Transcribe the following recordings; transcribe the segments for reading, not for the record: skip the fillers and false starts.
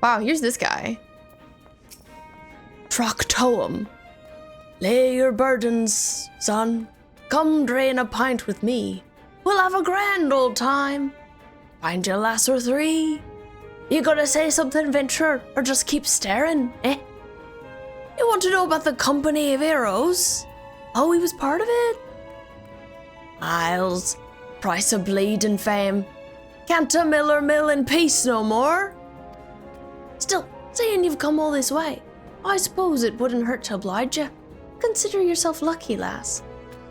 Wow, here's this guy. Troctoum. Lay your burdens, son. Come drain a pint with me. We'll have a grand old time. Find your lass or three. You gonna say something, Venture, or just keep staring, eh? You want to know about the Company of Heroes? Oh, he was part of it? Isles, price of bleed and fame. Can't a miller mill in peace no more? Still, saying you've come all this way, I suppose it wouldn't hurt to oblige you. Consider yourself lucky, lass.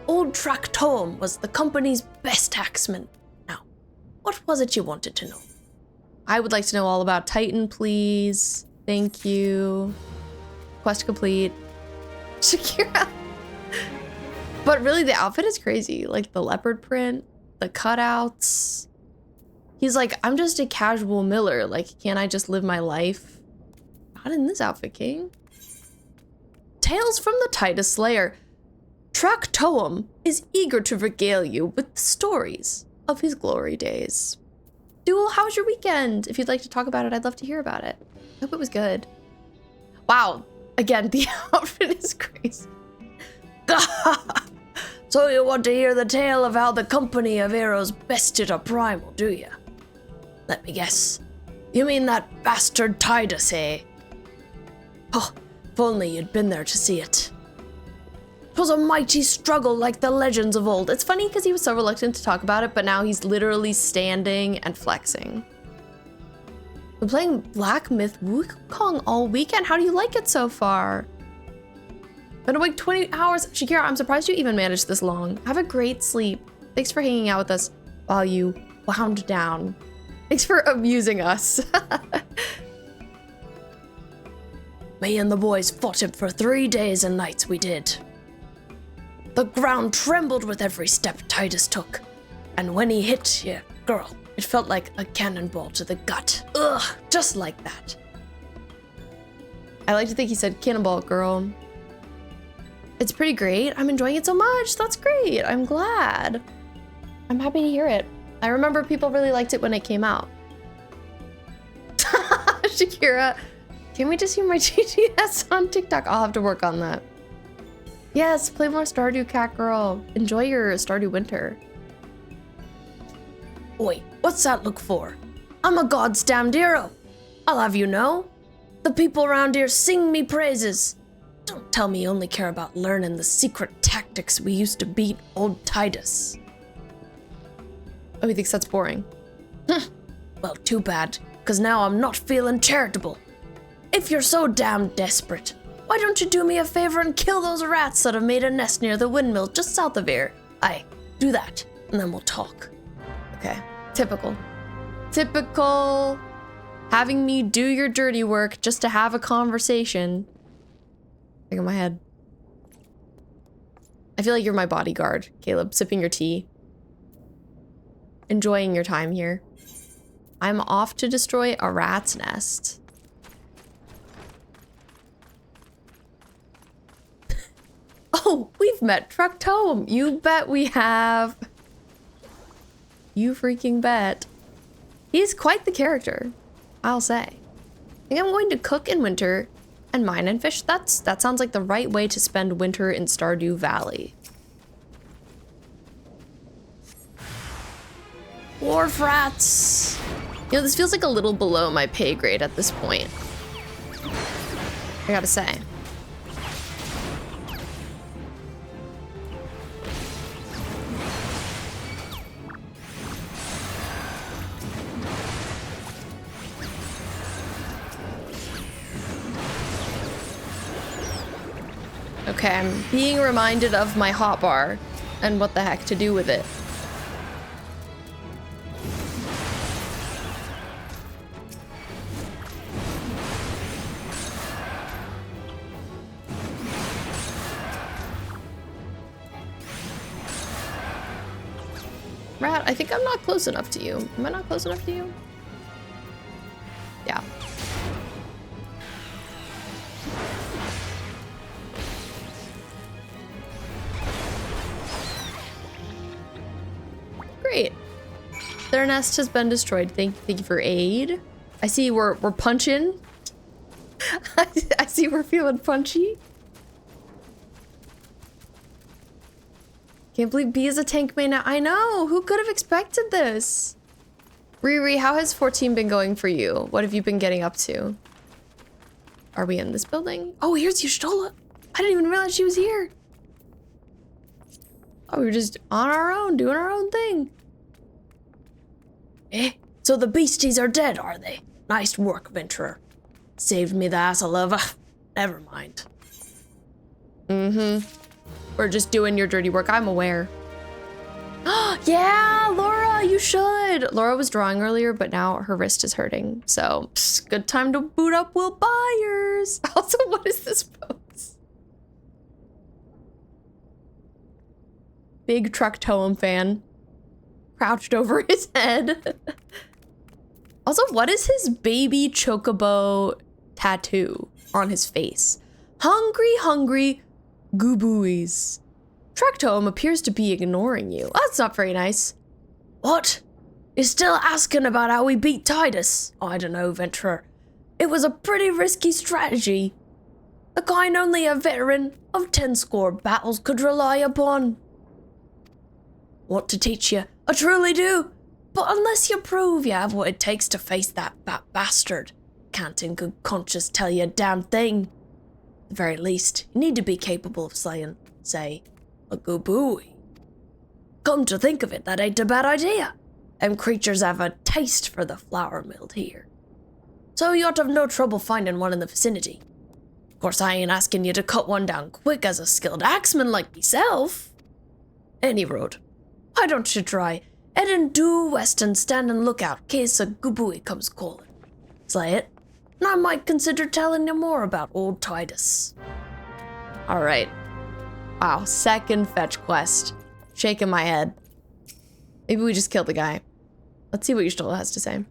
Old Tractoum was the company's best tacksman. Now, what was it you wanted to know? I would like to know all about Titan, please. Thank you. Quest complete. Shakira. But really, the outfit is crazy. Like the leopard print, the cutouts. He's like, I'm just a casual miller. Like, can't I just live my life? Not in this outfit, King. Tales from the Tidus Slayer. Tractoum is eager to regale you with the stories of his glory days. Duel, how was your weekend? If you'd like to talk about it, I'd love to hear about it. I hope it was good. Wow. Again, the outfit is crazy. So you want to hear the tale of how the Company of Heroes bested a primal, do you? Let me guess. You mean that bastard Tidus, eh? Oh, if only you'd been there to see it. 'Twas a mighty struggle like the legends of old. It's funny because he was so reluctant to talk about it, but now he's literally standing and flexing. We're playing Black Myth Wukong all weekend. How do you like it so far? Been awake 20 hours. Shakira, I'm surprised you even managed this long. Have a great sleep. Thanks for hanging out with us while you wound down. Thanks for amusing us. Me and the boys fought him for 3 days and nights, we did. The ground trembled with every step Tidus took. And when he hit you, girl, it felt like a cannonball to the gut. Ugh, just like that. I like to think he said cannonball, girl. It's pretty great. I'm enjoying it so much. That's great. I'm glad. I'm happy to hear it. I remember people really liked it when it came out. Shakira, can we just hear my GGS on TikTok? I'll have to work on that. Yes, play more Stardew, cat girl. Enjoy your Stardew winter. Oi, what's that look for? I'm a god's damned hero. I'll have you know. The people around here sing me praises. Don't tell me you only care about learning the secret tactics we used to beat old Tidus. Oh, he thinks that's boring. Well, too bad, because now I'm not feeling charitable. If you're so damn desperate, why don't you do me a favor and kill those rats that have made a nest near the windmill just south of here? Aye, do that, and then we'll talk. Okay, typical. Typical. Having me do your dirty work just to have a conversation. Think of my head. I feel like you're my bodyguard, Caleb, sipping your tea. Enjoying your time here. I'm off to destroy a rat's nest. Oh, we've met Tractoum. You bet we have. You freaking bet. He's quite the character, I'll say. I think I'm going to cook in winter and mine and fish. That sounds like the right way to spend winter in Stardew Valley. Wharf rats. You know, this feels like a little below my pay grade at this point. I gotta say. Okay, I'm being reminded of my hotbar and what the heck to do with it. Rat, I think I'm not close enough to you. Am I not close enough to you? Yeah. Great. Their nest has been destroyed. Thank you for aid. I see we're punching. I see we're feeling punchy. Can't believe B is a tank main now. I know, who could have expected this? Riri, how has 14 been going for you? What have you been getting up to? Are we in this building? Oh, here's Y'shtola. I didn't even realize she was here. Oh, we were just on our own, doing our own thing. Eh? So the beasties are dead, are they? Nice work, Venturer. Saved me the hassle of never mind. We're just doing your dirty work, I'm aware. Yeah, Laura, you should. Laura was drawing earlier, but now her wrist is hurting. So, good time to boot up Will Byers. Also, what is this pose? Big truck toem fan. Crouched over his head. Also, what is his baby chocobo tattoo on his face? Hungry, hungry Goobbues. Tractome appears to be ignoring you. That's not very nice. What? You're still asking about how we beat Tidus? I don't know, Venturer. It was a pretty risky strategy. The kind only a veteran of 10 score battles could rely upon. Want to teach you? I truly do. But unless you prove you have what it takes to face that fat bastard, can't in good conscience tell you a damn thing. At the very least, you need to be capable of slaying, say, a Goobbues. Come to think of it, that ain't a bad idea. Them creatures have a taste for the flour milled here. So you ought to have no trouble finding one in the vicinity. Of course, I ain't asking you to cut one down quick as a skilled axeman like myself. Any road. Why don't you try heading due west and stand and look out in case a Goobbues comes calling. Slay it, and I might consider telling you more about old Tidus. Alright. Wow, second fetch quest. Shaking my head. Maybe we just killed the guy. Let's see what Y'shtola has to say.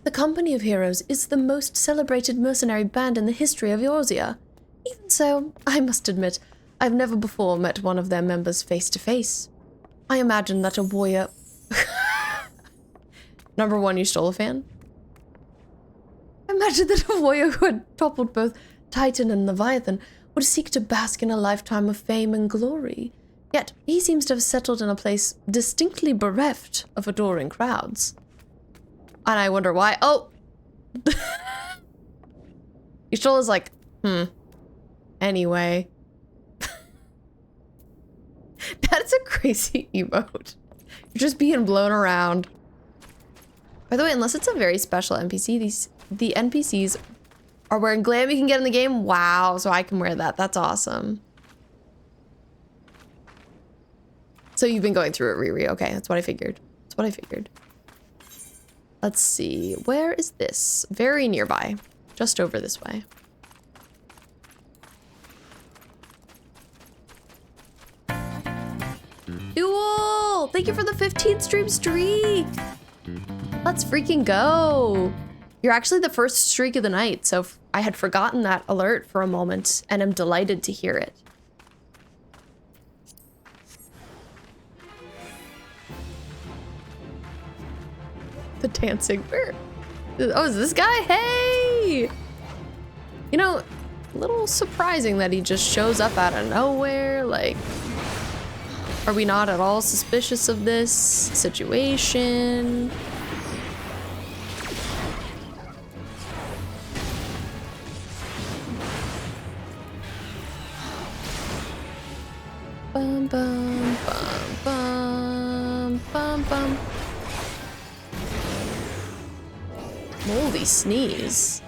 The Company of Heroes is the most celebrated mercenary band in the history of Eorzea. Even so, I must admit, I've never before met one of their members face to face. I imagine that a warrior... Number one Y'shtola fan? I imagine that a warrior who had toppled both Titan and Leviathan would seek to bask in a lifetime of fame and glory. Yet, he seems to have settled in a place distinctly bereft of adoring crowds. And I wonder why. Oh! Y'shtola's like, Anyway. That's a crazy emote. You're just being blown around. By the way, unless it's a very special NPC, the NPCs are wearing glam you can get in the game. Wow, so I can wear that. That's awesome. So you've been going through it, Riri. Okay, that's what I figured. That's what I figured. Let's see. Where is this? Very nearby. Just over this way. Duel! Thank you for the 15 stream streak! Let's freaking go! You're actually the first streak of the night, so I had forgotten that alert for a moment, and I'm delighted to hear it. The dancing. Where? Oh, is this guy? Hey! You know, a little surprising that he just shows up out of nowhere. Like, are we not at all suspicious of this situation? Bum, bum, bum, bum, bum, bum. Moldy sneeze.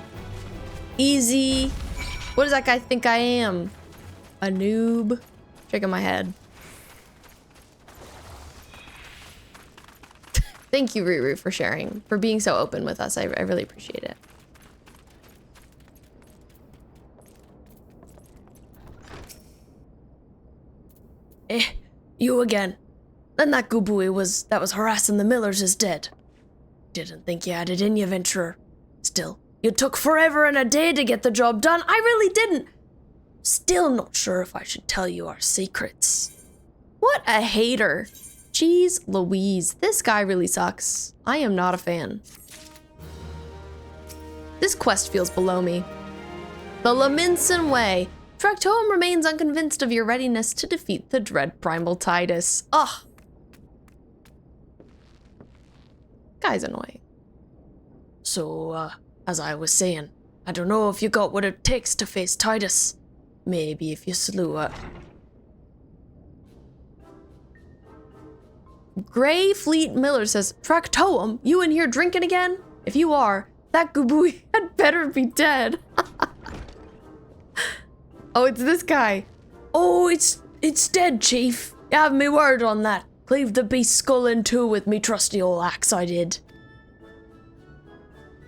Easy. What does that guy think I am? A noob? Shaking my head. Thank you, Ruru, for sharing, for being so open with us. I really appreciate it. You again. Then that Goobbues that was harassing the Millers is dead. Didn't think you had it in you, Venturer. Still, you took forever and a day to get the job done. I really didn't. Still not sure if I should tell you our secrets. What a hater. Jeez Louise, this guy really sucks. I am not a fan. This quest feels below me. The Lominsan Way. Tractoum remains unconvinced of your readiness to defeat the dread primal Tidus. Ugh. Guy's annoying. So, as I was saying, I don't know if you got what it takes to face Tidus. Maybe if you slew her. Grey Fleet Miller says, Tractoum, you in here drinking again? If you are, that Goobbues had better be dead. Oh, it's this guy. Oh, it's dead, Chief. You have me word on that. Cleave the beast's skull in two with me trusty old axe, I did.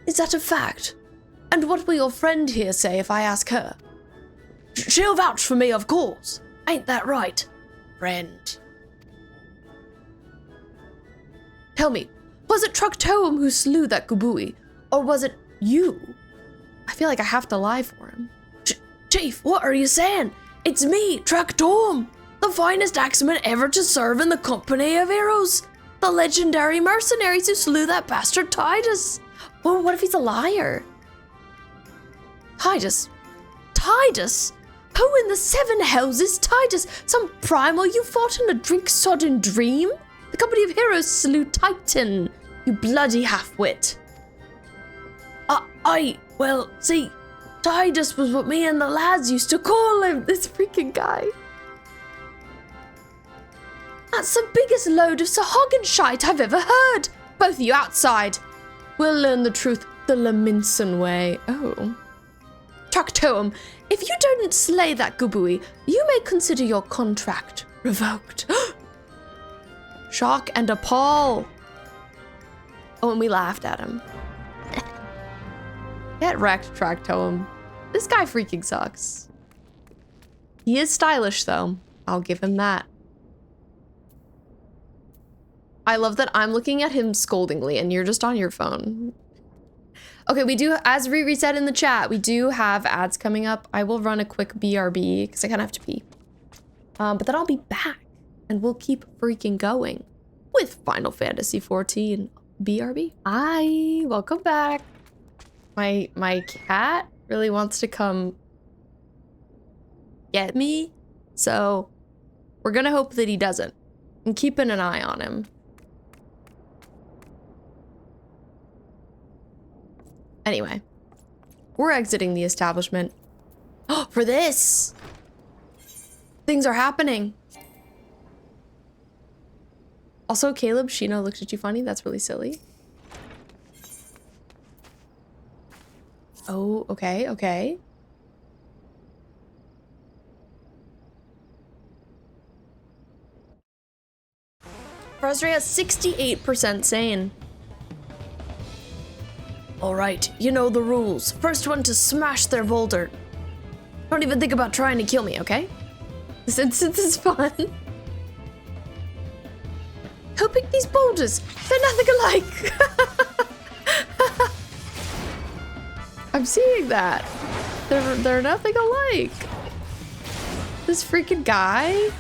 Is that a fact? And what will your friend here say if I ask her? She'll vouch for me, of course. Ain't that right, friend? Tell me, was it Tractoum who slew that Goobbues, or was it you? I feel like I have to lie for him. Chief, what are you saying? It's me, Tractoum, the finest axeman ever to serve in the company of heroes. The legendary mercenaries who slew that bastard Tidus. Well, what if he's a liar? Tidus? Tidus? Who in the seven hells is Tidus? Some primal you fought in a drink-sodden dream? The company of heroes slew Titan, you bloody half-wit. Well, see, Tidus was what me and the lads used to call him. This freaking guy. That's the biggest load of Sahagin I've ever heard. Both of you outside. We'll learn the truth the Lominsan way. Oh. Tractoum, if you don't slay that Goobbues, you may consider your contract revoked. Shock and appall. Oh, and we laughed at him. Get wrecked, Tractoum. This guy freaking sucks. He is stylish, though. I'll give him that. I love that I'm looking at him scoldingly and you're just on your phone. Okay, we do, as Riri said in the chat, we do have ads coming up. I will run a quick BRB because I kind of have to pee. But then I'll be back and we'll keep freaking going with Final Fantasy XIV BRB. Hi, welcome back. My cat really wants to come get me, so we're gonna hope that he doesn't. I'm keeping an eye on him. Anyway, we're exiting the establishment. Oh, for this! Things are happening. Also, Caleb, Shino looked at you funny. That's really silly. Oh, okay, okay. Frostray has 68% sane. Alright, you know the rules. First one to smash their boulder. Don't even think about trying to kill me, okay? This instance is fun. Who picked these boulders? They're nothing alike. I'm seeing that. They're nothing alike. This freaking guy.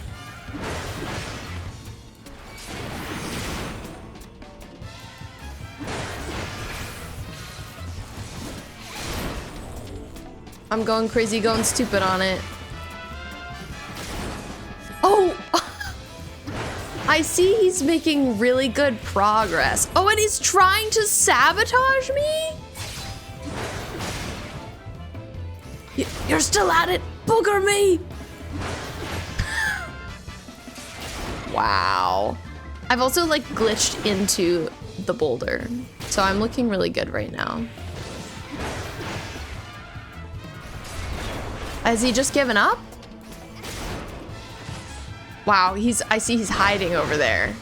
I'm going crazy, going stupid on it. Oh! I see he's making really good progress. Oh, and he's trying to sabotage me? You're still at it! Booger me! Wow. I've also like glitched into the boulder, so I'm looking really good right now. Has he just given up? Wow, I see he's hiding over there.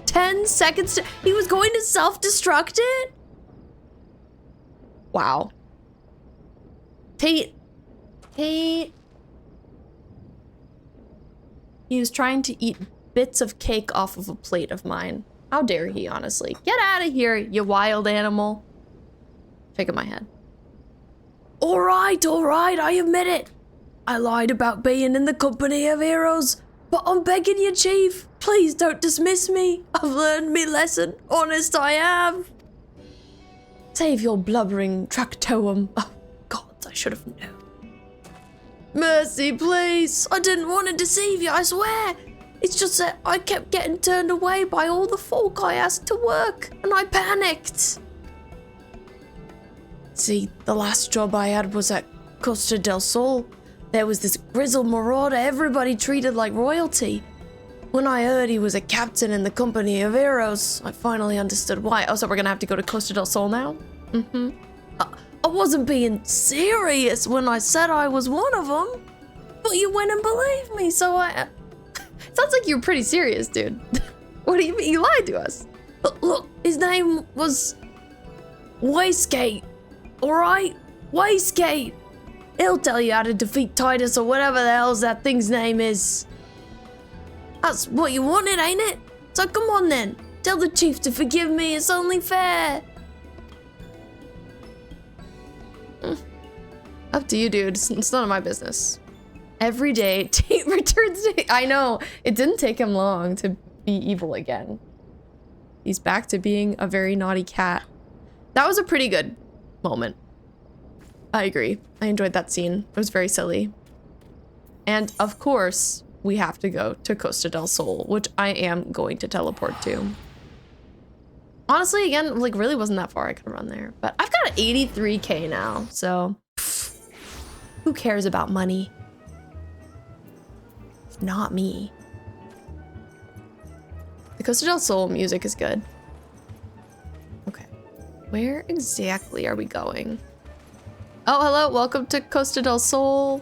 10 seconds he was going to self-destruct it? Wow. Tate. He was trying to eat bits of cake off of a plate of mine. How dare he, honestly. Get out of here, you wild animal. Shaking my head. Alright, I admit it. I lied about being in the company of heroes, but I'm begging you, Chief, please don't dismiss me. I've learned me lesson, honest I have. Save your blubbering Tractoum. Oh, gods, I should have known. Mercy, please. I didn't want to deceive you, I swear. It's just that I kept getting turned away by all the folk I asked to work, and I panicked. See, the last job I had was at Costa del Sol. There was this grizzled marauder everybody treated like royalty. When I heard he was a captain in the company of heroes, I finally understood why. Oh, so we're gonna have to go to Costa del Sol now? Mm-hmm. I wasn't being serious when I said I was one of them, but you went and believed me, so I... Sounds like you're pretty serious, dude. What do you mean? You lied to us. But look, his name was... Waystgate. Alright? Waystgate. He'll tell you how to defeat Tidus or whatever the hell's that thing's name is. That's what you wanted, ain't it? So come on then. Tell the chief to forgive me, it's only fair. Up to you, dude. It's none of my business. Every day, Tate returns to... I know, it didn't take him long to be evil again. He's back to being a very naughty cat. That was a pretty good moment. I agree. I enjoyed that scene. It was very silly. And of course, we have to go to Costa del Sol, which I am going to teleport to. Honestly, again, like really wasn't that far I could run there. But I've got 83k now, so... Pff, who cares about money? Not me. The Costa del Sol music is good. Okay. Where exactly are we going? Oh, hello. Welcome to Costa del Sol.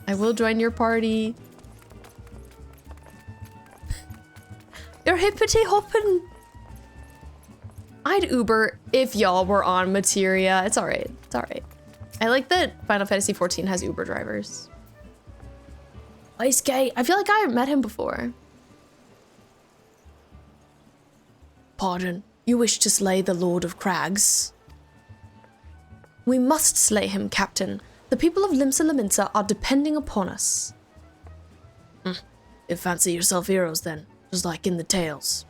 I will join your party. You're hippity hopping. I'd Uber if y'all were on Materia. It's alright. It's alright. I like that Final Fantasy XIV has Uber drivers. Waystgate. I feel like I met him before. Pardon. You wish to slay the Lord of Crags? We must slay him, Captain. The people of Lominsan are depending upon us. You fancy yourself heroes then, just like in the tales.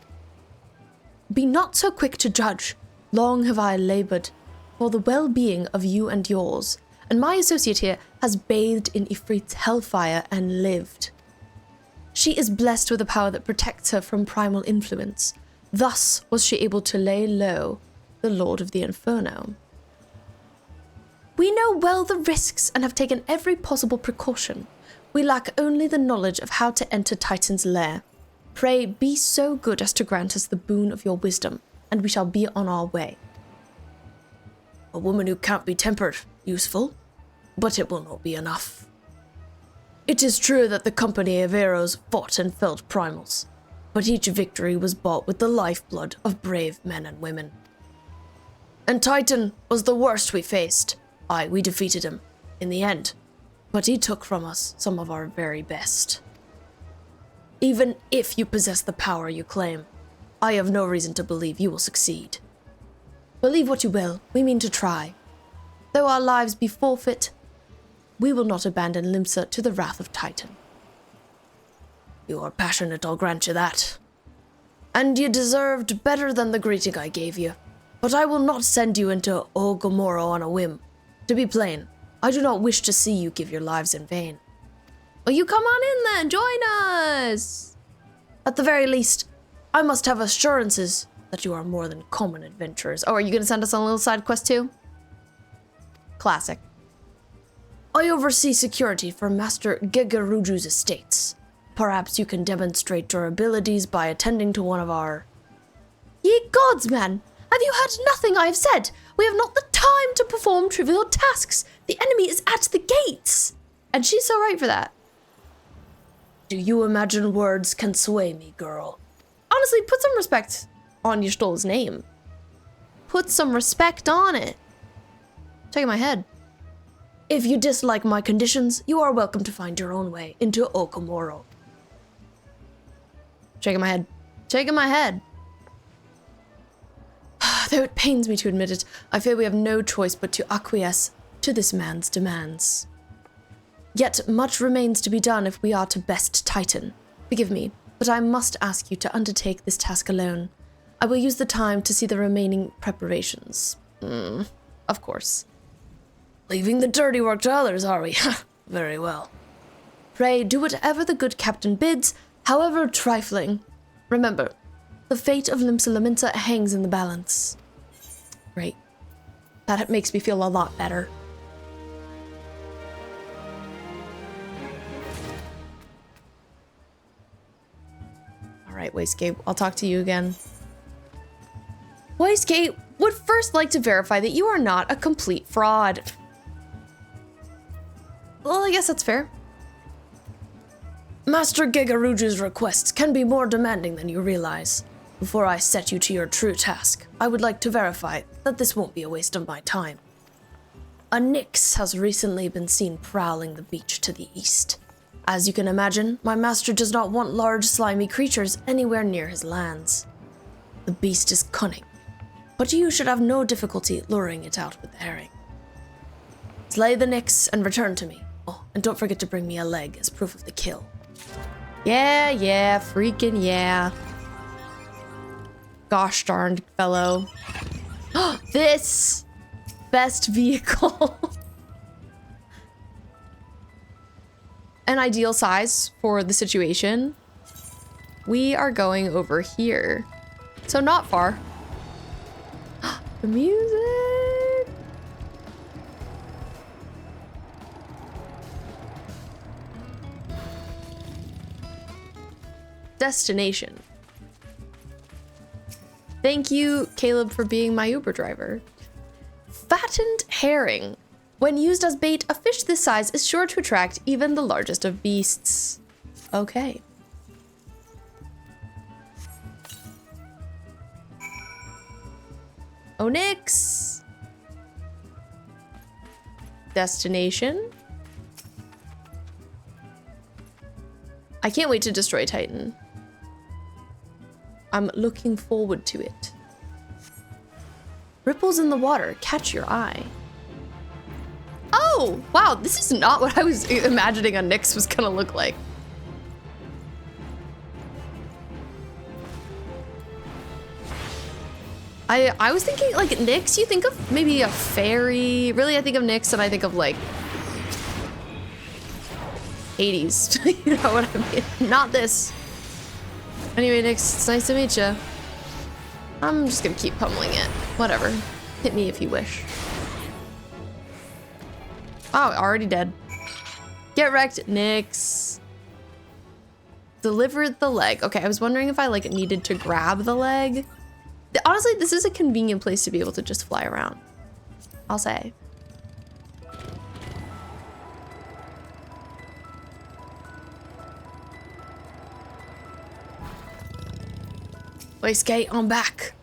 Be not so quick to judge. Long have I labored for the well-being of you and yours, and my associate here has bathed in Ifrit's hellfire and lived. She is blessed with a power that protects her from primal influence. Thus was she able to lay low the Lord of the Inferno. We know well the risks and have taken every possible precaution. We lack only the knowledge of how to enter Titan's lair. Pray be so good as to grant us the boon of your wisdom, and we shall be on our way. A woman who can't be tempered, useful, but it will not be enough. It is true that the company of heroes fought and felled primals, but each victory was bought with the lifeblood of brave men and women. And Titan was the worst we faced. Aye, we defeated him, in the end, but he took from us some of our very best. Even if you possess the power you claim, I have no reason to believe you will succeed. Believe what you will, we mean to try. Though our lives be forfeit, we will not abandon Limsa to the wrath of Titan. You are passionate, I'll grant you that. And you deserved better than the greeting I gave you. But I will not send you into Ogomoro on a whim. To be plain, I do not wish to see you give your lives in vain. Well, you come on in then, join us! At the very least, I must have assurances that you are more than common adventurers. Oh, are you gonna send us on a little side quest too? Classic. I oversee security for Master Gegaruju's estates. Perhaps you can demonstrate your abilities by attending to one of our... Ye gods, man! Have you heard nothing I have said? We have not the time to perform trivial tasks. The enemy is at the gates. And she's so right for that. Do you imagine words can sway me, girl? Honestly, put some respect on Y'shtol's name. Put some respect on it. Shaking my head. If you dislike my conditions, you are welcome to find your own way into Okomoro. Shaking my head. Shaking my head. Though it pains me to admit it, I fear we have no choice but to acquiesce to this man's demands. Yet much remains to be done if we are to best Titan. Forgive me, but I must ask you to undertake this task alone. I will use the time to see the remaining preparations. Of course. Leaving the dirty work to others, are we? Very well. Pray do whatever the good captain bids, however trifling. Remember, the fate of Lominsa hangs in the balance. Great. That makes me feel a lot better. Alright, Wastegate, I'll talk to you again. Wastegate would first like to verify that you are not a complete fraud. Well, I guess that's fair. Master Gigaruju's requests can be more demanding than you realize. Before I set you to your true task, I would like to verify that this won't be a waste of my time. A Nix has recently been seen prowling the beach to the east. As you can imagine, my master does not want large, slimy creatures anywhere near his lands. The beast is cunning, but you should have no difficulty luring it out with the herring. Slay the Nix and return to me. Oh, and don't forget to bring me a leg as proof of the kill. Yeah, freaking yeah. Gosh darned fellow. This best vehicle. An ideal size for the situation. We are going over here. So not far. The music. Destination. Thank you, Caleb, for being my Uber driver. Fattened herring. When used as bait, a fish this size is sure to attract even the largest of beasts. Okay. Oh, Nix. Destination. I can't wait to destroy Titan. I'm looking forward to it. Ripples in the water catch your eye. Oh, wow, this is not what I was imagining a Nix was gonna look like. I was thinking, like, Nix, you think of maybe a fairy. Really, I think of Nix and I think of, like, Hades. You know what I mean? Not this. Anyway, Nix, it's nice to meet you. I'm just gonna keep pummeling it. Whatever. Hit me if you wish. Oh, already dead. Get wrecked, Nix. Deliver the leg. Okay, I was wondering if I, like, needed to grab the leg. Honestly, this is a convenient place to be able to just fly around. I'll say. Wastegate, I'm back.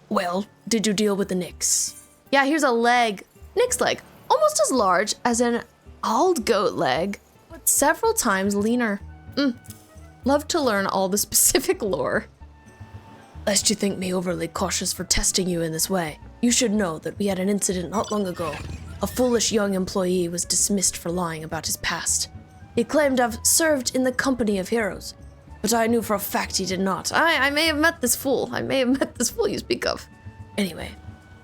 Well, did you deal with the Nix? Yeah, here's a leg. Nix leg. Almost as large as an old goat leg, but several times leaner. Love to learn all the specific lore. Lest you think me overly cautious for testing you in this way, you should know that we had an incident not long ago. A foolish young employee was dismissed for lying about his past. He claimed to have served in the company of heroes, but I knew for a fact he did not. I may have met this fool. I may have met this fool you speak of. Anyway,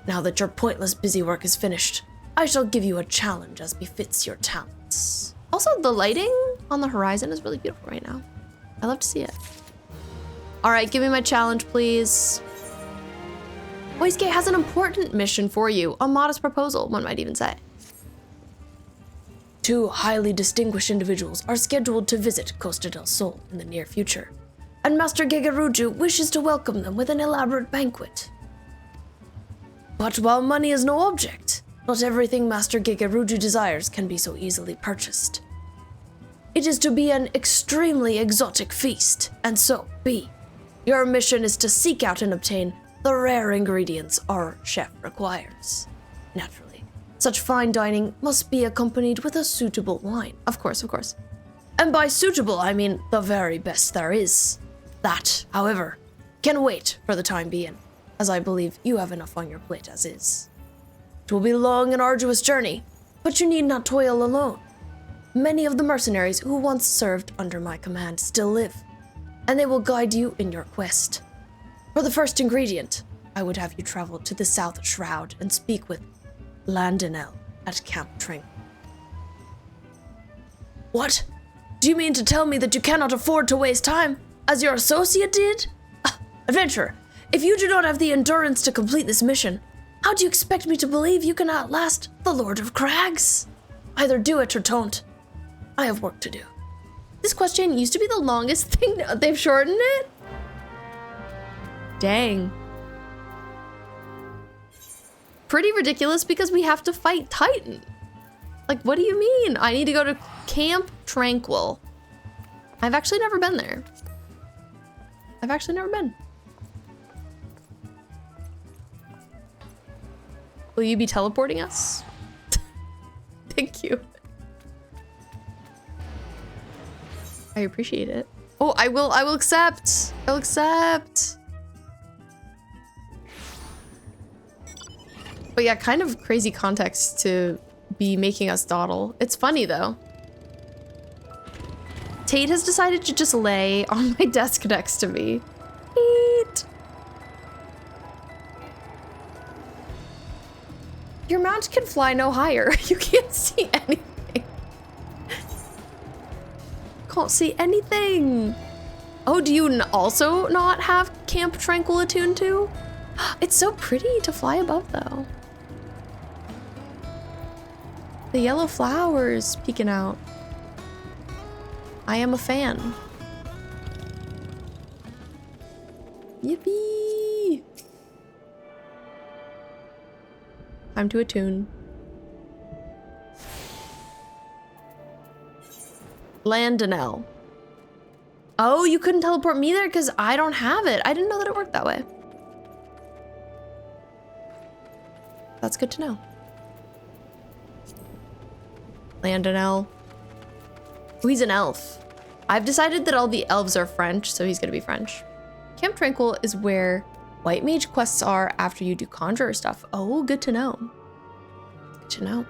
now that your pointless busy work is finished, I shall give you a challenge as befits your talents. Also, the lighting on the horizon is really beautiful right now. I love to see it. All right, give me my challenge, please. Wastegate has an important mission for you. A modest proposal, one might even say. 2 highly distinguished individuals are scheduled to visit Costa del Sol in the near future, and Master Gigaruju wishes to welcome them with an elaborate banquet. But while money is no object, not everything Master Gigaruju desires can be so easily purchased. It is to be an extremely exotic feast, and so be. Your mission is to seek out and obtain the rare ingredients our chef requires. Naturally, such fine dining must be accompanied with a suitable wine. Of course, of course. And by suitable, I mean the very best there is. That, however, can wait for the time being, as I believe you have enough on your plate as is. It will be a long and arduous journey, but you need not toil alone. Many of the mercenaries who once served under my command still live, and they will guide you in your quest. For the first ingredient, I would have you travel to the South Shroud and speak with Landinel at Camp Tranquil. What? Do you mean to tell me that you cannot afford to waste time, as your associate did? Adventurer, if you do not have the endurance to complete this mission, how do you expect me to believe you can outlast the Lord of Crags? Either do it or don't. I have work to do. This question used to be the longest thing. They've shortened it? Dang. Pretty ridiculous because we have to fight Titan. Like, what do you mean? I need to go to Camp Tranquil. I've actually never been there. I've actually never been. Will you be teleporting us? Thank you. I appreciate it. Oh, I will accept. I'll accept. But yeah, kind of crazy context to be making us dawdle. It's funny though. Tate has decided to just lay on my desk next to me. Tate. Your mount can fly no higher. You can't see anything. Can't see anything. Oh, do you also not have Camp Tranquil attuned to? It's so pretty to fly above though. The yellow flowers peeking out. I am a fan. Yippee! Time to attune. Landinel. Oh, you couldn't teleport me there because I don't have it. I didn't know that it worked that way. That's good to know. Landinel. Oh, he's an elf. I've decided that all the elves are French, so he's gonna be French. Camp Tranquil is where White Mage quests are after you do Conjurer stuff. Oh, good to know. Good to know.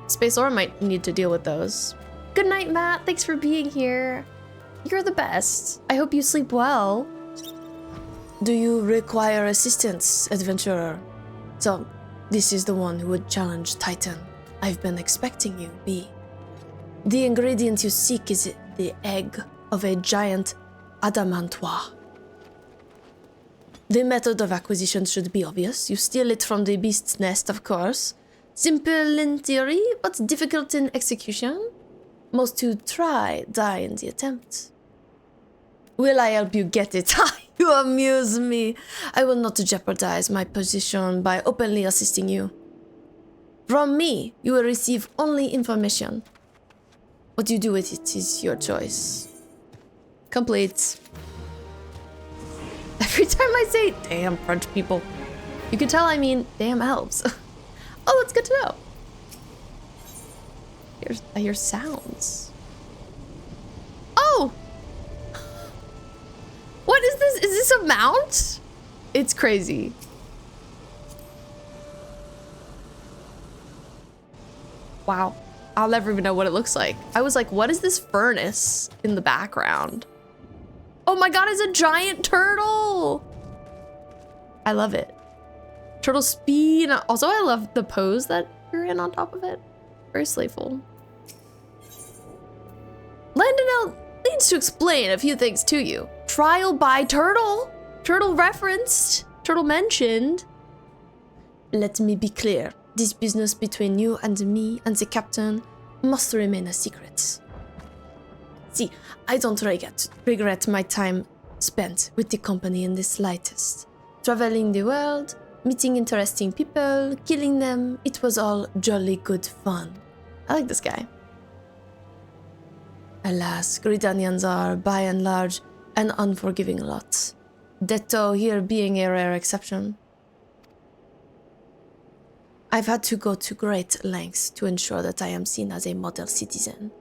Space Lore might need to deal with those. Good night, Matt. Thanks for being here. You're the best. I hope you sleep well. Do you require assistance, adventurer? So, this is the one who would challenge Titan. I've been expecting you, B. The ingredient you seek is the egg of a giant adamantois. The method of acquisition should be obvious. You steal it from the beast's nest, of course. Simple in theory, but difficult in execution. Most who try die in the attempt. Will I help you get it? You amuse me. I will not jeopardize my position by openly assisting you. From me, you will receive only information. What you do with it is your choice. Complete. Every time I say damn French people, you can tell I mean damn elves. Oh, that's good to know. I hear sounds. Oh! What is this? Is this a mount? It's crazy. Wow. I'll never even know what it looks like. I was like, what is this furnace in the background? Oh my god, it's a giant turtle! I love it. Turtle speed. Also, I love the pose that you're in on top of it. Very slayful. Landinel needs to explain a few things to you. Trial by turtle. Turtle referenced. Turtle mentioned. Let me be clear. This business between you and me and the captain must remain a secret. See, I don't regret my time spent with the company in the slightest. Traveling the world, meeting interesting people, killing them, it was all jolly good fun. I like this guy. Alas, Gridanians are, by and large, an unforgiving lot. Detto here being a rare exception. I've had to go to great lengths to ensure that I am seen as a model citizen.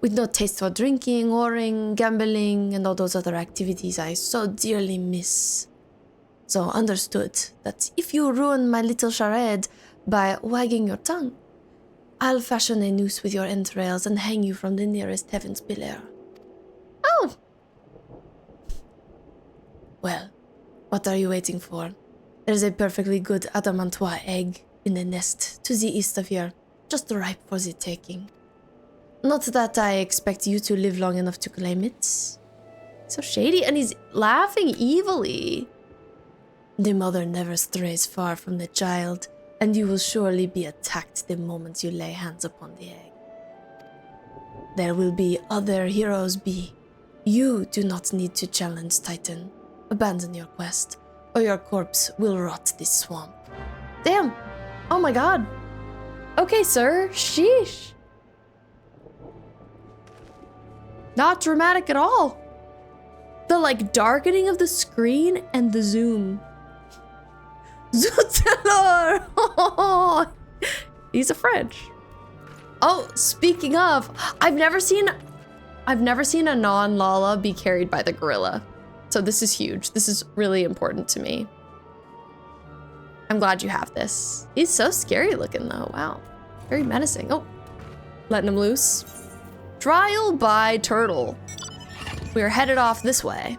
With no taste for drinking, whoring, gambling, and all those other activities I so dearly miss. So understood that if you ruin my little charade by wagging your tongue, I'll fashion a noose with your entrails and hang you from the nearest heaven's pillar. Oh! Well, What are you waiting for? There's a perfectly good adamantois egg in a nest to the east of here, just ripe for the taking. Not that I expect you to live long enough to claim it. So shady, and he's laughing evilly. The mother never strays far from the child, and you will surely be attacked the moment you lay hands upon the egg. There will be other heroes be. You do not need to challenge Titan. Abandon your quest, or your corpse will rot this swamp. Damn. Oh my god. Okay, sir. Sheesh. Not dramatic at all. The like darkening of the screen and the zoom. Zutelor! He's a French. Oh, speaking of, I've never seen a non-Lala be carried by the gorilla. So this is huge. This is really important to me. I'm glad you have this. He's so scary looking though. Wow. Very menacing. Oh, letting him loose. Trial by turtle. We are headed off this way.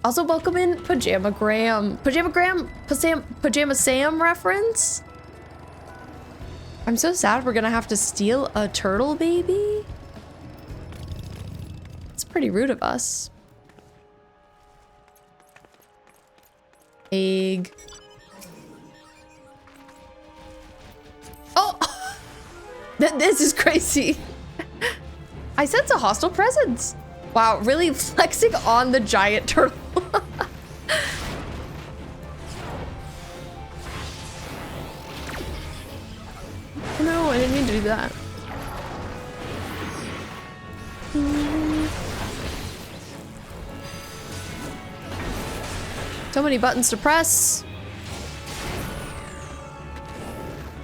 Also, welcome in Pajama Graham. Pajama Sam reference. I'm so sad we're gonna have to steal a turtle baby. It's pretty rude of us. Egg. Oh! This is crazy. I sense a hostile presence. Wow, really flexing on the giant turtle. No, I didn't mean to do that. So many buttons to press.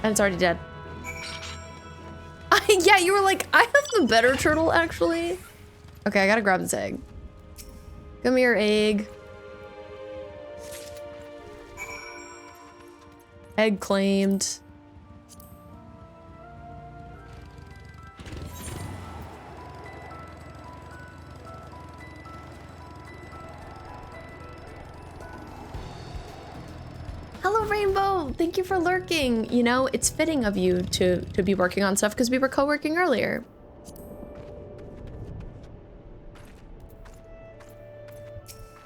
And it's already dead. Yeah, you were like, I have the better turtle, actually. Okay, I gotta grab this egg. Come here, egg. Egg claimed. Hello, Rainbow. Thank you for lurking. You know, it's fitting of you to be working on stuff because we were co-working earlier.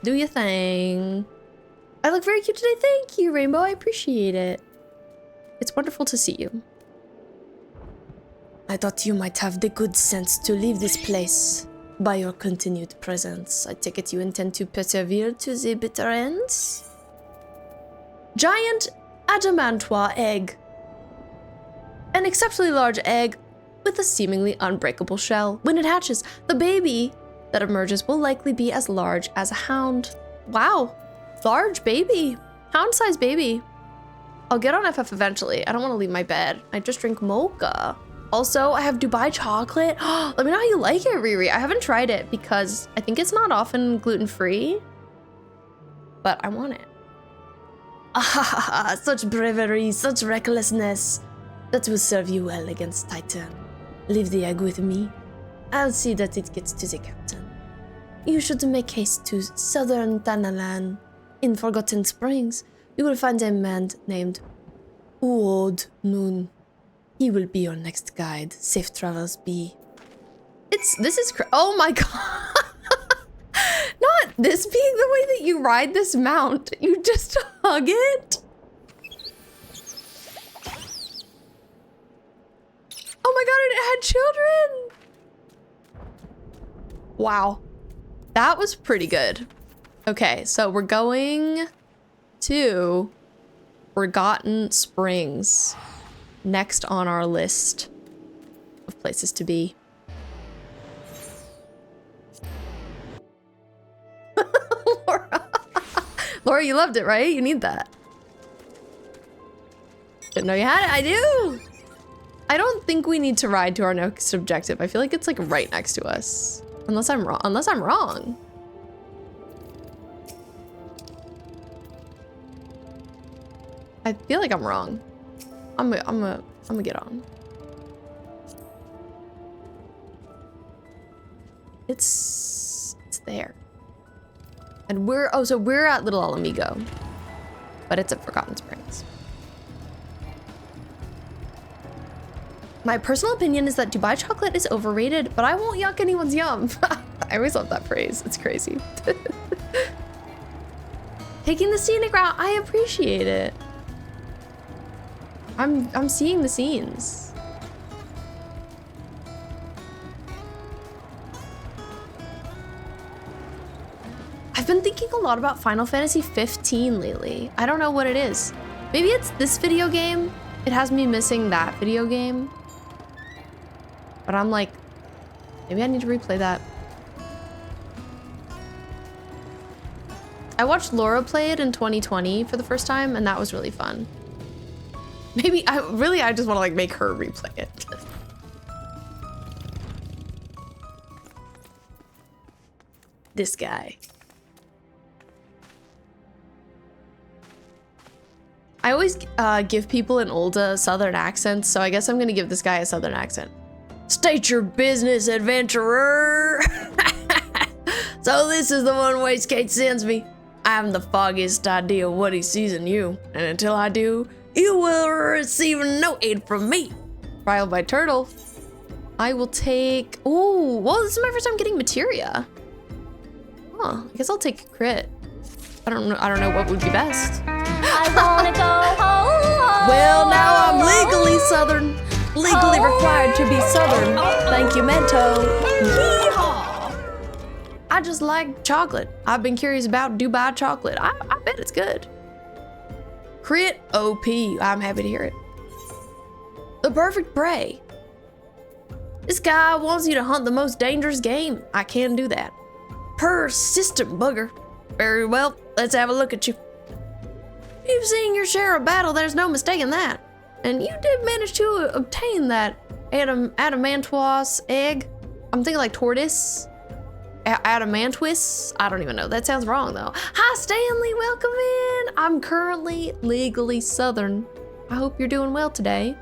Do your thing. I look very cute today. Thank you, Rainbow. I appreciate it. It's wonderful to see you. I thought you might have the good sense to leave this place. By your continued presence, I take it you intend to persevere to the bitter ends? Giant adamantois egg. An exceptionally large egg with a seemingly unbreakable shell. When it hatches, the baby that emerges will likely be as large as a hound. Wow, large baby, hound-sized baby. I'll get on FF eventually. I don't want to leave my bed. I just drink mocha. Also, I have Dubai chocolate. Let me know how you like it, Riri. I haven't tried it because I think it's not often gluten-free, but I want it. Ah, such bravery, such recklessness. That will serve you well against Titan. Leave the egg with me. I'll see that it gets to the captain. You should make haste to southern Tanalan. In Forgotten Springs, you will find a man named Uod Nun. He will be your next guide. Safe travels be. Oh my god. Not this being the way that you ride this mount. You just hug it. Oh my god, it had children. Wow. That was pretty good. Okay, so we're going to Forgotten Springs. Next on our list of places to be. Laura, you loved it, right? You need that. Didn't know you had it. I do. I don't think we need to ride to our next objective. I feel like it's like right next to us. Unless I'm wrong. I feel like I'm wrong. I'm gonna get on. It's there. And so we're at Little Alamigo, but it's at Forgotten Springs. My personal opinion is that Dubai chocolate is overrated, but I won't yuck anyone's yum. I always love that phrase. It's crazy. Taking the scenic route, I appreciate it. I'm seeing the scenes. I've been thinking a lot about Final Fantasy 15 lately. I don't know what it is. Maybe it's this video game. It has me missing that video game. But I'm like, maybe I need to replay that. I watched Laura play it in 2020 for the first time, and that was really fun. Maybe I just want to like make her replay it. This guy. I always give people an old southern accent, so I guess I'm gonna give this guy a southern accent. State your business, adventurer. So this is the one way Skate sends me. I haven't the foggiest idea what he sees in you, and until I do, you will receive no aid from me. Trial by Turtle. I will take. Oh, well, this is my first time getting materia. Huh? I guess I'll take crit. I don't know what would be best. I wanna go home. Well, now I'm legally southern. Legally required to be southern. Thank you, Mento. Yeehaw! I just like chocolate. I've been curious about Dubai chocolate. I bet it's good. Crit OP. I'm happy to hear it. The perfect prey. This guy wants you to hunt the most dangerous game. I can do that. Persistent bugger. Very well. Let's have a look at you. You've seen your share of battle. There's no mistaking that. And you did manage to obtain that adamantuous egg. I'm thinking like tortoise. Adamantuous? I don't even know. That sounds wrong though. Hi Stanley, welcome in. I'm currently legally southern. I hope you're doing well today.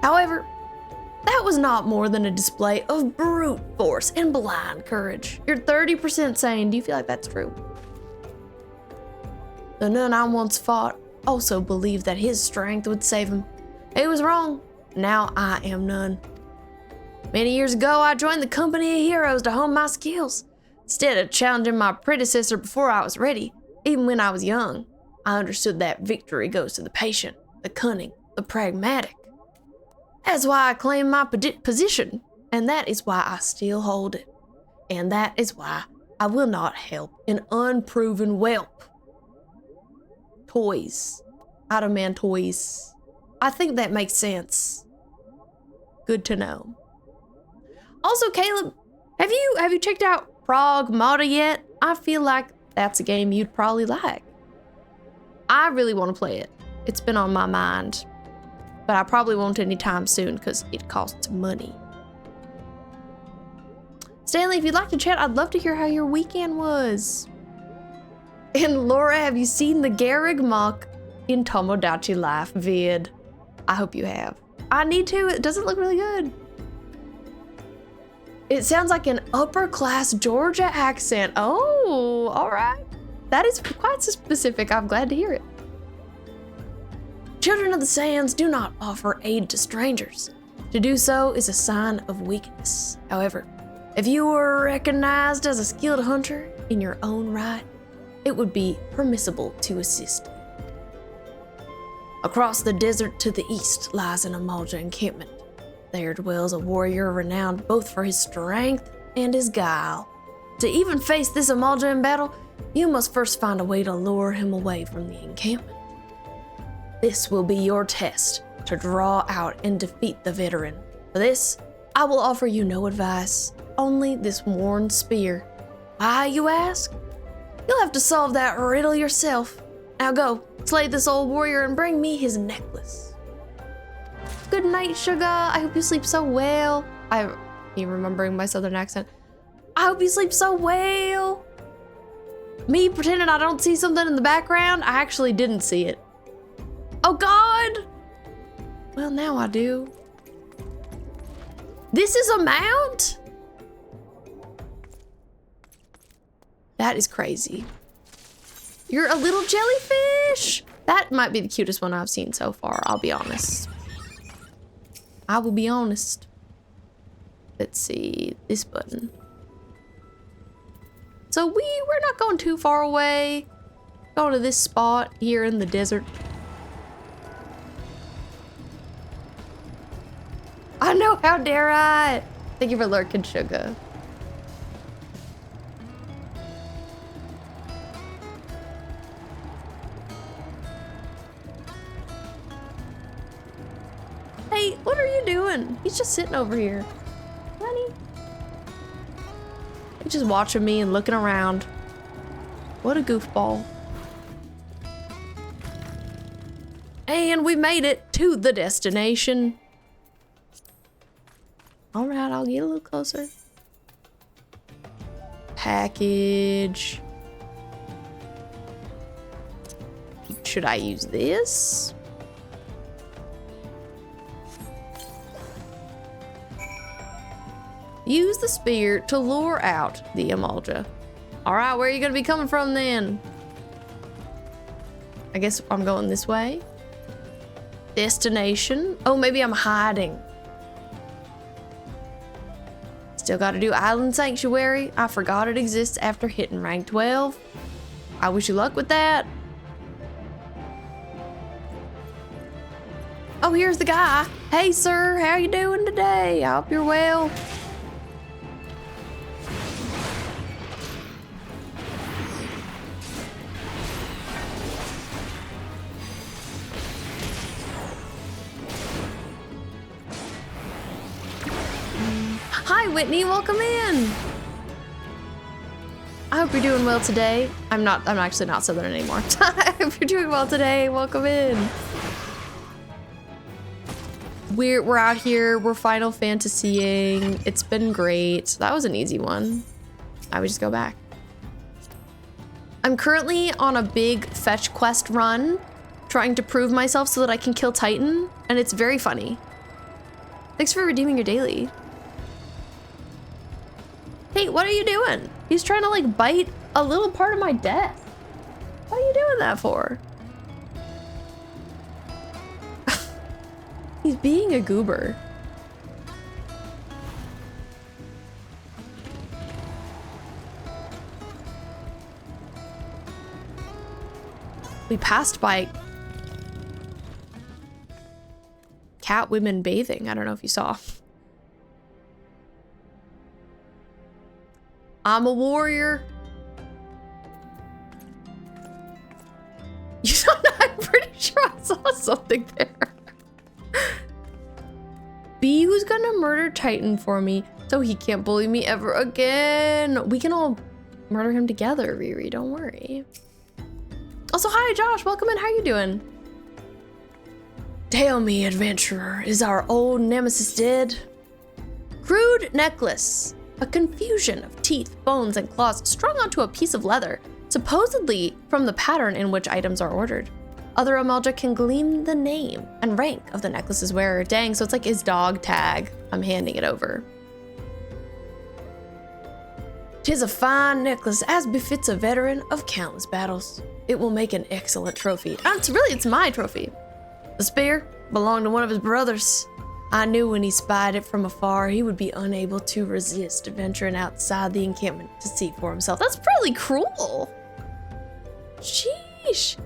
However, that was not more than a display of brute force and blind courage. You're 30% sane. Do you feel like that's true? The nun I once fought also believed that his strength would save him. He was wrong. Now I am none. Many years ago, I joined the company of heroes to hone my skills. Instead of challenging my predecessor before I was ready, even when I was young, I understood that victory goes to the patient, the cunning, the pragmatic. That's why I claim my position, and that is why I still hold it. And that is why I will not help an unproven whelp. Toys. Ottoman toys. I think that makes sense. Good to know. Also, Caleb, have you checked out Pragmata yet? I feel like that's a game you'd probably like. I really want to play it. It's been on my mind. But I probably won't anytime soon because it costs money. Stanley, if you'd like to chat, I'd love to hear how your weekend was. And Laura, have you seen the Garrig Mock in Tomodachi Life vid? I hope you have. I need to. It doesn't look really good. It sounds like an upper class Georgia accent. Oh, all right. That is quite specific. I'm glad to hear it. Children of the Sands do not offer aid to strangers. To do so is a sign of weakness. However, if you were recognized as a skilled hunter in your own right, it would be permissible to assist. Across the desert to the east lies an Amalja encampment. There dwells a warrior renowned both for his strength and his guile. To even face this Amalja in battle, you must first find a way to lure him away from the encampment. This will be your test to draw out and defeat the veteran. For this, I will offer you no advice, only this worn spear. Why, you ask? You'll have to solve that riddle yourself. Now go, slay this old warrior and bring me his necklace. Good night, sugar. I hope you sleep so well. I'm remembering my southern accent. I hope you sleep so well. Me pretending I don't see something in the background, I actually didn't see it. Oh God! Well, now I do. This is a mount? That is crazy. You're a little jellyfish. That might be the cutest one I've seen so far, I'll be honest. I will be honest. Let's see, this button. So we're not going too far away. Going to this spot here in the desert. I know, how dare I? Thank you for lurking, sugar. Hey, what are you doing? He's just sitting over here. Honey. He's just watching me and looking around. What a goofball. And we made it to the destination. All right, I'll get a little closer. Package. Should I use this? Use the spear to lure out the Emolga. All right, where are you gonna be coming from then? I guess I'm going this way. Destination. Oh, maybe I'm hiding. Still gotta do Island Sanctuary. I forgot it exists after hitting rank 12. I wish you luck with that. Oh, here's the guy. Hey, sir, how you doing today? I hope you're well. Hi, Whitney, welcome in. I hope you're doing well today. I'm actually not Southern anymore. I hope you're doing well today. Welcome in. We're out here. We're Final Fantasying. It's been great. That was an easy one. I would just go back. I'm currently on a big fetch quest run, trying to prove myself so that I can kill Titan, and it's very funny. Thanks for redeeming your daily. Hey, what are you doing? He's trying to like bite a little part of my death. What are you doing that for? He's being a goober. We passed by cat women bathing. I don't know if you saw. I'm a warrior. You don't know, I'm pretty sure I saw something there. B, who's gonna murder Titan for me so he can't bully me ever again. We can all murder him together, Riri, don't worry. Also, hi, Josh, welcome in, how you doing? Tell me, adventurer, is our old nemesis dead? Crude necklace. A confusion of teeth, bones, and claws strung onto a piece of leather, supposedly from the pattern in which items are ordered. Other Emolga can glean the name and rank of the necklace's wearer. Dang, so it's like his dog tag. I'm handing it over. 'Tis a fine necklace, as befits a veteran of countless battles. It will make an excellent trophy. It's my trophy. The spear belonged to one of his brothers. I knew when he spied it from afar, he would be unable to resist venturing outside the encampment to see for himself. That's pretty cruel. Sheesh.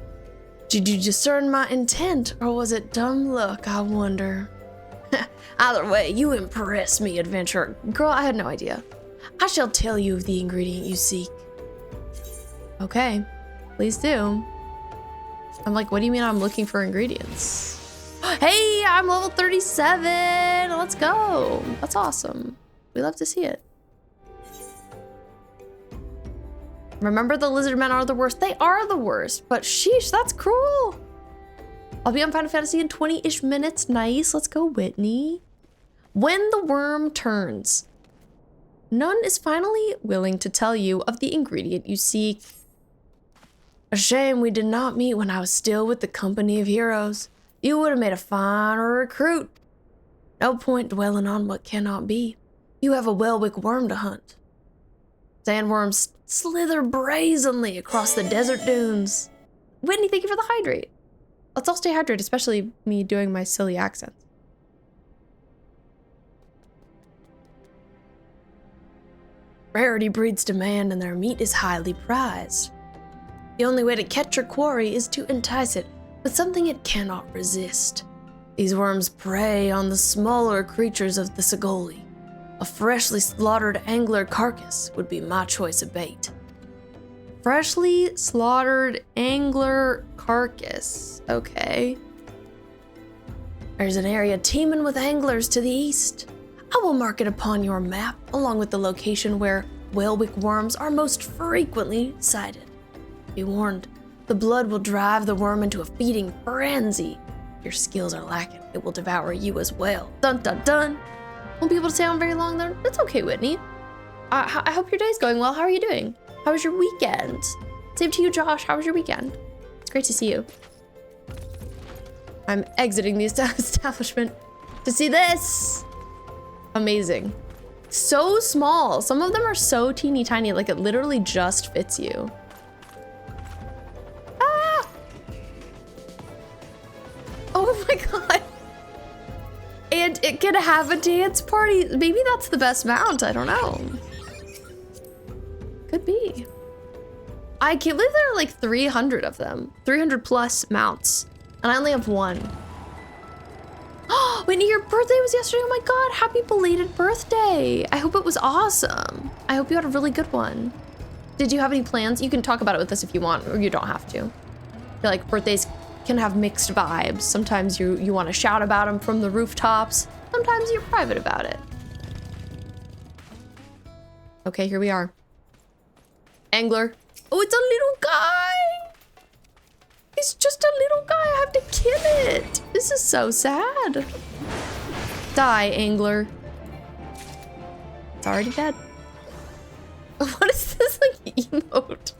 Did you discern my intent, or was it dumb luck, I wonder? Either way, you impress me, adventurer. Girl, I had no idea. I shall tell you of the ingredient you seek. Okay, please do. I'm like, what do you mean I'm looking for ingredients? Hey, I'm level 37. Let's go. That's awesome. We love to see it. Remember, the lizard men are the worst. They are the worst, but sheesh, that's cruel. I'll be on Final Fantasy in 20-ish minutes. Nice. Let's go, Whitney. When the worm turns. None is finally willing to tell you of the ingredient you seek. A shame we did not meet when I was still with the company of heroes. You would have made a fine recruit. No point dwelling on what cannot be. You have a Welwick worm to hunt. Sandworms slither brazenly across the desert dunes. Whitney, thank you for the hydrate. Let's all stay hydrated, especially me doing my silly accents. Rarity breeds demand and their meat is highly prized. The only way to catch your quarry is to entice it with something it cannot resist. These worms prey on the smaller creatures of the Sagoli. A freshly slaughtered angler carcass would be my choice of bait. Freshly slaughtered angler carcass. Okay. There's an area teeming with anglers to the east. I will mark it upon your map, along with the location where whalewick worms are most frequently sighted. Be warned, the blood will drive the worm into a feeding frenzy. If your skills are lacking, it will devour you as well. Dun dun dun! Won't be able to stay on very long though. It's okay, Whitney. I hope your day's going well. How are you doing? How was your weekend? Same to you, Josh. How was your weekend? It's great to see you. I'm exiting the establishment to see this. Amazing. So small. Some of them are so teeny tiny, like it literally just fits you. Ah! Oh my god. And it can have a dance party. Maybe that's the best mount. I don't know. Could be. I can't believe there are like 300 of them. 300 plus mounts. And I only have one. Oh, Whitney, your birthday was yesterday. Oh my god, happy belated birthday. I hope it was awesome. I hope you had a really good one. Did you have any plans? You can talk about it with us if you want, or you don't have to. I feel like birthdays can have mixed vibes. Sometimes you want to shout about them from the rooftops. Sometimes you're private about it. Okay, here we are. Angler. Oh, it's a little guy. It's just a little guy. I have to kill it. This is so sad. Die, angler. It's already dead. What is this like emote?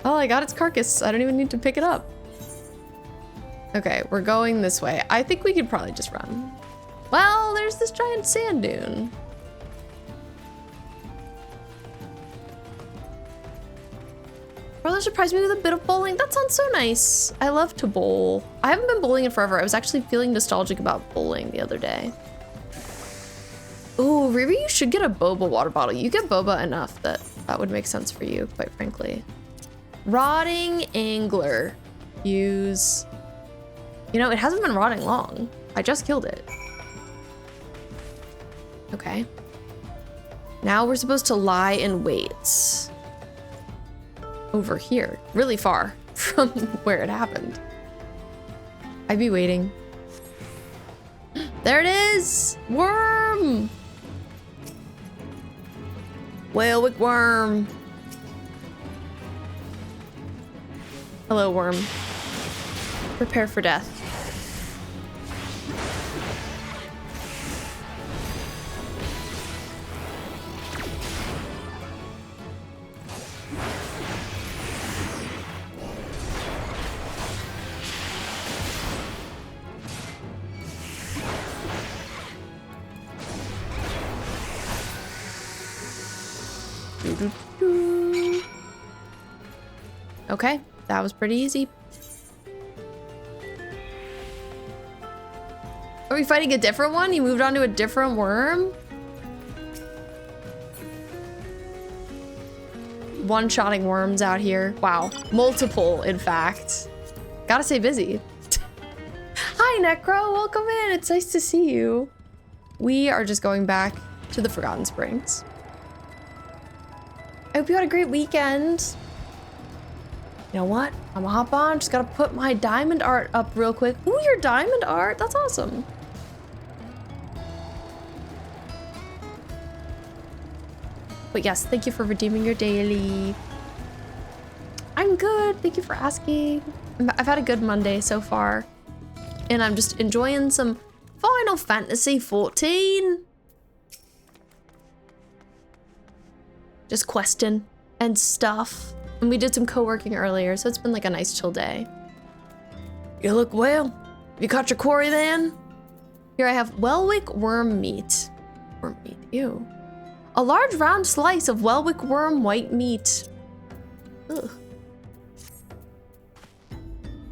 Oh, I got its carcass. I don't even need to pick it up. Okay, we're going this way. I think we could probably just run. Well, there's this giant sand dune. Brother surprised me with a bit of bowling. That sounds so nice. I love to bowl. I haven't been bowling in forever. I was actually feeling nostalgic about bowling the other day. Ooh, Riri, you should get a boba water bottle. You get boba enough that would make sense for you, quite frankly. Rotting angler. Use. You know, it hasn't been rotting long. I just killed it. Okay. Now we're supposed to lie in wait. Over here, really far from where it happened. I'd be waiting. There it is! Worm! Whalewick worm. Hello, worm. Prepare for death. Okay, that was pretty easy. Are we fighting a different one? You moved on to a different worm? One-shotting worms out here. Wow, multiple, in fact. Gotta stay busy. Hi, Necro, welcome in. It's nice to see you. We are just going back to the Forgotten Springs. I hope you had a great weekend. You know what? I'm gonna hop on. Just gotta put my diamond art up real quick. Ooh, your diamond art. That's awesome. But yes, thank you for redeeming your daily. I'm good. Thank you for asking. I've had a good Monday so far. And I'm just enjoying some Final Fantasy 14. Just questing and stuff. And we did some co-working earlier, so it's been like a nice chill day. You look well. You caught your quarry then? Here I have Whalewick worm meat. Worm meat, ew. A large round slice of Welwick worm white meat. Ugh.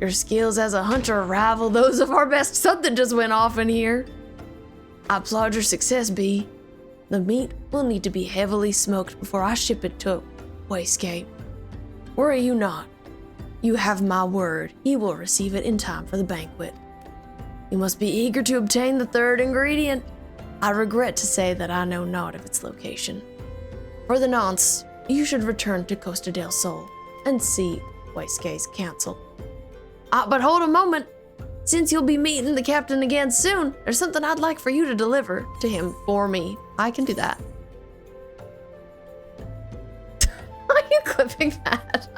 Your skills as a hunter rival those of our best son that just went off in here. I applaud your success, B. The meat will need to be heavily smoked before I ship it to Wayscape. Worry you not. You have my word, he will receive it in time for the banquet. You must be eager to obtain the third ingredient. I regret to say that I know not of its location. For the nonce, you should return to Costa del Sol and see Wayscape's council. But hold a moment. Since you'll be meeting the captain again soon, there's something I'd like for you to deliver to him for me. I can do that. Are you clipping that?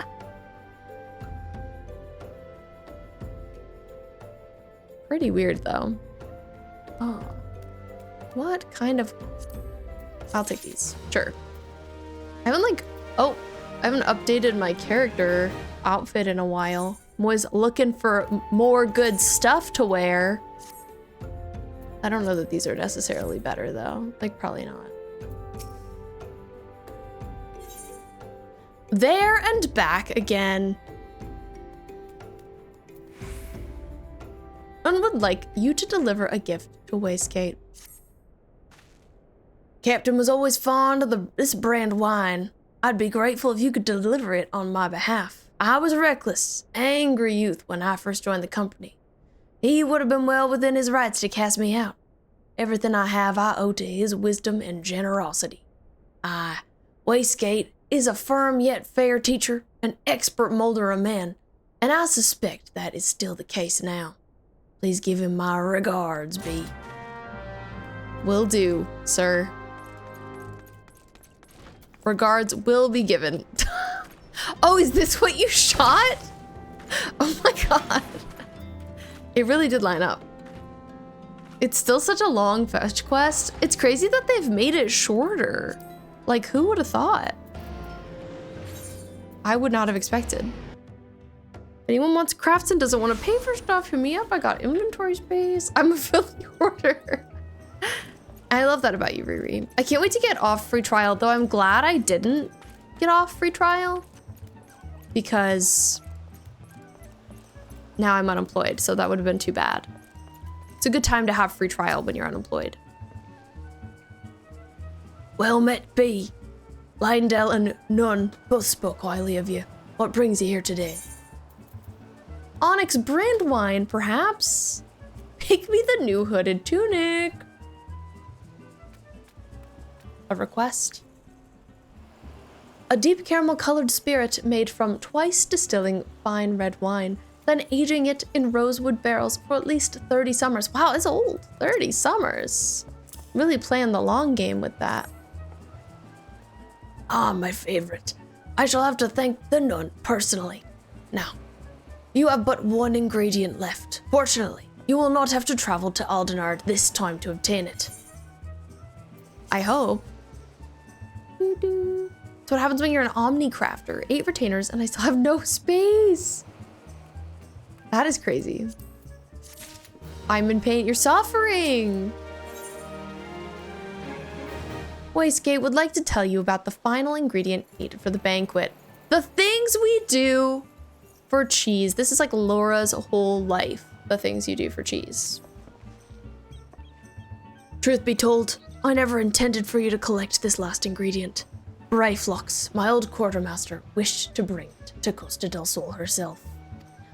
Pretty weird though. Oh. What kind of... I'll take these. Sure. I haven't I haven't updated my character outfit in a while. I'm always looking for more good stuff to wear. I don't know that these are necessarily better though. Like, probably not. There and back again. I would like you to deliver a gift to Wayscape. Captain was always fond of this brand wine. I'd be grateful if you could deliver it on my behalf. I was a reckless, angry youth when I first joined the company. He would have been well within his rights to cast me out. Everything I have I owe to his wisdom and generosity. Wayscape is a firm yet fair teacher, an expert molder of men, and I suspect that is still the case now. Please give him my regards, B. Will do, sir. Regards will be given. Oh, is this what you shot? Oh my god. It really did line up. It's still such a long fetch quest. It's crazy that they've made it shorter. Like, who would have thought? I would not have expected. Anyone wants crafts and doesn't want to pay for stuff, hit me up. I got inventory space. I'm a filthy hoarder. I love that about you, Riri. I can't wait to get off free trial, though I'm glad I didn't get off free trial because now I'm unemployed, so that would have been too bad. It's a good time to have free trial when you're unemployed. Well met, B. Lindell and Nunn both spoke highly of you. What brings you here today? Onyx brand wine, perhaps? Pick me the new hooded tunic. A request. A deep caramel colored spirit made from twice distilling fine red wine, then aging it in rosewood barrels for at least 30 summers. Wow, it's old. 30 summers. Really playing the long game with that. Ah, my favorite. I shall have to thank the nun personally. Now, you have but one ingredient left. Fortunately, you will not have to travel to Aldenard this time to obtain it. I hope. That's what happens when you're an omni-crafter. 8 retainers and I still have no space. That is crazy. I'm in pain. You're suffering. Wayscape would like to tell you about the final ingredient needed for the banquet. The things we do for cheese. This is like Laura's whole life. The things you do for cheese. Truth be told, I never intended for you to collect this last ingredient. Brayflox, my old quartermaster, wished to bring it to Costa del Sol herself.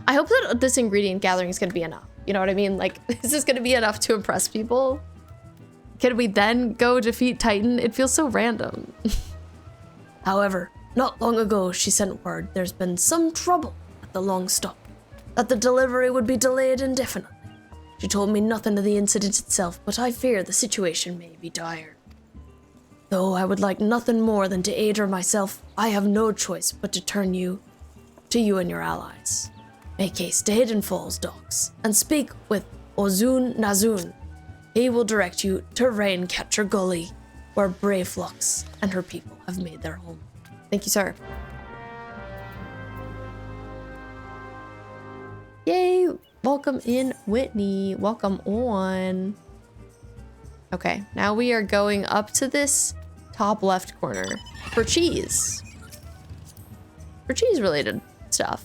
I hope that this ingredient gathering is going to be enough. You know what I mean? Like, is this going to be enough to impress people? Can we then go defeat Titan? It feels so random. However, not long ago, she sent word there's been some trouble at the long stop, that the delivery would be delayed indefinitely. She told me nothing of the incident itself, but I fear the situation may be dire. Though I would like nothing more than to aid her myself, I have no choice but to turn to you and your allies. Make haste to Hidden Falls docks and speak with Ozun Nazun. He will direct you to Raincatcher Gully, where Brayflox and her people have made their home. Thank you, sir. Yay! Welcome in, Whitney. Welcome on. Okay, now we are going up to this Top left corner. For cheese. For cheese related stuff.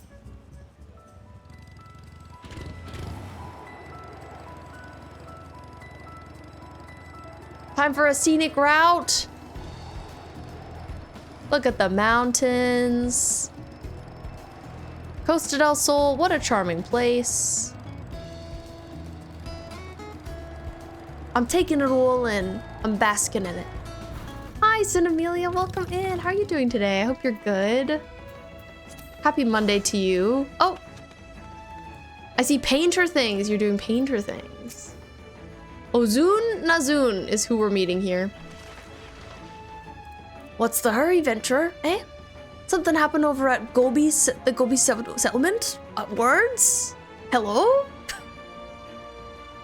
Time for a scenic route. Look at the mountains. Costa del Sol, what a charming place. I'm taking it all in. I'm basking in it. Hi, Sin Amelia, welcome in. How are you doing today? I hope you're good. Happy Monday to you. Oh, I see painter things. You're doing painter things. Ozun Nazun is who we're meeting here. What's the hurry, venturer, eh? Something happened over at Goobbues, the Goobbues settlement? Words? Hello?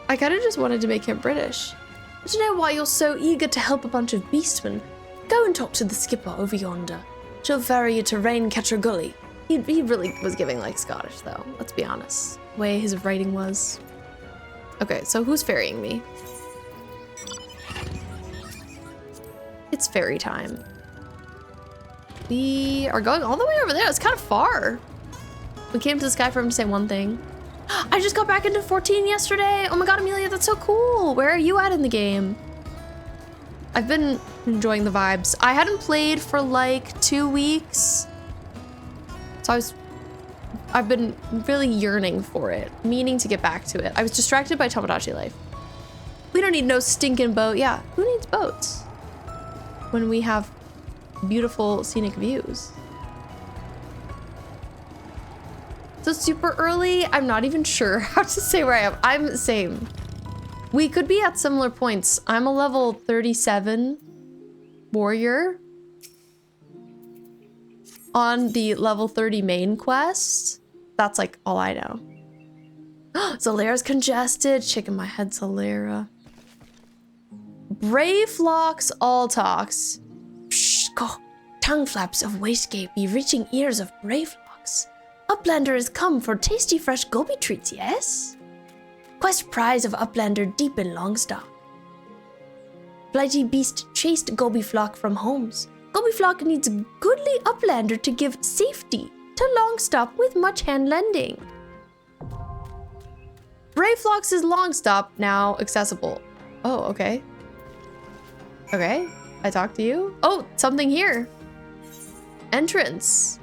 I kind of just wanted to make him British. I don't know why you're so eager to help a bunch of beastmen. Go and talk to the skipper over yonder. She'll ferry you to Raincatcher Gully. He really was giving like Scottish though, let's be honest. The way his writing was. Okay, so who's ferrying me? It's ferry time. We are going all the way over there. It's kind of far. We came to the sky for him to say one thing. I just got back into 14 yesterday. Oh my god, Amelia, that's so cool. Where are you at in the game? I've been enjoying the vibes. I hadn't played for like 2 weeks. So I've been really yearning for it, meaning to get back to it. I was distracted by Tomodachi Life. We don't need no stinking boat. Yeah, who needs boats when we have beautiful scenic views? So super early, I'm not even sure how to say where I am. I'm same. We could be at similar points. I'm a level 37 warrior on the level 30 main quest. That's like all I know. Zalera's congested. Shaking my head, Zalera. Brave flocks all talks. Psh, tongue flaps of waistgate be reaching ears of brave flocks. Uplander has come for tasty fresh goby treats, yes? Quest prize of Uplander deep in Longstop. Blighty beast chased goby flock from homes. Goby flock needs goodly Uplander to give safety to Longstop with much hand lending. Brave Flocks is Longstop now accessible. Oh, okay. Okay, I talked to you. Oh, something here. Entrance.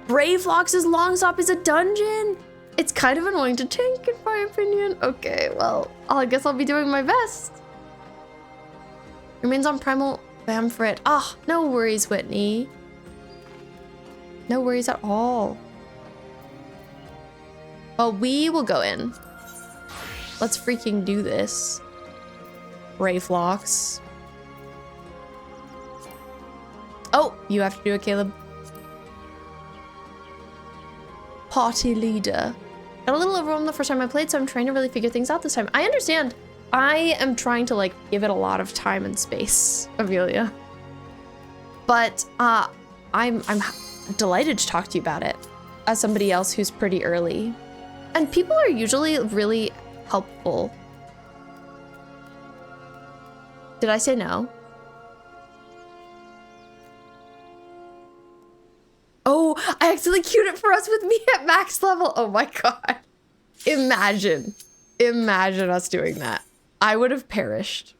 Brave Flocks' Longstop is a dungeon. It's kind of annoying to tank, in my opinion. Okay, well, I guess I'll be doing my best. Remains on Primal Bamfrit. Ah, no worries, Whitney. No worries at all. Well, we will go in. Let's freaking do this. Brave Flocks. Oh, you have to do it, Caleb. Party leader. Got a little overwhelmed the first time I played, so I'm trying to really figure things out this time. I understand. I am trying to like give it a lot of time and space, Amelia. But I'm delighted to talk to you about it as somebody else who's pretty early. And people are usually really helpful. Did I say no? Oh, I accidentally queued it for us with me at max level. Oh my god. Imagine us doing that. I would have perished.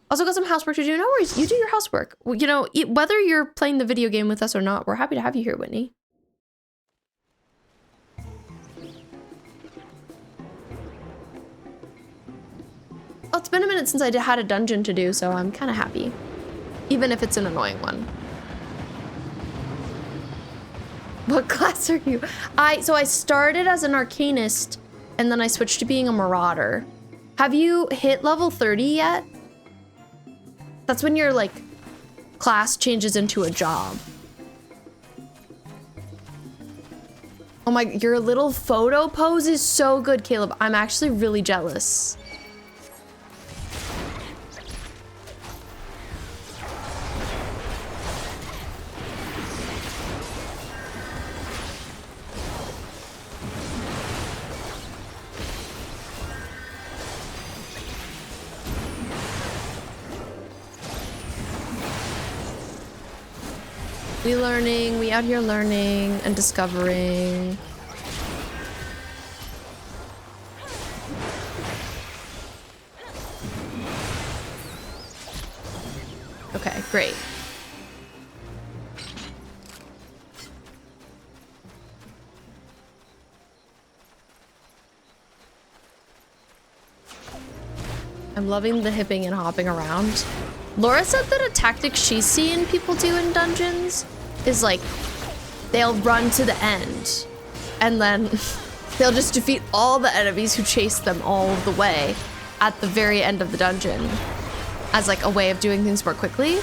Also got some housework to do. No worries, you do your housework. You know, whether you're playing the video game with us or not, we're happy to have you here, Whitney. Oh, it's been a minute since I had a dungeon to do, so I'm kind of happy. Even if it's an annoying one. What class are you? So I started as an arcanist, and then I switched to being a marauder. Have you hit level 30 yet? That's when your like class changes into a job. Oh my, your little photo pose is so good, Caleb. I'm actually really jealous. We learning, we out here learning and discovering. Okay, great. I'm loving the hipping and hopping around. Laura said that a tactic she's seen people do in dungeons is like, they'll run to the end and then they'll just defeat all the enemies who chase them all the way at the very end of the dungeon as like a way of doing things more quickly.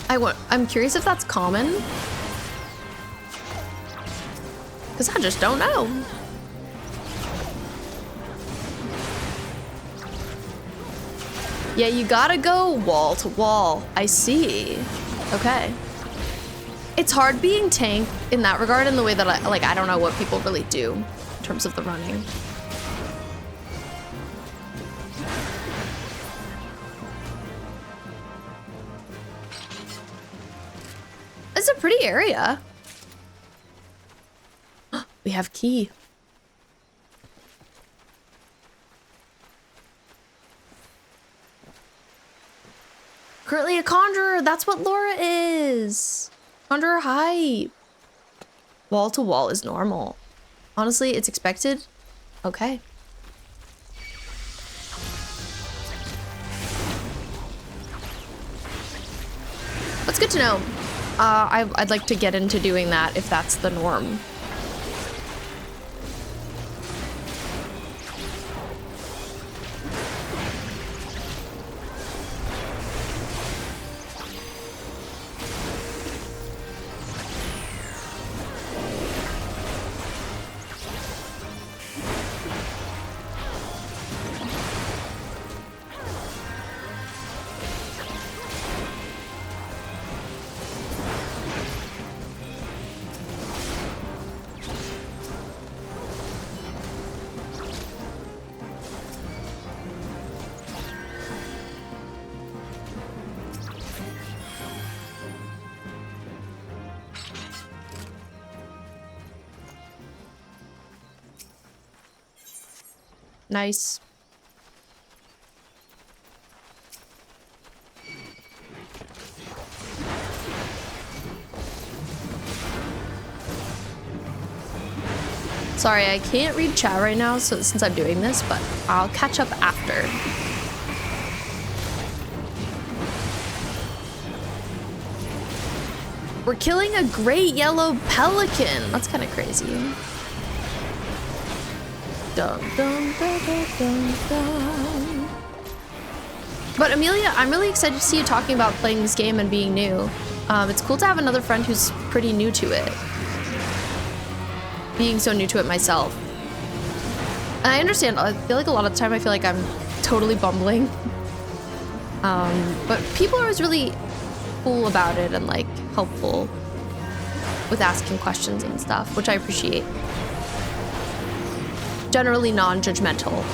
I'm curious if that's common. Because I just don't know. Yeah, you gotta go wall to wall. I see. Okay. It's hard being tank in that regard in the way that I don't know what people really do in terms of the running. It's a pretty area. We have key. Currently a conjurer, that's what Laura is. Conjurer hype. Wall to wall is normal. Honestly, it's expected. Okay. That's good to know. I'd like to get into doing that if that's the norm. Nice. Sorry, I can't read chat right now since I'm doing this, but I'll catch up after. We're killing a great yellow pelican. That's kind of crazy. Dun, dun, dun, dun, dun, dun. But Amelia, I'm really excited to see you talking about playing this game and being new. It's cool to have another friend who's pretty new to it. Being so new to it myself. And I understand, I feel like a lot of the time I feel like I'm totally bumbling. But people are always really cool about it and like helpful with asking questions and stuff, which I appreciate. Generally non-judgmental.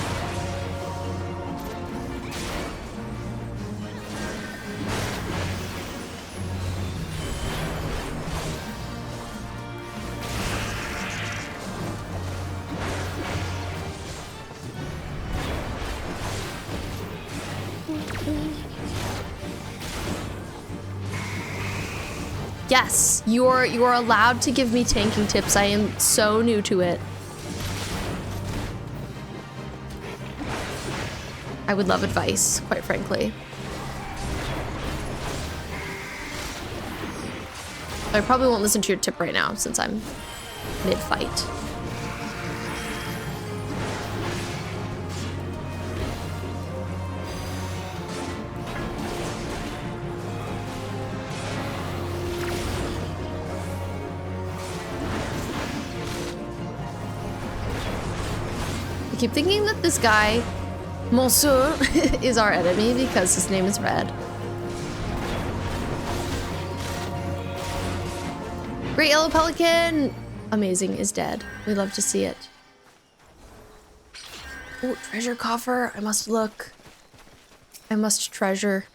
Yes, you're allowed to give me tanking tips. I am so new to it. I would love advice, quite frankly. I probably won't listen to your tip right now since I'm mid-fight. I keep thinking that this guy, Monsieur, is our enemy because his name is Red. Great yellow pelican! Amazing is dead. We love to see it. Oh, treasure coffer. I must look. I must treasure.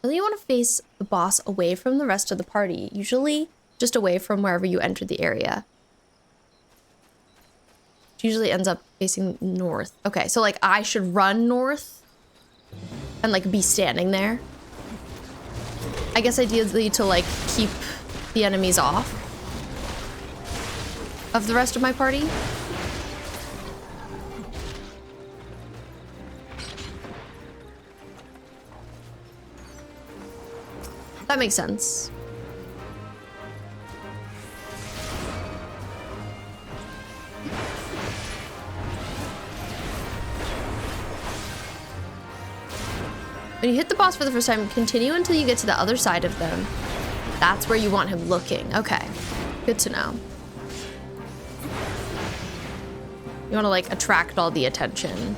Really, you want to face the boss away from the rest of the party, usually just away from wherever you enter the area. It usually ends up facing north. Okay, so like I should run north and like be standing there. I guess ideally to like keep the enemies off of the rest of my party. That makes sense. When you hit the boss for the first time, continue until you get to the other side of them. That's where you want him looking. Okay, good to know. You want to like attract all the attention.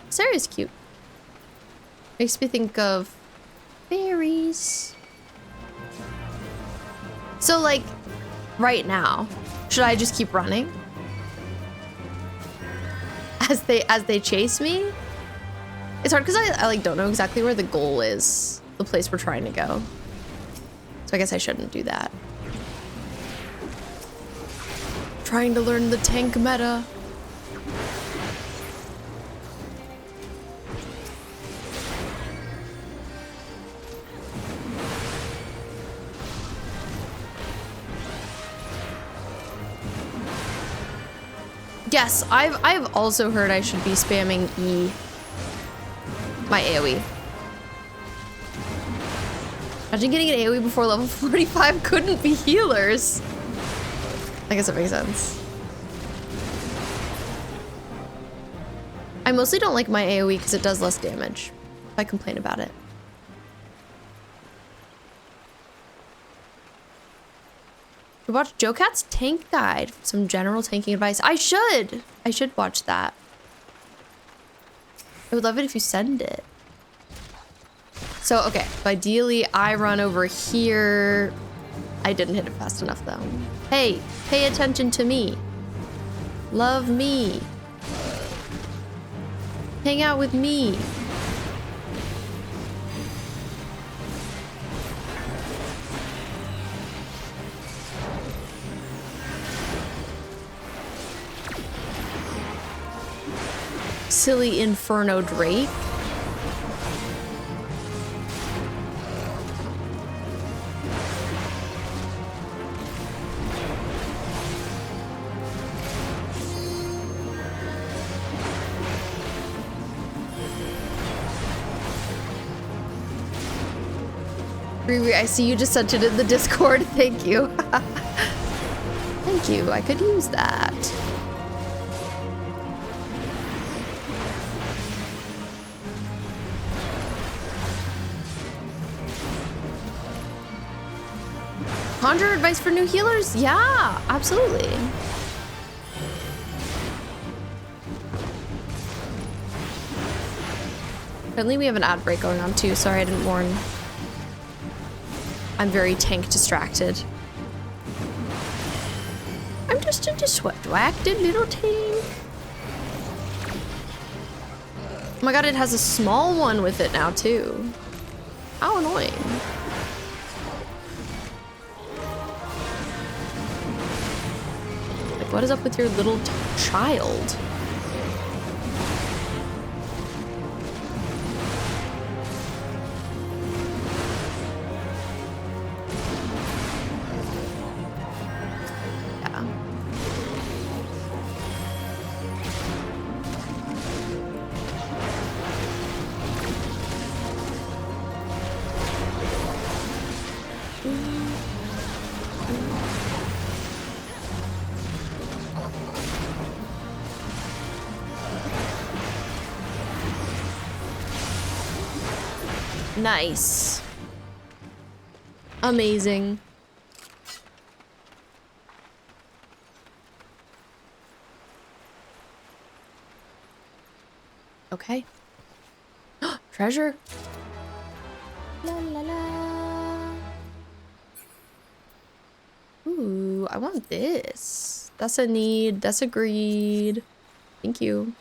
This area is cute. Makes me think of fairies. So like, right now, should I just keep running? As they chase me? It's hard because I like don't know exactly where the goal is, the place we're trying to go. So I guess I shouldn't do that. Trying to learn the tank meta. Yes, I've also heard I should be spamming E, my AoE. Imagine getting an AoE before level 45 couldn't be healers. I guess that makes sense. I mostly don't like my AoE because it does less damage. If I complain about it. Watch Joe Cat's tank guide. Some general tanking advice. I should watch that. I would love it if you send it. So, okay. So ideally, I run over here. I didn't hit it fast enough, though. Hey, pay attention to me. Love me. Hang out with me. Silly Inferno Drake. Riri, I see you just sent it in the Discord. Thank you. Thank you. I could use that. Conjure advice for new healers? Yeah, absolutely. Apparently we have an ad break going on too. Sorry I didn't warn. I'm very tank distracted. I'm just a distracted little tank. Oh my god, it has a small one with it now too. How annoying. What is up with your little child? Yeah. Nice. Amazing. Okay. Treasure. La la la. Ooh, I want this. That's a need. That's a greed. Thank you.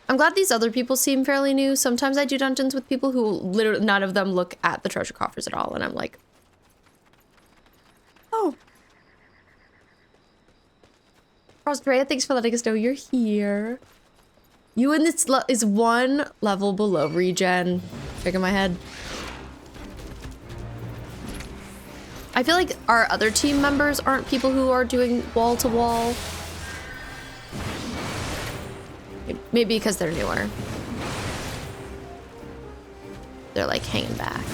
I'm glad these other people seem fairly new. Sometimes I do dungeons with people who literally none of them look at the treasure coffers at all, and I'm like, oh. Rosdrea, thanks for letting us know you're here. You and this is one level below regen. Shaking my head. I feel like our other team members aren't people who are doing wall to wall. Maybe because they're newer. They're like hanging back.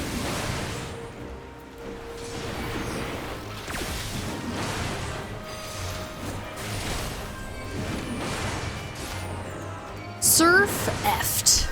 Surf effed.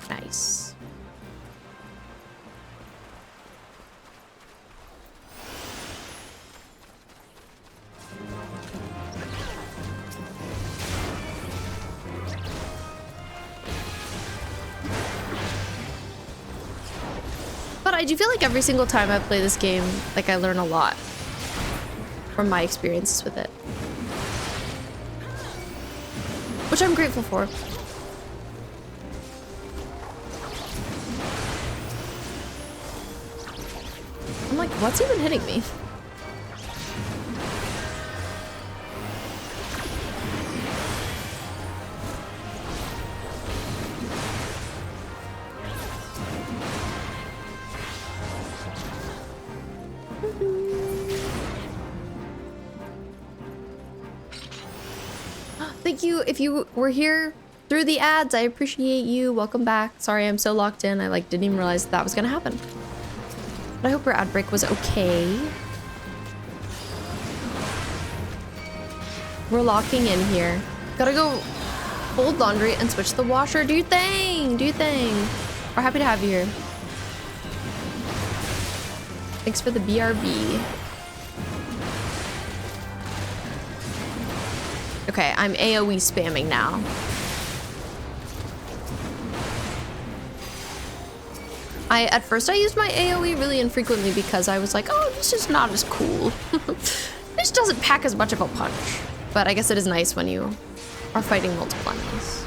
Nice. But I do feel like every single time I play this game, like I learn a lot from my experiences with it. Which I'm grateful for. I'm like, what's even hitting me? Thank you. If you were here through the ads, I appreciate you. Welcome back. Sorry, I'm so locked in. I didn't even realize that was gonna happen. But I hope your ad break was okay. We're locking in here. Gotta go fold laundry and switch the washer. Do your thing. Do your thing. We're happy to have you here. Thanks for the BRB. Okay, I'm AoE spamming now. At first I used my AoE really infrequently because I was like, oh, this is not as cool. This doesn't pack as much of a punch. But I guess it is nice when you are fighting multiple enemies.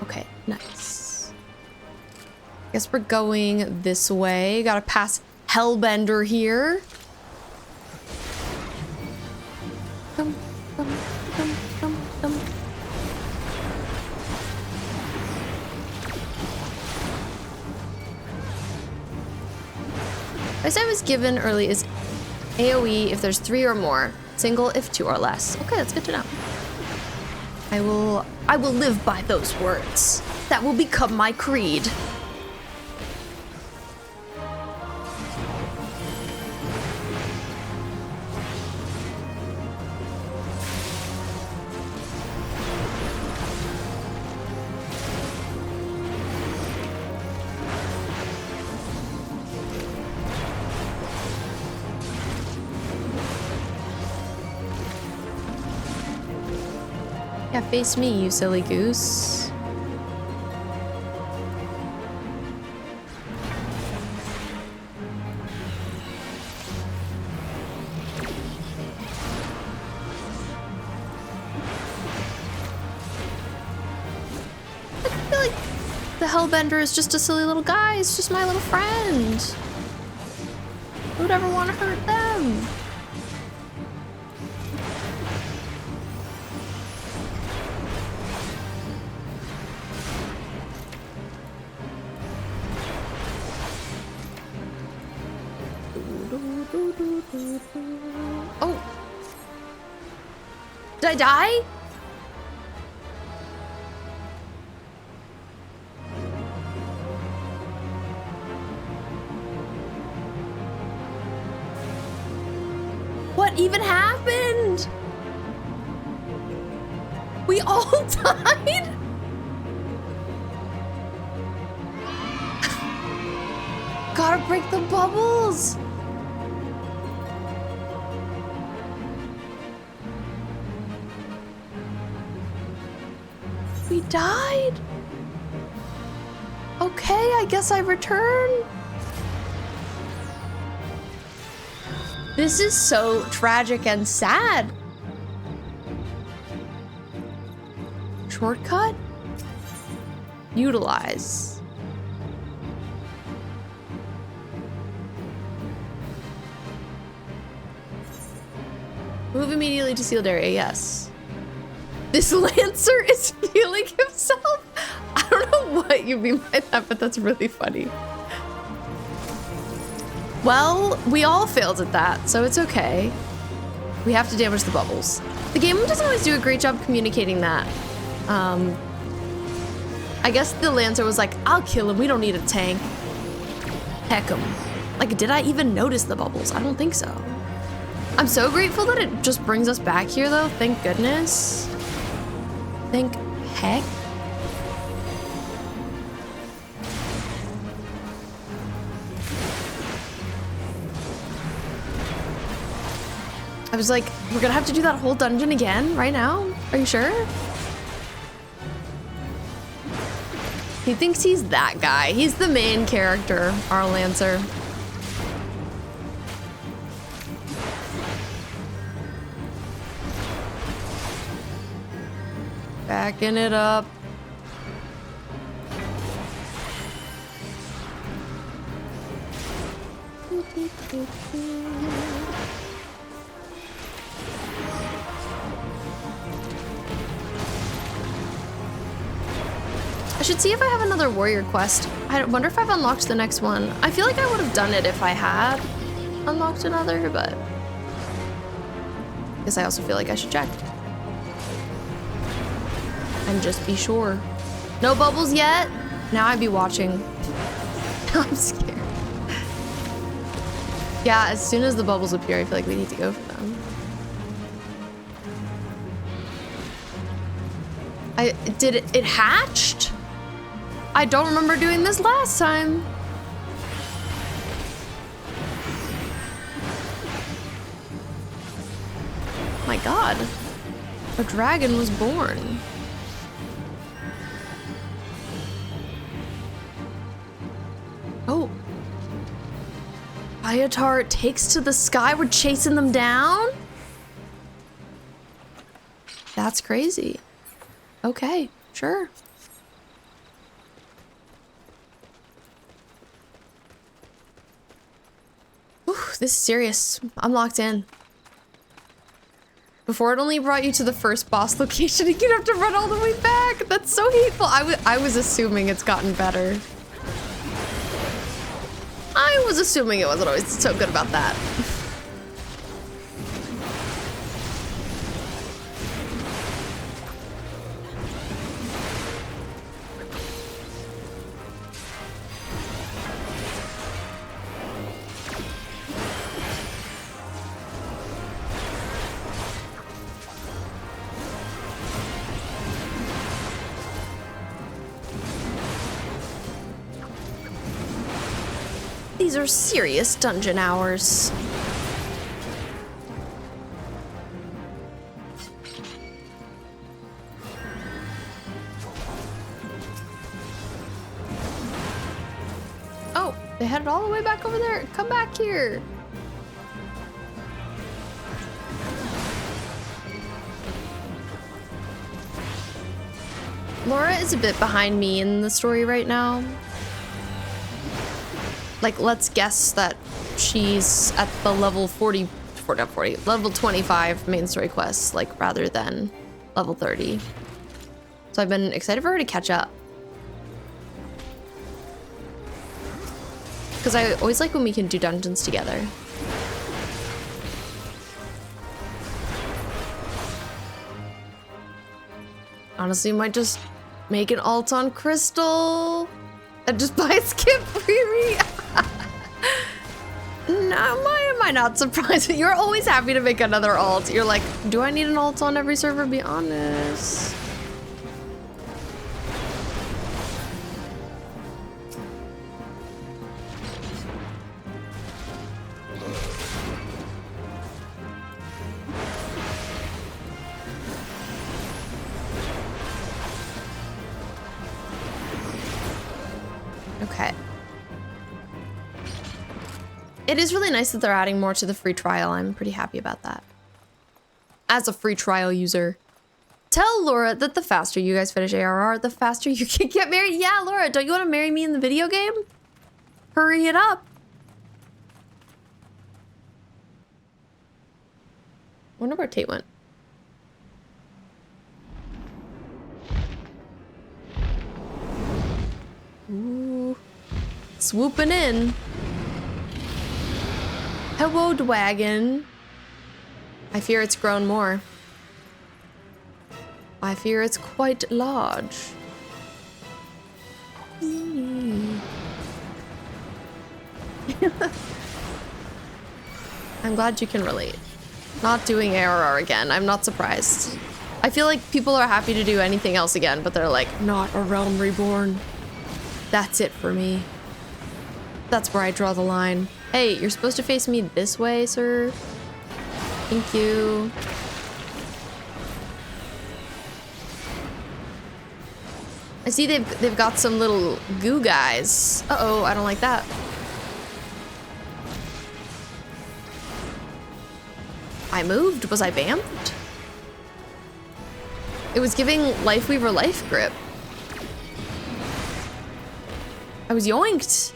Okay, nice. Guess we're going this way. Gotta pass Hellbender here. Dum, dum, dum, dum, dum. As I was given early is AoE if there's 3 or more, single if 2 or less. Okay, that's good to know. I will live by those words. That will become my creed. Yeah, face me, you silly goose. I feel like the Hellbender is just a silly little guy. It's just my little friend. Who would ever want to hurt them? Oh. Did I die? What even happened? all died? Gotta break the bubbles. We died. Okay, I guess I return. This is so tragic and sad. Shortcut? Utilize. Move immediately to sealed area, yes. This Lancer is feeling himself. I don't know what you mean by that, but that's really funny. Well, we all failed at that, so it's okay. We have to damage the bubbles. The game doesn't always do a great job communicating that. I guess the Lancer was like, I'll kill him, we don't need a tank. Heck him. Like, did I even notice the bubbles? I don't think so. I'm so grateful that it just brings us back here though, thank goodness. Thank heck. I was like, we're gonna have to do that whole dungeon again right now? Are you sure? He thinks he's that guy. He's the main character, our Lancer. Backing it up. I should see if I have another warrior quest. I wonder if I've unlocked the next one. I feel like I would have done it if I had unlocked another, but I guess I also feel like I should check. And just be sure. No bubbles yet? Now I'd be watching. I'm scared. Yeah, as soon as the bubbles appear, I feel like we need to go for them. It hatched? I don't remember doing this last time. My God, a dragon was born. Oh. Biotar takes to the sky. We're chasing them down? That's crazy. Okay, sure. Whew, this is serious. I'm locked in. Before it only brought you to the first boss location and you'd have to run all the way back. That's so hateful. I was assuming it's gotten better. I was assuming it wasn't always so good about that. These are serious dungeon hours. Oh, they headed all the way back over there. Come back here. Laura is a bit behind me in the story right now. Like, let's guess that she's at the level level 25 main story quests, like, rather than level 30. So I've been excited for her to catch up. Because I always like when we can do dungeons together. Honestly, might just make an alt on Crystal and just buy Skip Riri. No, why am I not surprised? You're always happy to make another alt. You're like, do I need an alt on every server? Be honest. Okay. It is really nice that they're adding more to the free trial. I'm pretty happy about that. As a free trial user. Tell Laura that the faster you guys finish ARR, the faster you can get married. Yeah, Laura, don't you want to marry me in the video game? Hurry it up. Wonder where Tate went. Ooh. Swooping in. Hello, Dwagon. I fear it's grown more. I fear it's quite large. I'm glad you can relate. Not doing ARR again. I'm not surprised. I feel like people are happy to do anything else again, but they're like, not a Realm Reborn. That's it for me. That's where I draw the line. Hey, you're supposed to face me this way, sir. Thank you. I see they've got some little goo guys. Uh-oh, I don't like that. I moved. Was I bamfed? It was giving Lifeweaver life grip. I was yoinked.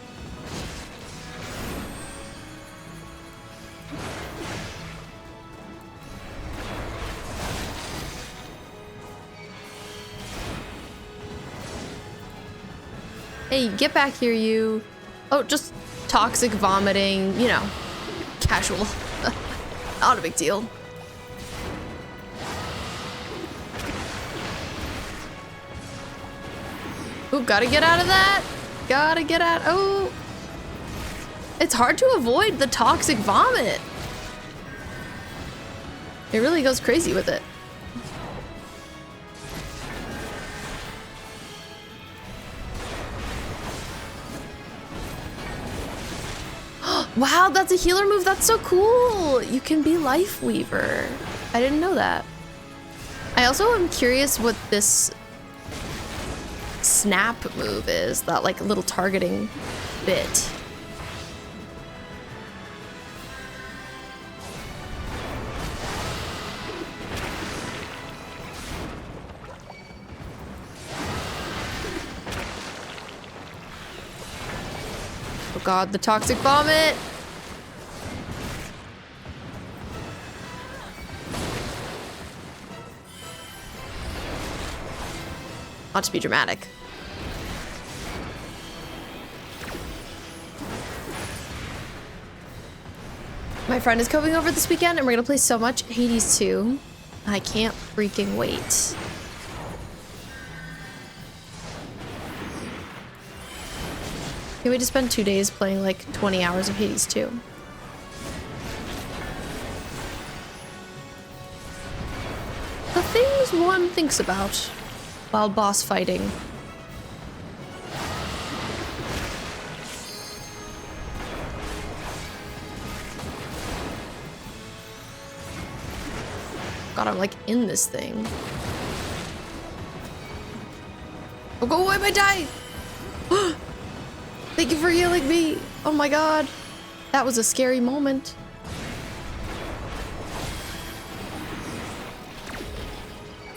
Hey, get back here, you. Oh, just toxic vomiting, you know, casual. Not a big deal. Ooh, gotta get out of that. Gotta get out. Oh. It's hard to avoid the toxic vomit. It really goes crazy with it. Wow, that's a healer move. That's so cool. You can be Lifeweaver. I didn't know that. I also am curious what this snap move is, that like little targeting bit. Oh god, the toxic vomit. Not to be dramatic. My friend is coming over this weekend and we're gonna play so much Hades 2. I can't freaking wait. Can't wait to spend 2 days playing like 20 hours of Hades 2. The things one thinks about while boss fighting. God, I'm like in this thing. Oh, go away, I might die! Thank you for healing me! Oh my god. That was a scary moment.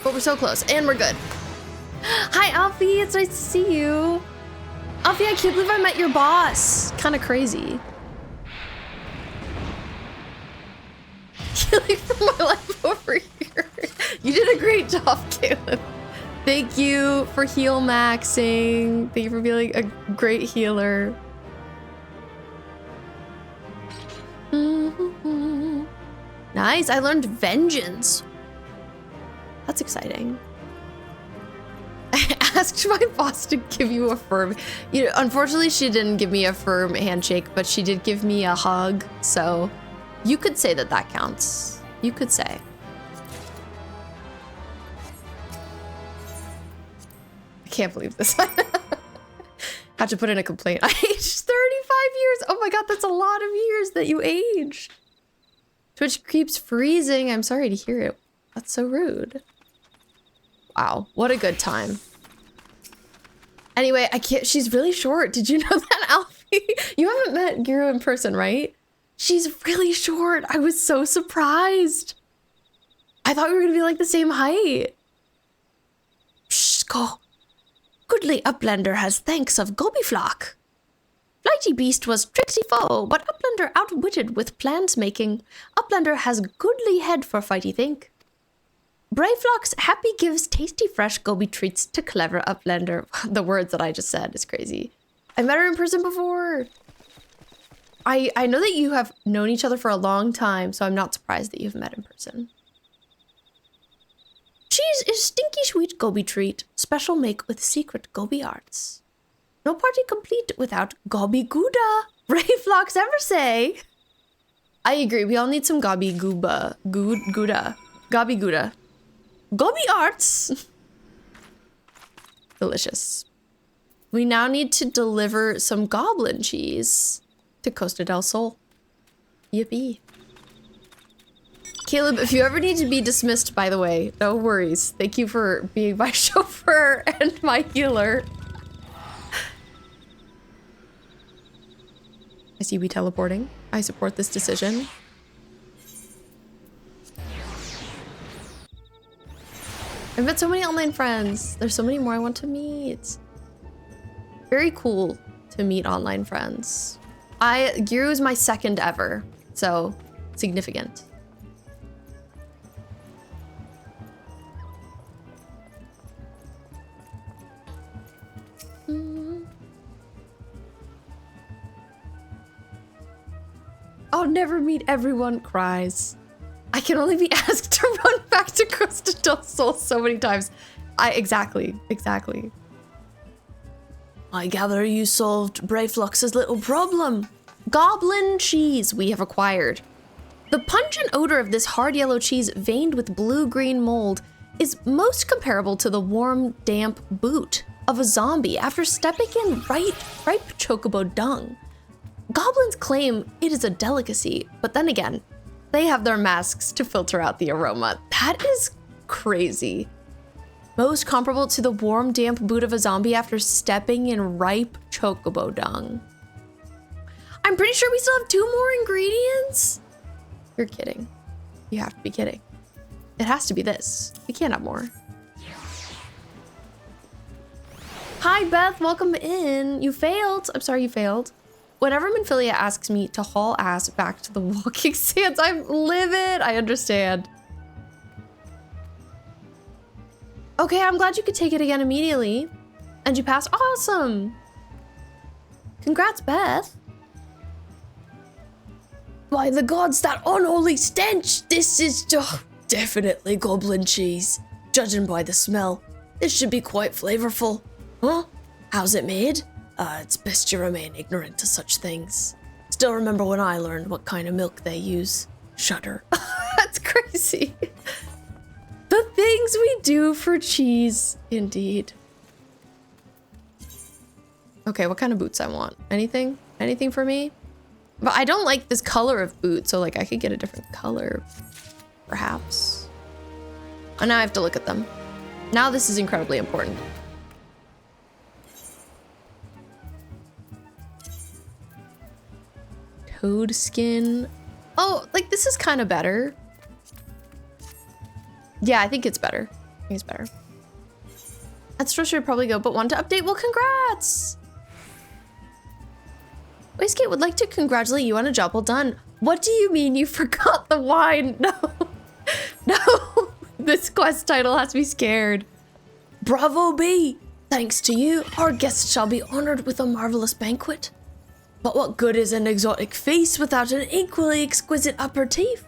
But we're so close, and we're good. Hi, Alfie, it's nice to see you. Alfie, I can't believe I met your boss. Kind of crazy. Healing from my life over here. You did a great job, Caleb. Thank you for heal maxing. Thank you for being a great healer. Nice, I learned Vengeance. That's exciting. I asked my boss to give you a firm, you know, unfortunately she didn't give me a firm handshake, but she did give me a hug. So you could say that that counts. You could say. I can't believe this. Had to put in a complaint. I aged 35 years. Oh my god, that's a lot of years that you aged. Twitch keeps freezing. I'm sorry to hear it. That's so rude. Wow, what a good time. Anyway, I can't. She's really short. Did you know that, Alfie? You haven't met Giru in person, right? She's really short. I was so surprised. I thought we were gonna be like the same height. Shh, go. Goodly Uplander has thanks of Gobi flock. Flighty beast was tricksy foe, but Uplander outwitted with plans making. Uplander has goodly head for fighty think. Brave Flock's happy gives tasty fresh Gobi treats to clever Uplander. The words that I just said is crazy. I met her in person before. I know that you have known each other for a long time, so I'm not surprised that you've met in person. Cheese is stinky sweet Gobi treat, special make with secret Gobi arts. No party complete without Gobi Gouda. Brave Flocks ever say. I agree, we all need some Gobi Gouda. Gobi Gouda. Gobi arts. Delicious. We now need to deliver some goblin cheese to Costa del Sol. Yippee. Caleb, if you ever need to be dismissed, by the way, no worries. Thank you for being my chauffeur and my healer. I see we teleporting. I support this decision. I've met so many online friends. There's so many more I want to meet. Very cool to meet online friends. Giru is my second ever, so significant. I'll never meet everyone, cries. I can only be asked to run back to Costa del Sol so many times. Exactly. I gather you solved Brayflux's little problem. Goblin cheese we have acquired. The pungent odor of this hard yellow cheese veined with blue-green mold is most comparable to the warm, damp boot of a zombie after stepping in ripe chocobo dung. Goblins claim it is a delicacy, but then again, they have their masks to filter out the aroma. That is crazy. Most comparable to the warm, damp boot of a zombie after stepping in ripe chocobo dung. I'm pretty sure we still have 2 more ingredients. You're kidding. You have to be kidding. It has to be this. We can't have more. Hi, Beth. Welcome in. You failed. I'm sorry you failed. Whenever Minfilia asks me to haul ass back to the walking sands, I'm livid. I understand. Okay, I'm glad you could take it again immediately. And you passed. Awesome. Congrats, Beth. By the gods, that unholy stench! This is definitely goblin cheese. Judging by the smell, this should be quite flavorful. Huh? How's it made? It's best you remain ignorant to such things. Still remember when I learned what kind of milk they use. Shudder. That's crazy. The things we do for cheese, indeed. Okay, what kind of boots I want? Anything? Anything for me? But I don't like this color of boot, so like I could get a different color, perhaps. And now I have to look at them. Now this is incredibly important. Toad skin. Oh, like this is kind of better. Yeah, I think it's better. I think it's better. Outtro should probably go, but want to update? Well, congrats! Wastegate would like to congratulate you on a job well done. What do you mean you forgot the wine? No. No. This quest title has me scared. Bravo, B! Thanks to you, our guests shall be honored with a marvelous banquet. But what good is an exotic feast without an equally exquisite aperitif?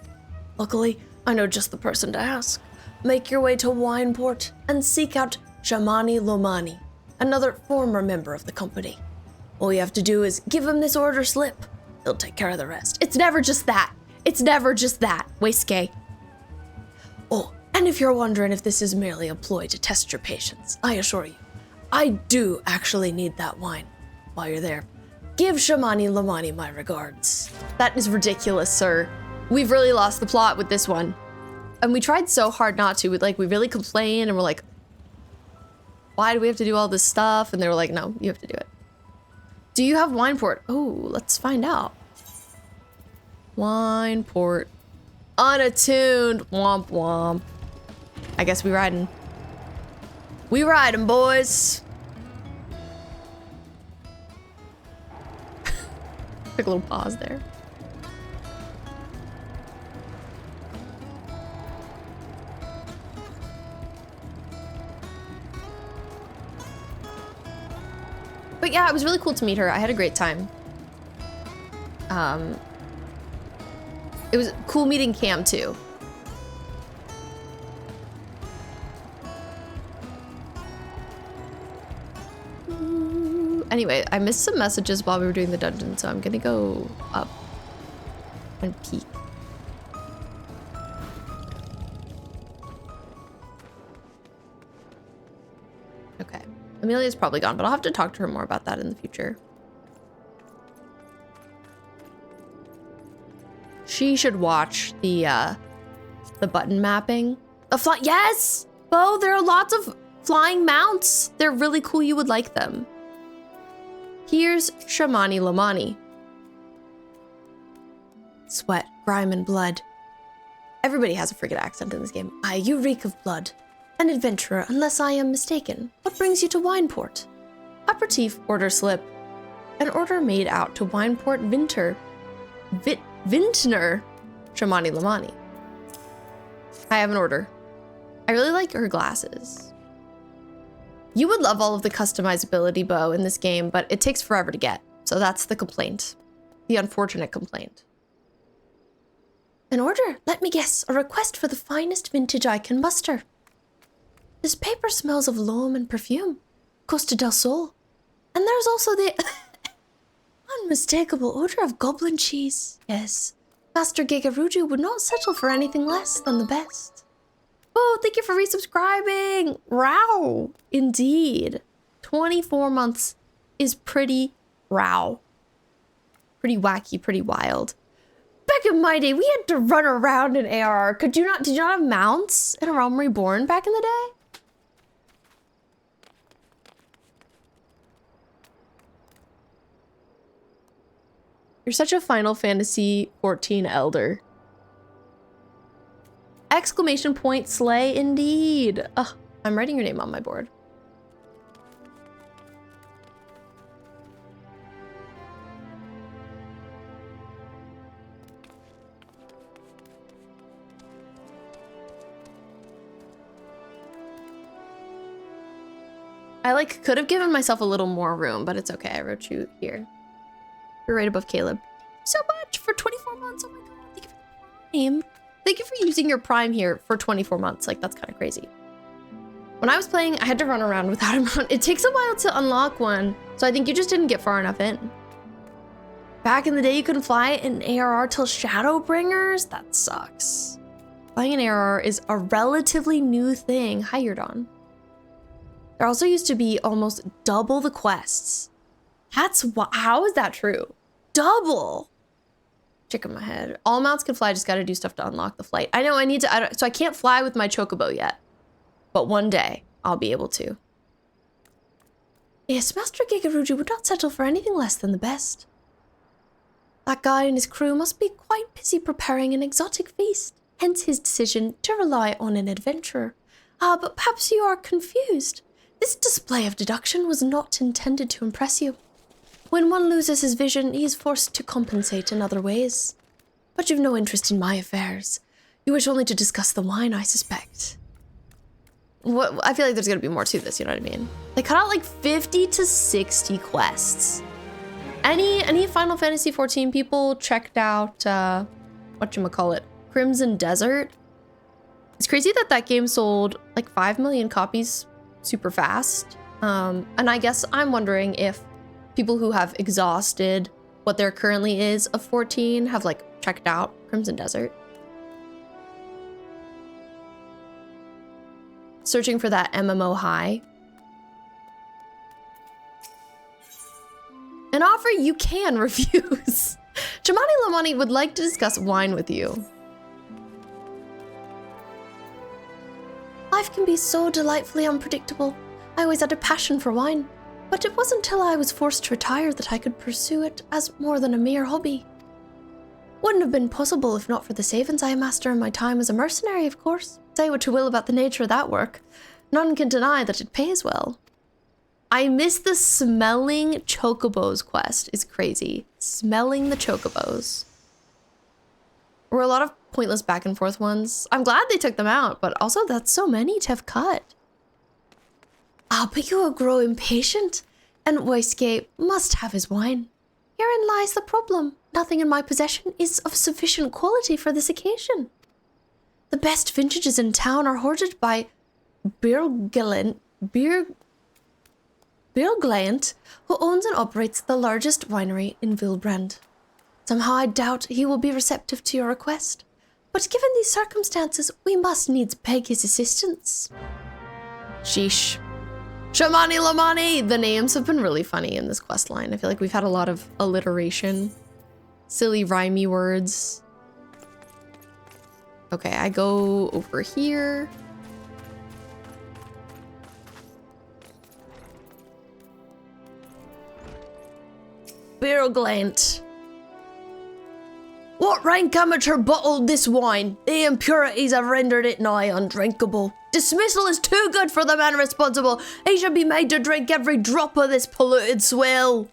Luckily, I know just the person to ask. Make your way to Wineport and seek out Shamani Lomani, another former member of the company. All you have to do is give him this order slip. He'll take care of the rest. It's never just that. It's never just that. Waistgate. Oh, and if you're wondering if this is merely a ploy to test your patience, I assure you, I do actually need that wine. While you're there, give Shamani Lomani my regards. That is ridiculous, sir. We've really lost the plot with this one. And we tried so hard not to. We really complain and we're like, why do we have to do all this stuff? And they were like, no, you have to do it. Do you have wine port? Oh, let's find out. Wine port. Unattuned. Womp womp. I guess we riding. We riding, boys. Quick little pause there. But yeah, it was really cool to meet her. I had a great time. It was cool meeting Cam too. Anyway, I missed some messages while we were doing the dungeon, so I'm gonna go up and peek. Okay. Amelia's probably gone, but I'll have to talk to her more about that in the future. She should watch the button mapping. Yes! Bo, there are lots of flying mounts. They're really cool. You would like them. Here's Shamani Lamani. Sweat, grime, and blood. Everybody has a friggin' accent in this game. Aye, you reek of blood. An adventurer, unless I am mistaken. What brings you to Wineport? Aperitif order slip. An order made out to Wineport Vintner Shamani Lamani. I have an order. I really like her glasses. You would love all of the customizability, Bo, in this game, but it takes forever to get. So that's the complaint. The unfortunate complaint. An order? Let me guess. A request for the finest vintage I can muster. This paper smells of loam and perfume. Costa del Sol. And there's also the unmistakable odor of goblin cheese. Yes, Master Gigaruju would not settle for anything less than the best. Oh, thank you for resubscribing. Wow, indeed. 24 months is pretty raw. Pretty wacky, pretty wild. Back in my day, we had to run around in ARR. Did you not have mounts in A Realm Reborn back in the day? You're such a Final Fantasy XIV elder. Exclamation point slay indeed. Ugh, I'm writing your name on my board. I could have given myself a little more room, but it's okay. I wrote you here. You're right above Caleb. So much for 24 months. Oh my god. Thank you for the Prime. Thank you for using your Prime here for 24 months. That's kind of crazy. When I was playing, I had to run around without a mount. It takes a while to unlock one, so I think you just didn't get far enough in. Back in the day, you couldn't fly in ARR till Shadowbringers? That sucks. Flying in ARR is a relatively new thing. Hi, Yordon. There also used to be almost double the quests. How is that true? Double! Chicken my head. All mounts can fly, just gotta do stuff to unlock the flight. I know so I can't fly with my chocobo yet. But one day, I'll be able to. Yes, Master Gigaruju would not settle for anything less than the best. That guy and his crew must be quite busy preparing an exotic feast. Hence his decision to rely on an adventurer. But perhaps you are confused. This display of deduction was not intended to impress you. When one loses his vision, he is forced to compensate in other ways. But you've no interest in my affairs. You wish only to discuss the wine, I suspect. I feel like there's gonna be more to this, you know what I mean? They cut out 50 to 60 quests. Any Final Fantasy XIV people checked out, whatchamacallit, Crimson Desert? It's crazy that game sold 5 million copies super fast. And I guess I'm wondering if people who have exhausted what there currently is of 14 have checked out Crimson Desert. Searching for that MMO high. An offer you can refuse. Jamani Lamani would like to discuss wine with you. Life can be so delightfully unpredictable. I always had a passion for wine, but it wasn't until I was forced to retire that I could pursue it as more than a mere hobby. Wouldn't have been possible if not for the savings I amassed during my time as a mercenary, of course. Say what you will about the nature of that work. None can deny that it pays well. I miss the smelling chocobos quest. It's crazy. Smelling the chocobos. Were a lot of pointless back and forth ones. I'm glad they took them out, but also that's so many to have cut. Ah, but you will grow impatient, and Waiscape must have his wine. Herein lies the problem. Nothing in my possession is of sufficient quality for this occasion. The best vintages in town are hoarded by Birglant, who owns and operates the largest winery in Vilbrand. Somehow I doubt he will be receptive to your request, but given these circumstances, we must needs beg his assistance. Sheesh. Shamani Lamani! The names have been really funny in this quest line. I feel like we've had a lot of alliteration. Silly rhymey words. Okay, I go over here. Birglant. What rank amateur bottled this wine? The impurities have rendered it nigh undrinkable. Dismissal is too good for the man responsible. He should be made to drink every drop of this polluted swill.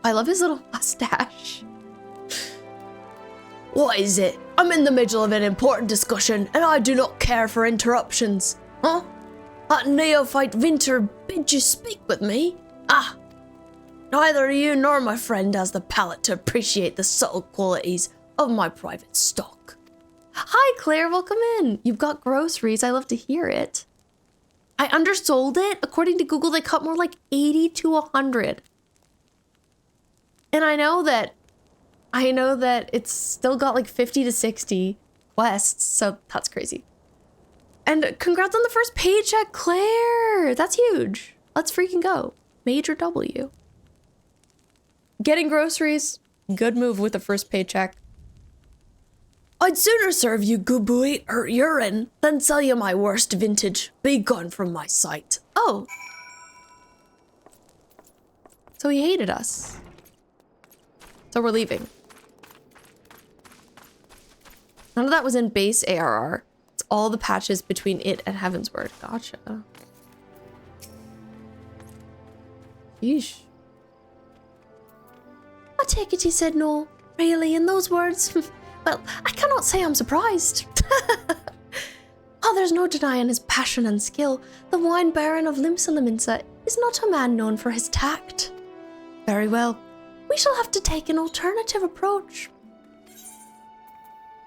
I love his little mustache. What is it? I'm in the middle of an important discussion, and I do not care for interruptions. Huh? That neophyte Vinter bid you speak with me? Ah, neither you nor my friend has the palate to appreciate the subtle qualities of my private stock. Hi, Claire, welcome in. You've got groceries. I love to hear it. I undersold it. According to Google, they cut more like 80 to 100. And I know that it's still got like 50 to 60 quests, so that's crazy. And congrats on the first paycheck, Claire. That's huge. Let's freaking go. Major W. Getting groceries, good move with the first paycheck. I'd sooner serve you Goobbues or urine than sell you my worst vintage. Be gone from my sight. Oh. So he hated us. So we're leaving. None of that was in base ARR. It's all the patches between it and Heavensward. Gotcha. Yeesh. I take it he said no. Really, in those words? Well, I cannot say I'm surprised. Oh, there's no denying his passion and skill. The wine baron of Lominsan is not a man known for his tact. Very well. We shall have to take an alternative approach.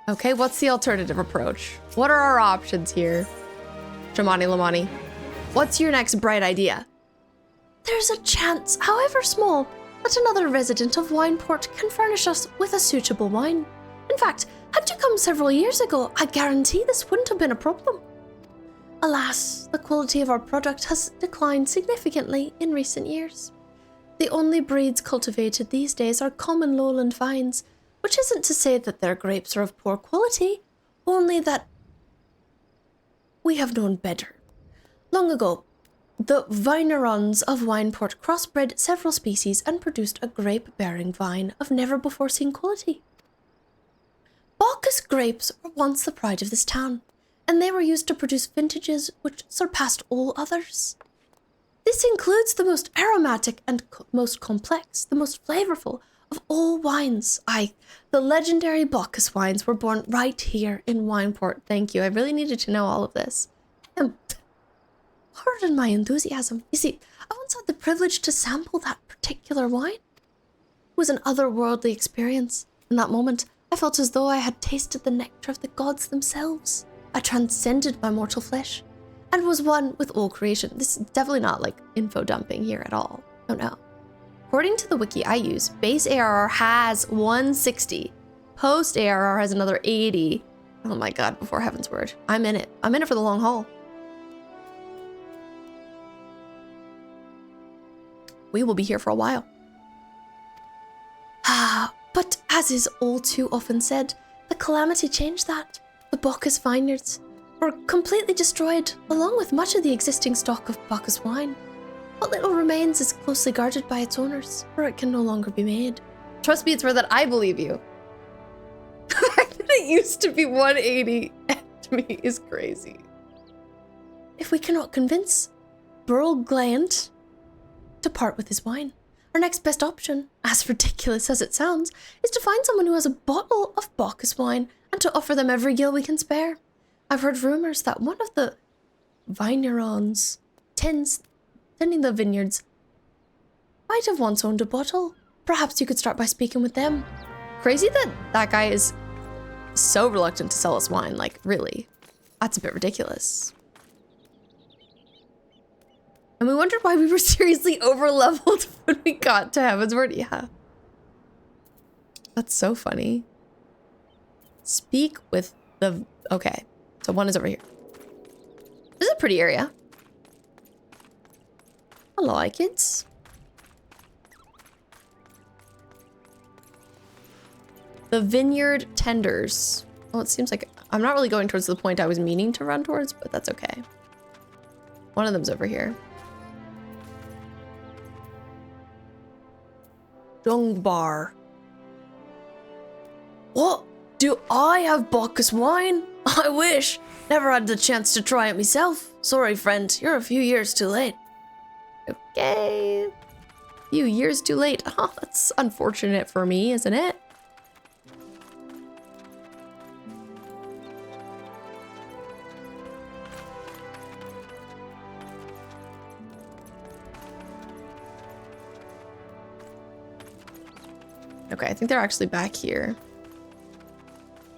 Okay, what's the alternative approach? What are our options here? Shamani Lamani, what's your next bright idea? There's a chance, however small, that another resident of Wineport can furnish us with a suitable wine. In fact, had you come several years ago, I guarantee this wouldn't have been a problem. Alas, the quality of our product has declined significantly in recent years. The only breeds cultivated these days are common lowland vines, which isn't to say that their grapes are of poor quality, only that we have known better. Long ago, the vinerons of Wineport crossbred several species and produced a grape-bearing vine of never-before-seen quality. Bacchus grapes were once the pride of this town, and they were used to produce vintages which surpassed all others. This includes the most aromatic and most complex, the most flavorful of all wines. The legendary Bacchus wines were born right here in Wineport. Thank you. I really needed to know all of this. Pardon my enthusiasm. You see, I once had the privilege to sample that particular wine. It was an otherworldly experience. In that moment, I felt as though I had tasted the nectar of the gods themselves. I transcended my mortal flesh and was one with all creation. This is definitely not like info dumping here at all. Oh no. According to the wiki I use, base ARR has 160. Post ARR has another 80. Oh my god, before Heavensward. I'm in it. I'm in it for the long haul. We will be here for a while. But as is all too often said, the calamity changed that. The Bacchus vineyards, were completely destroyed, along with much of the existing stock of Bacchus wine. What little remains is closely guarded by its owners, or it can no longer be made. Trust me, it's worth it. I believe you. The fact that it used to be 180 to me is crazy. If we cannot convince Burl Gland to part with his wine, our next best option, as ridiculous as it sounds, is to find someone who has a bottle of Bacchus wine and to offer them every gil we can spare. I've heard rumors that one of the vignerons tending the vineyards might have once owned a bottle. Perhaps you could start by speaking with them. Crazy that that guy is so reluctant to sell us wine. Like, really? That's a bit ridiculous. And we wondered why we were seriously over-leveled when we got to Heavensward. Yeah. That's so funny. Speak with the... Okay. So one is over here. This is a pretty area. I like it. The vineyard tenders. Well, it seems like I'm not really going towards the point I was meaning to run towards, but that's okay. One of them's over here. Dung bar. What? Do I have Bacchus wine? I wish. Never had the chance to try it myself. Sorry, friend. You're a few years too late. Okay. A few years too late. Oh, that's unfortunate for me, isn't it? Okay, I think they're actually back here.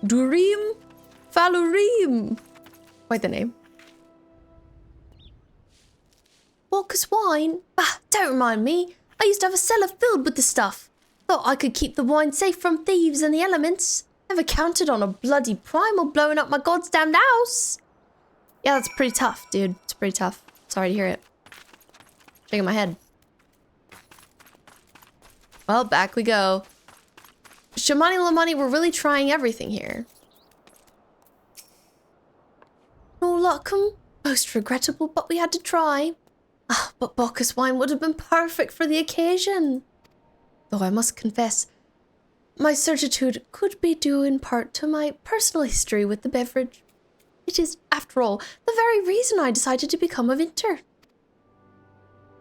Durim Falurim. Quite the name. Bacchus wine? Bah, don't remind me. I used to have a cellar filled with the stuff. Thought I could keep the wine safe from thieves and the elements. Never counted on a bloody primal blowing up my goddamn house. Yeah, that's pretty tough, dude. It's pretty tough. Sorry to hear it. Shaking my head. Well, back we go. Shamani Lamani, we're really trying everything here. No luck, most regrettable, but we had to try. Ah, but Bacchus wine would have been perfect for the occasion. Though I must confess, my certitude could be due in part to my personal history with the beverage. It is, after all, the very reason I decided to become a vinter.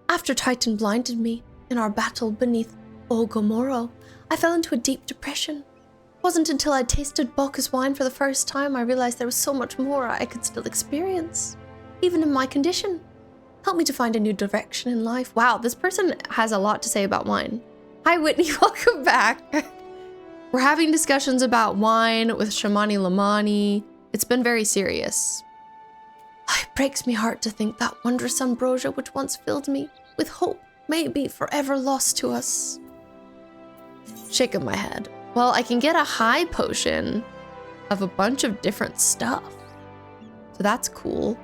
After Titan blinded me in our battle beneath Ogomoro, I fell into a deep depression. It wasn't until I tasted Bacchus wine for the first time I realized there was so much more I could still experience, even in my condition. Helped me to find a new direction in life. Wow, this person has a lot to say about wine. Hi, Whitney, welcome back. We're having discussions about wine with Shamani Lamani. It's been very serious. It breaks me heart to think that wondrous ambrosia which once filled me with hope may be forever lost to us. Shaking my head. Well, I can get a high potion of a bunch of different stuff. So that's cool.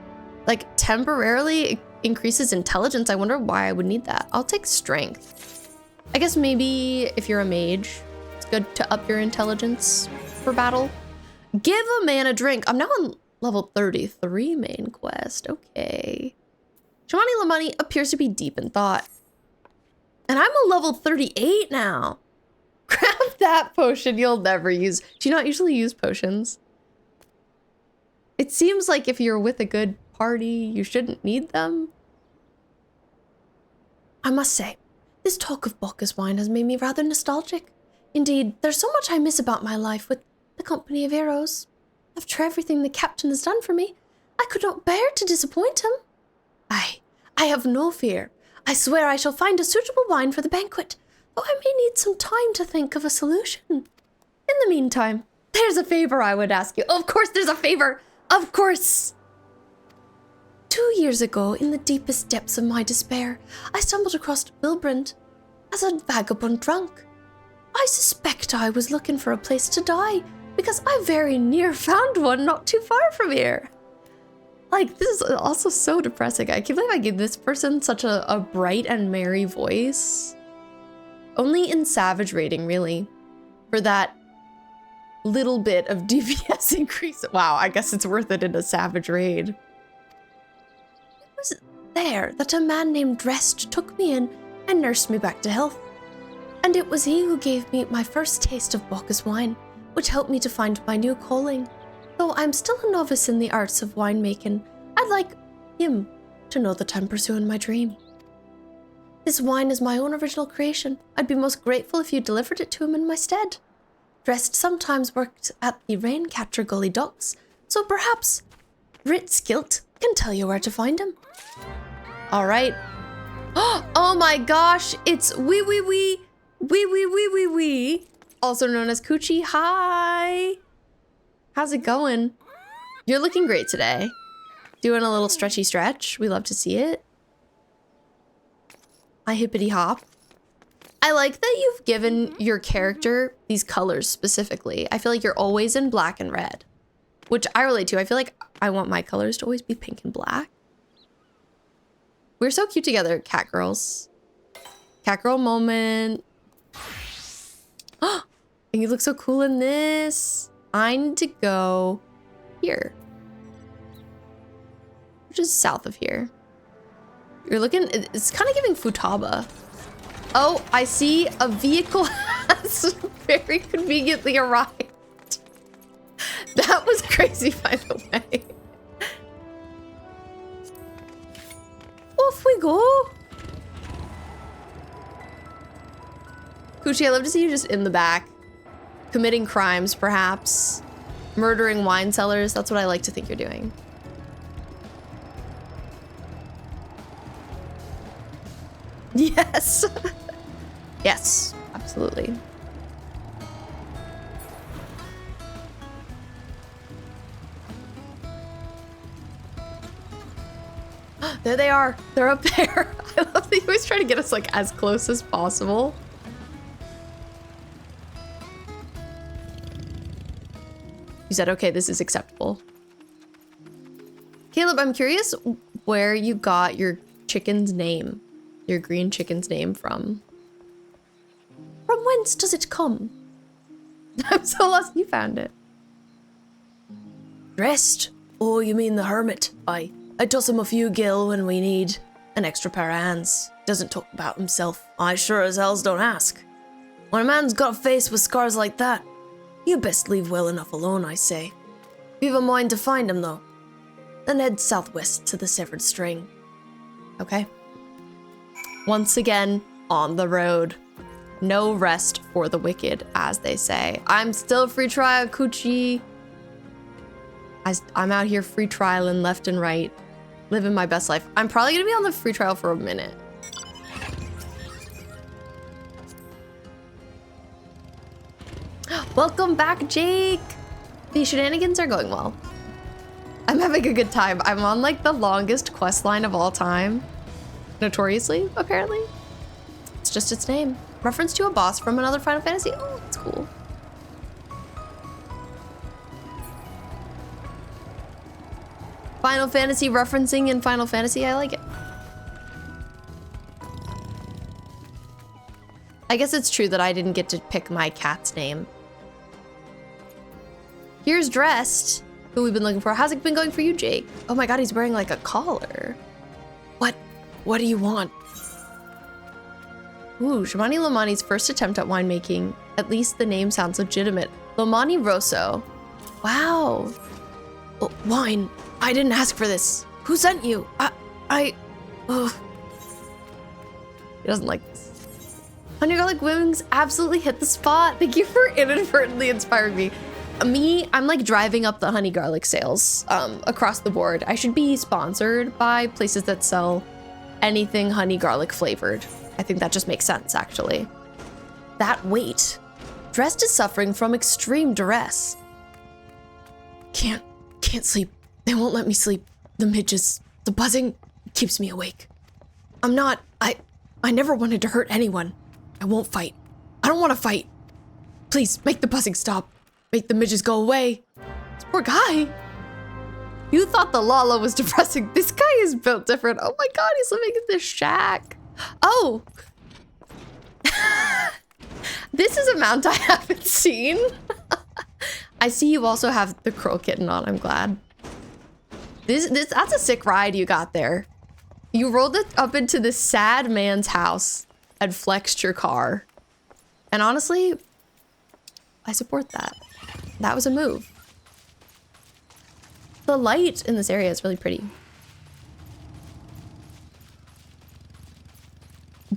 Like, temporarily it increases intelligence. I wonder why I would need that. I'll take strength. I guess maybe if you're a mage, it's good to up your intelligence for battle. Give a man a drink. I'm now on level 33 main quest. Okay. Shamani Lamani appears to be deep in thought. And I'm a level 38 now. Grab that potion you'll never use. Do you not usually use potions? It seems like if you're with a good party, you shouldn't need them. I must say, this talk of Bacchus wine has made me rather nostalgic. Indeed, there's so much I miss about my life with the company of heroes. After everything the captain has done for me, I could not bear to disappoint him. I have no fear. I swear I shall find a suitable wine for the banquet, though I may need some time to think of a solution. In the meantime, there's a favor I would ask you. Of course there's a favor. Of course. 2 years ago, in the deepest depths of my despair, I stumbled across Wilbrand as a vagabond drunk. I suspect I was looking for a place to die, because I very near found one not too far from here. Like, this is also so depressing. I can't believe I gave this person such a bright and merry voice. Only in Savage rating, really, for that little bit of DPS increase. Wow, I guess it's worth it in a savage raid. It was there that a man named Drest took me in and nursed me back to health. And it was he who gave me my first taste of Bacchus wine, which helped me to find my new calling. Though I'm still a novice in the arts of winemaking, I'd like him to know that I'm pursuing my dream. This wine is my own original creation. I'd be most grateful if you delivered it to him in my stead. Drest sometimes worked at the Raincatcher Gully docks, so perhaps Ritskilt can tell you where to find him. All right. Oh my gosh, it's wee, also known as Coochie. Hi. How's it going? You're looking great today. Doing a little stretchy stretch. We love to see it. Hi, hippity hop. I like that you've given your character these colors specifically. I feel like you're always in black and red, which I relate to. I feel like I want my colors to always be pink and black. We're so cute together, cat girls. Cat girl moment. Oh, you look so cool in this. I need to go here, which is south of here. You're looking, it's kind of giving Futaba. Oh, I see a vehicle has very conveniently arrived. That was crazy, by the way. Off we go. Coochie, I love to see you just in the back. Committing crimes, perhaps. Murdering wine cellars. That's what I like to think you're doing. Yes. Yes, absolutely. There they are. They're up there. I love that you always try to get us like as close as possible. You said, okay, this is acceptable. Caleb, I'm curious where you got your chicken's name, your green chicken's name from. From whence does it come? I'm so lost you found it. Drest? Oh, you mean the hermit? I toss him a few gil when we need an extra pair of hands. Doesn't talk about himself. I sure as hells don't ask. When a man's got a face with scars like that, you best leave well enough alone, I say. If you've a mind to find him, though, then head southwest to the Severed String. Okay. Once again, on the road. No rest for the wicked, as they say. I'm still free trial, Coochie. I'm out here free trialing left and right, living my best life. I'm probably gonna be on the free trial for a minute. Welcome back, Jake. The shenanigans are going well. I'm having a good time. I'm on like the longest quest line of all time. Notoriously, apparently. It's just its name. Reference to a boss from another Final Fantasy. Oh, that's cool. Final Fantasy referencing in Final Fantasy. I like it. I guess it's true that I didn't get to pick my cat's name. Here's Drest, who we've been looking for. How's it been going for you, Jake? Oh my god, he's wearing like a collar. What do you want? Ooh, Shimani Lomani's first attempt at winemaking. At least the name sounds legitimate. Lomani Rosso. Wow. Oh, wine. I didn't ask for this. Who sent you? Ugh. He doesn't like this. Honey Garlic Wings absolutely hit the spot. Thank you for inadvertently inspiring me. I'm like driving up the honey garlic sales across the board. I should be sponsored by places that sell anything honey garlic flavored. I think that just makes sense, actually. That weight. Drest is suffering from extreme duress. Can't sleep. They won't let me sleep. The midges, the buzzing keeps me awake. I never wanted to hurt anyone. I won't fight. I don't want to fight. Please, make the buzzing stop. Make the midges go away. This poor guy. You thought the Lala was depressing. This guy is built different. Oh my god, he's living in this shack. Oh. This is a mount I haven't seen. I see you also have the curl kitten on. I'm glad. That's a sick ride you got there. You rolled it up into this sad man's house and flexed your car. And honestly, I support that. That was a move. The light in this area is really pretty.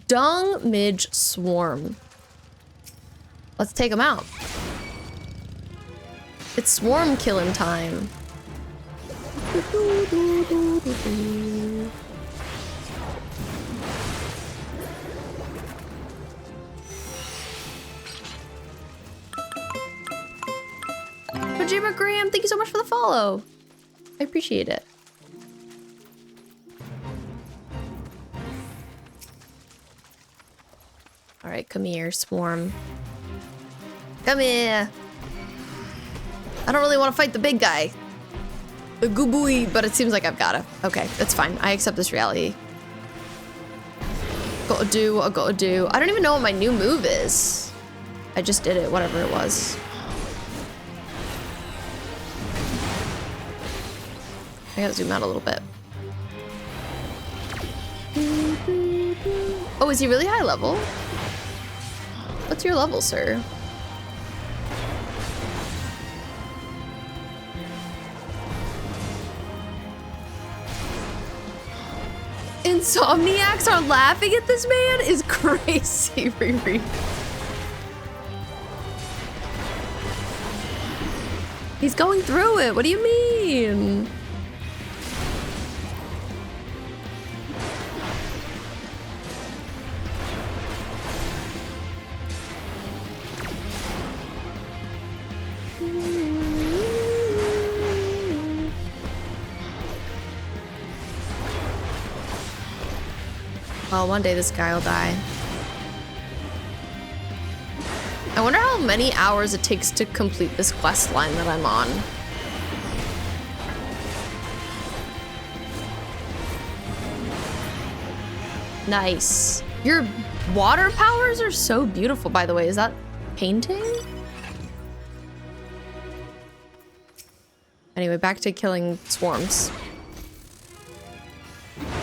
Dung Midge Swarm. Let's take them out. It's swarm killing time. Kojima Graham, thank you so much for the follow. I appreciate it. All right, come here, swarm. Come here. I don't really want to fight the big guy. The Goobbues, but it seems like I've gotta. Okay, that's fine. I accept this reality. Gotta do, I gotta do. I don't even know what my new move is. I just did it, whatever it was. I gotta zoom out a little bit. Oh, is he really high level? What's your level, sir? Insomniacs are laughing at this man is crazy, Riri. He's going through it. What do you mean? Well, one day this guy will die. I wonder how many hours it takes to complete this quest line that I'm on. Nice. Your water powers are so beautiful, by the way. Is that painting? Anyway, back to killing swarms.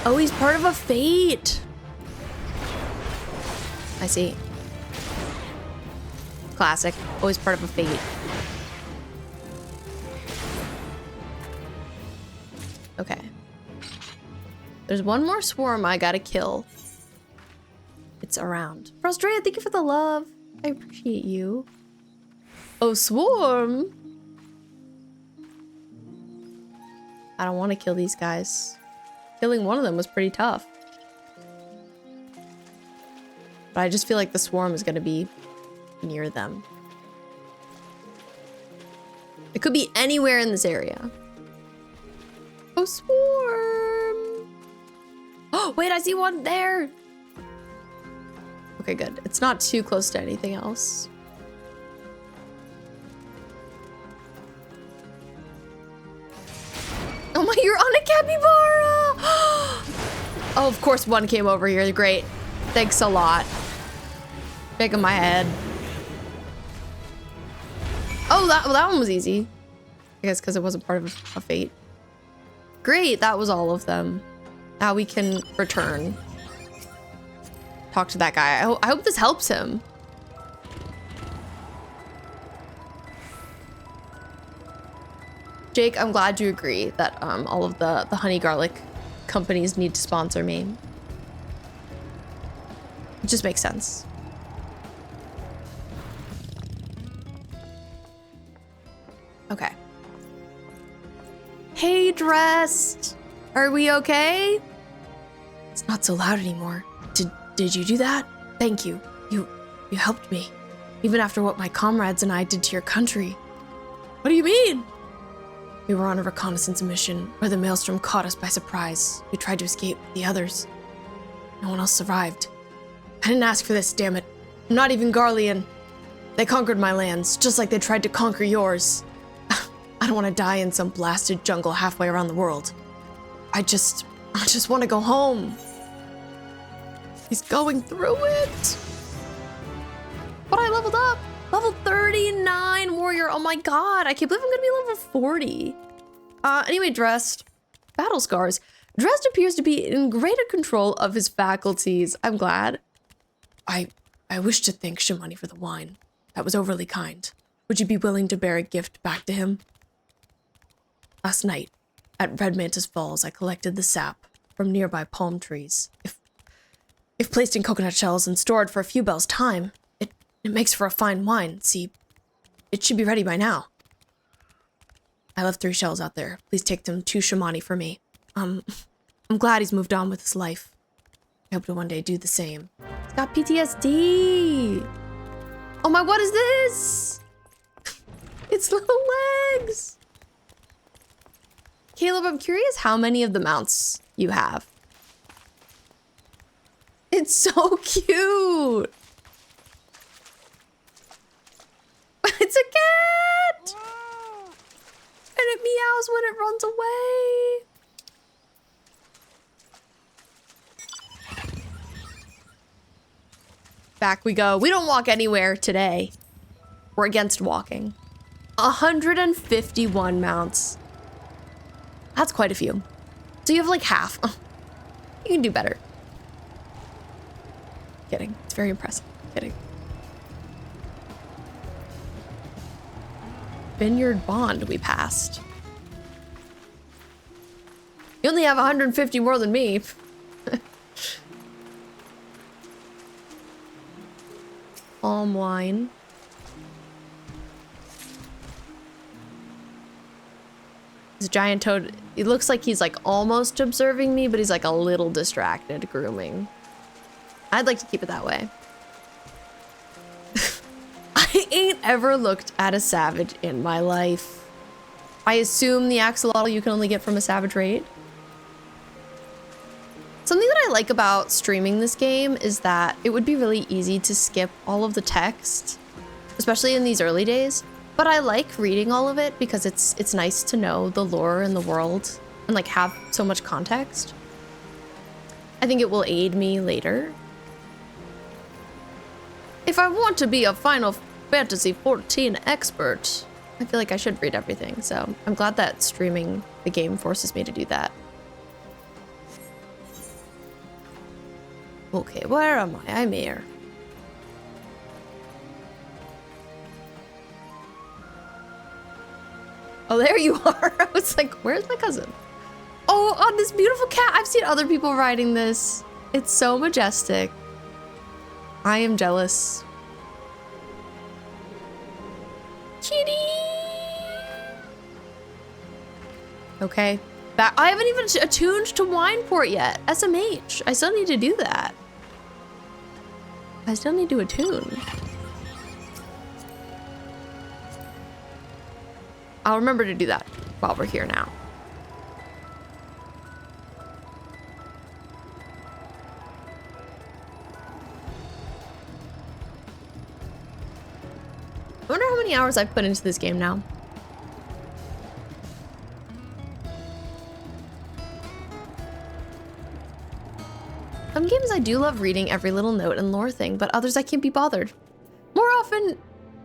Oh, he's part of a fate. I see. Classic. Always part of a fate. Okay. There's one more swarm I gotta kill. It's around. Frostrea, thank you for the love. I appreciate you. Oh, swarm. I don't want to kill these guys. Killing one of them was pretty tough. But I just feel like the swarm is going to be near them. It could be anywhere in this area. Oh, swarm! Oh, wait, I see one there! Okay, good. It's not too close to anything else. Oh my, you're on a capybara! Oh, of course one came over here. Great. Thanks a lot. Shaking my head. Oh, that one was easy. I guess because it wasn't part of a fate. Great, that was all of them. Now we can return. Talk to that guy. I hope this helps him. Jake, I'm glad you agree that all of the honey garlic companies need to sponsor me. It just makes sense. Okay. Hey, Dressed. Are we okay? It's not so loud anymore. Did you do that? Thank you. You helped me. Even after what my comrades and I did to your country. What do you mean? We were on a reconnaissance mission where the maelstrom caught us by surprise. We tried to escape with the others. No one else survived. I didn't ask for this, damn it. I'm not even Garlean. They conquered my lands, just like they tried to conquer yours. I don't want to die in some blasted jungle halfway around the world. I just want to go home. He's going through it. But I leveled up. Level 39 warrior. Oh my god. I can't believe I'm gonna be level 40. Anyway, Dressed. Battle scars. Dressed appears to be in greater control of his faculties. I'm glad. I wish to thank Shimani for the wine. That was overly kind. Would you be willing to bear a gift back to him? Last night, at Red Mantis Falls, I collected the sap from nearby palm trees. If placed in coconut shells and stored for a few bells' time, it makes for a fine wine. See, it should be ready by now. I left 3 shells out there. Please take them to Shimani for me. I'm glad he's moved on with his life. I hope to one day do the same. He's got PTSD. Oh my, what is this? It's little legs. Caleb, I'm curious how many of the mounts you have. It's so cute. It's a cat. And it meows when it runs away. Back we go. We don't walk anywhere today. We're against walking. 151 mounts. That's quite a few. So you have like half. You can do better. Kidding. It's very impressive. Kidding. Vineyard Bond we passed. You only have 150 more than me. Palm wine. This giant toad, it looks like he's like almost observing me, but he's like a little distracted grooming. I'd like to keep it that way. I ain't ever looked at a savage in my life. I assume the axolotl you can only get from a savage raid. Something that I like about streaming this game is that it would be really easy to skip all of the text, especially in these early days. But I like reading all of it because it's nice to know the lore and the world and like have so much context. I think it will aid me later. If I want to be a Final Fantasy XIV expert, I feel like I should read everything. So I'm glad that streaming the game forces me to do that. Okay, where am I? I'm here. Oh, there you are. I was like, where's my cousin? Oh, on this beautiful cat. I've seen other people riding this. It's so majestic. I am jealous. Kitty. Okay. I haven't even attuned to Wineport yet. SMH. I still need to do that. I still need to attune. I'll remember to do that while we're here now. I wonder how many hours I've put into this game now. Some games I do love reading every little note and lore thing, but others I can't be bothered. More often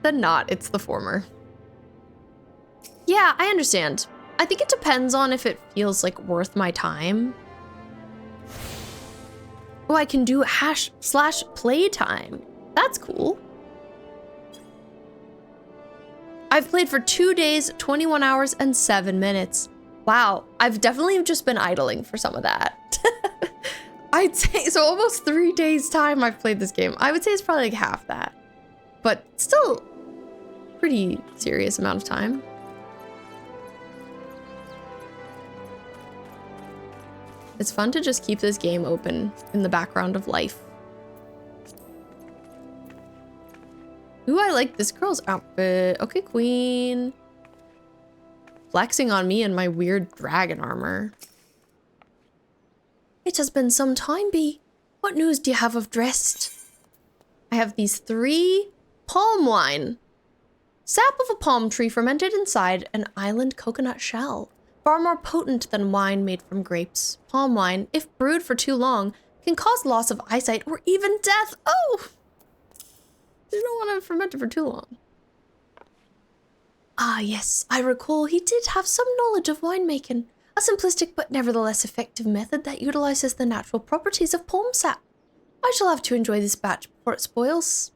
than not, it's the former. Yeah, I understand. I think it depends on if it feels like worth my time. Oh, I can do /playtime. That's cool. I've played for 2 days, 21 hours, and 7 minutes. Wow, I've definitely just been idling for some of that. I'd say, so almost 3 days time I've played this game. I would say it's probably like half that. But still, pretty serious amount of time. It's fun to just keep this game open in the background of life. Ooh, I like this girl's outfit. Okay, queen. Flexing on me in my weird dragon armor. It has been some time, Bee. What news do you have of Dressed? I have these 3 palm wine. Sap of a palm tree fermented inside an island coconut shell. Far more potent than wine made from grapes. Palm wine, if brewed for too long, can cause loss of eyesight or even death. Oh! You don't want to ferment it for too long. Ah, yes, I recall he did have some knowledge of winemaking. A simplistic but nevertheless effective method that utilizes the natural properties of palm sap. I shall have to enjoy this batch before it spoils.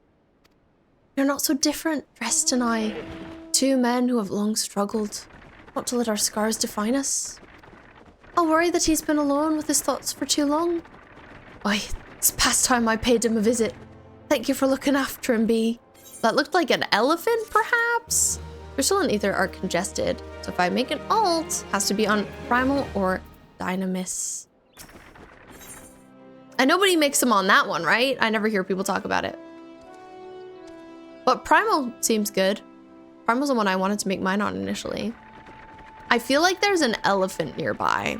You're not so different, Drest and I. Two men who have long struggled not to let our scars define us. I'll worry that he's been alone with his thoughts for too long. Why, it's past time I paid him a visit. Thank you for looking after him, Bee. That looked like an elephant, perhaps? Crystal and Ether are congested, so if I make an alt, it has to be on Primal or Dynamis. And nobody makes them on that one, right? I never hear people talk about it. But Primal seems good. Primal's the one I wanted to make mine on initially. I feel like there's an elephant nearby.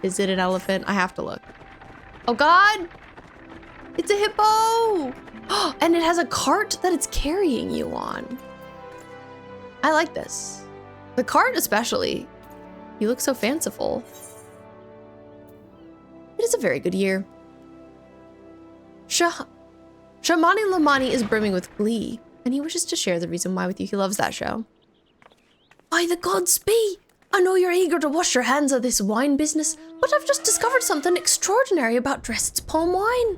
Is it an elephant? I have to look. Oh God! It's a hippo! And it has a cart that it's carrying you on. I like this. The cart especially. You look so fanciful. It is a very good year. Shamani Lamani is brimming with glee, and he wishes to share the reason why with you. He loves that show. By the gods, Bee! I know you're eager to wash your hands of this wine business, but I've just discovered something extraordinary about Drest's palm wine.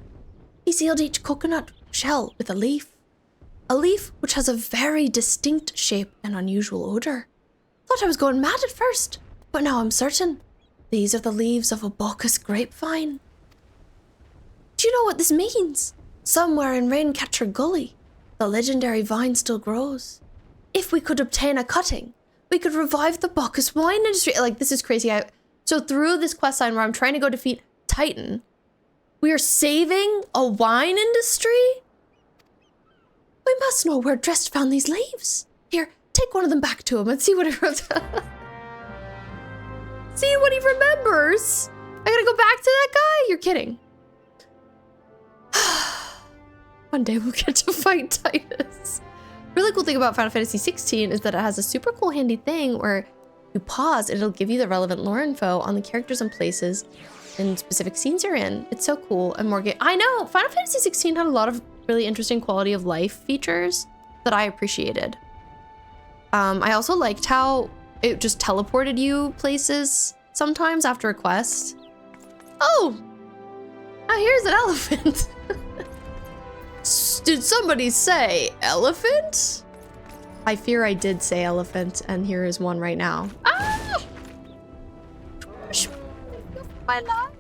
He sealed each coconut shell with a leaf which has a very distinct shape and unusual odor. Thought I was going mad at first, but now I'm certain. These are the leaves of a Bacchus grapevine. Do you know what this means? Somewhere in Raincatcher Gully, the legendary vine still grows. If we could obtain a cutting, we could revive the Bacchus wine industry. Like, this is crazy. So through this quest line where I'm trying to go defeat Titan, we are saving a wine industry? We must know where Drest found these leaves. Here, take one of them back to him and see what he wrote. See what he remembers. I gotta go back to that guy? You're kidding. One day we'll get to fight Tidus. Really cool thing about Final Fantasy 16 is that it has a super cool handy thing where you pause and it'll give you the relevant lore info on the characters and places and specific scenes you're in. It's so cool. And more I know Final Fantasy 16 had a lot of really interesting quality of life features that I appreciated. I also liked how it just teleported you places sometimes after a quest. Oh, here's an elephant. Did somebody say elephant? I fear I did say elephant, and here is one right now. Ah! My life.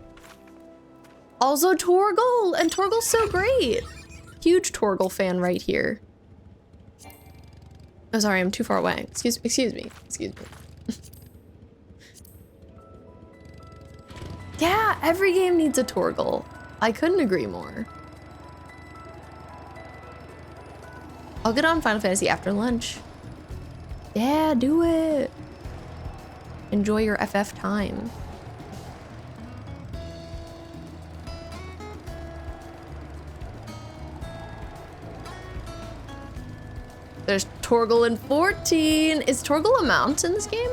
Also Torgal, and Torgal's so great. Huge Torgal fan right here. Oh, sorry, I'm too far away. Excuse me. Yeah, every game needs a Torgal. I couldn't agree more. I'll get on Final Fantasy after lunch. Yeah, do it. Enjoy your FF time. There's Torgal in 14. Is Torgal a mount in this game?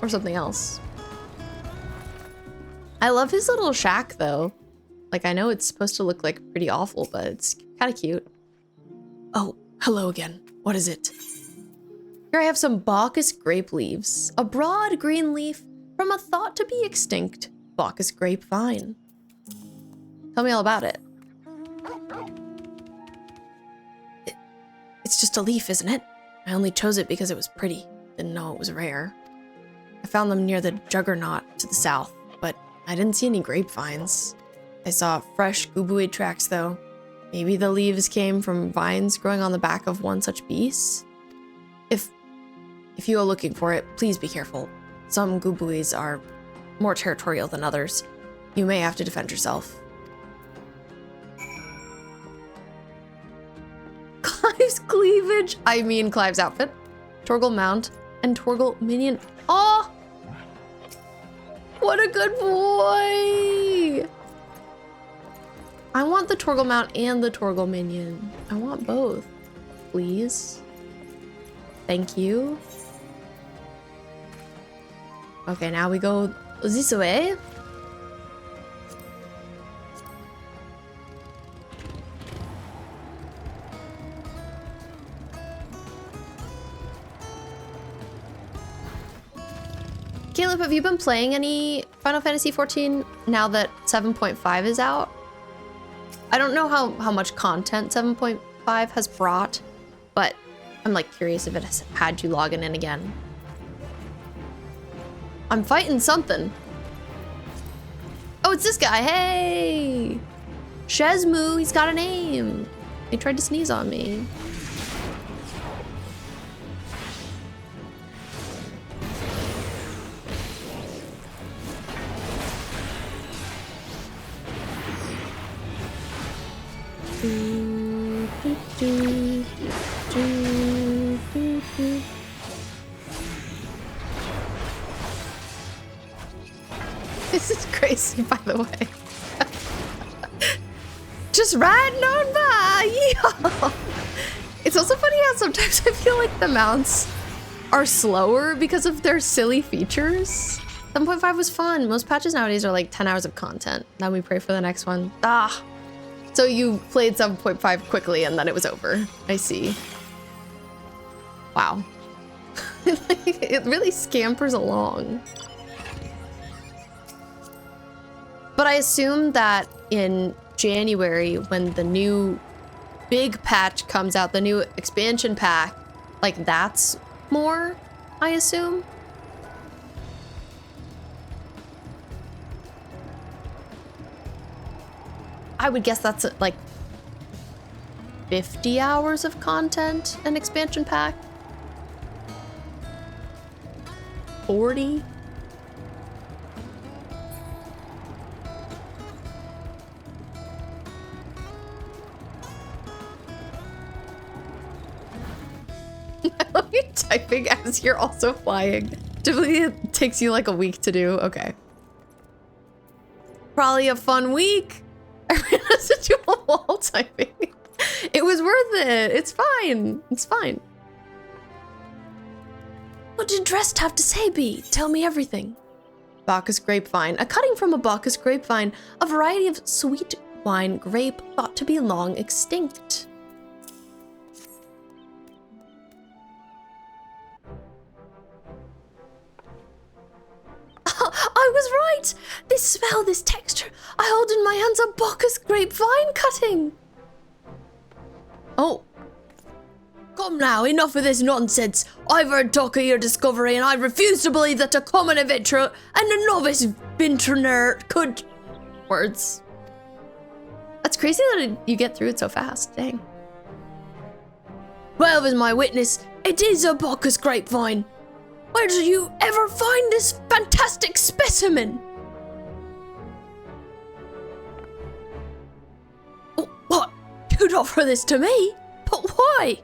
Or something else? I love his little shack though. Like, I know it's supposed to look like pretty awful, but it's kind of cute. Oh, hello again. What is it? Here I have some Bacchus grape leaves. A broad green leaf from a thought to be extinct Bacchus grapevine. Tell me all about it. It's just a leaf, isn't it? I only chose it because it was pretty. Didn't know it was rare. I found them near the Juggernaut to the south, but I didn't see any grapevines. I saw fresh Goobbues tracks though. Maybe the leaves came from vines growing on the back of one such beast? If you are looking for it, please be careful. Some Goobbues are more territorial than others. You may have to defend yourself. Clive's cleavage. I mean Clive's outfit. Torgal mount and Torgal minion. Oh! What a good boy! I want the Torgal mount and the Torgal minion. I want both. Please. Thank you. Okay, now we go this way. Caleb, have you been playing any Final Fantasy XIV now that 7.5 is out? I don't know how much content 7.5 has brought, but I'm like curious if it has had you logging in again. I'm fighting something. Oh, it's this guy. Hey! Shezmu, he's got a name. He tried to sneeze on me. This is crazy, by the way. Just riding on by. Yeah. It's also funny how sometimes I feel like the mounts are slower because of their silly features. 7.5 was fun. Most patches nowadays are like 10 hours of content. Now we pray for the next one. Ah. So you played 7.5 quickly and then it was over. I see. Wow. It really scampers along. But I assume that in January, when the new big patch comes out, the new expansion pack, like that's more, I assume. I would guess that's like 50 hours of content, an expansion pack. 40? I love you typing as you're also flying. Typically it takes you like a week to do. Okay. Probably a fun week. I ran into you a wall typing. It was worth it. It's fine. It's fine. What did Dressed have to say, Bee? Tell me everything. Bacchus grapevine. A cutting from a Bacchus grapevine, a variety of sweet wine grape thought to be long extinct. I was right! This smell, this texture. I hold in my hands a Bacchus grapevine cutting. Oh. Come now, enough of this nonsense. I've heard talk of your discovery and I refuse to believe that a common adventurer and a novice vintner could... Words. That's crazy that you get through it so fast. Dang. 12 is my witness. It is a Bacchus grapevine. Where did you ever find this fantastic specimen? What? You'd offer this to me? But why?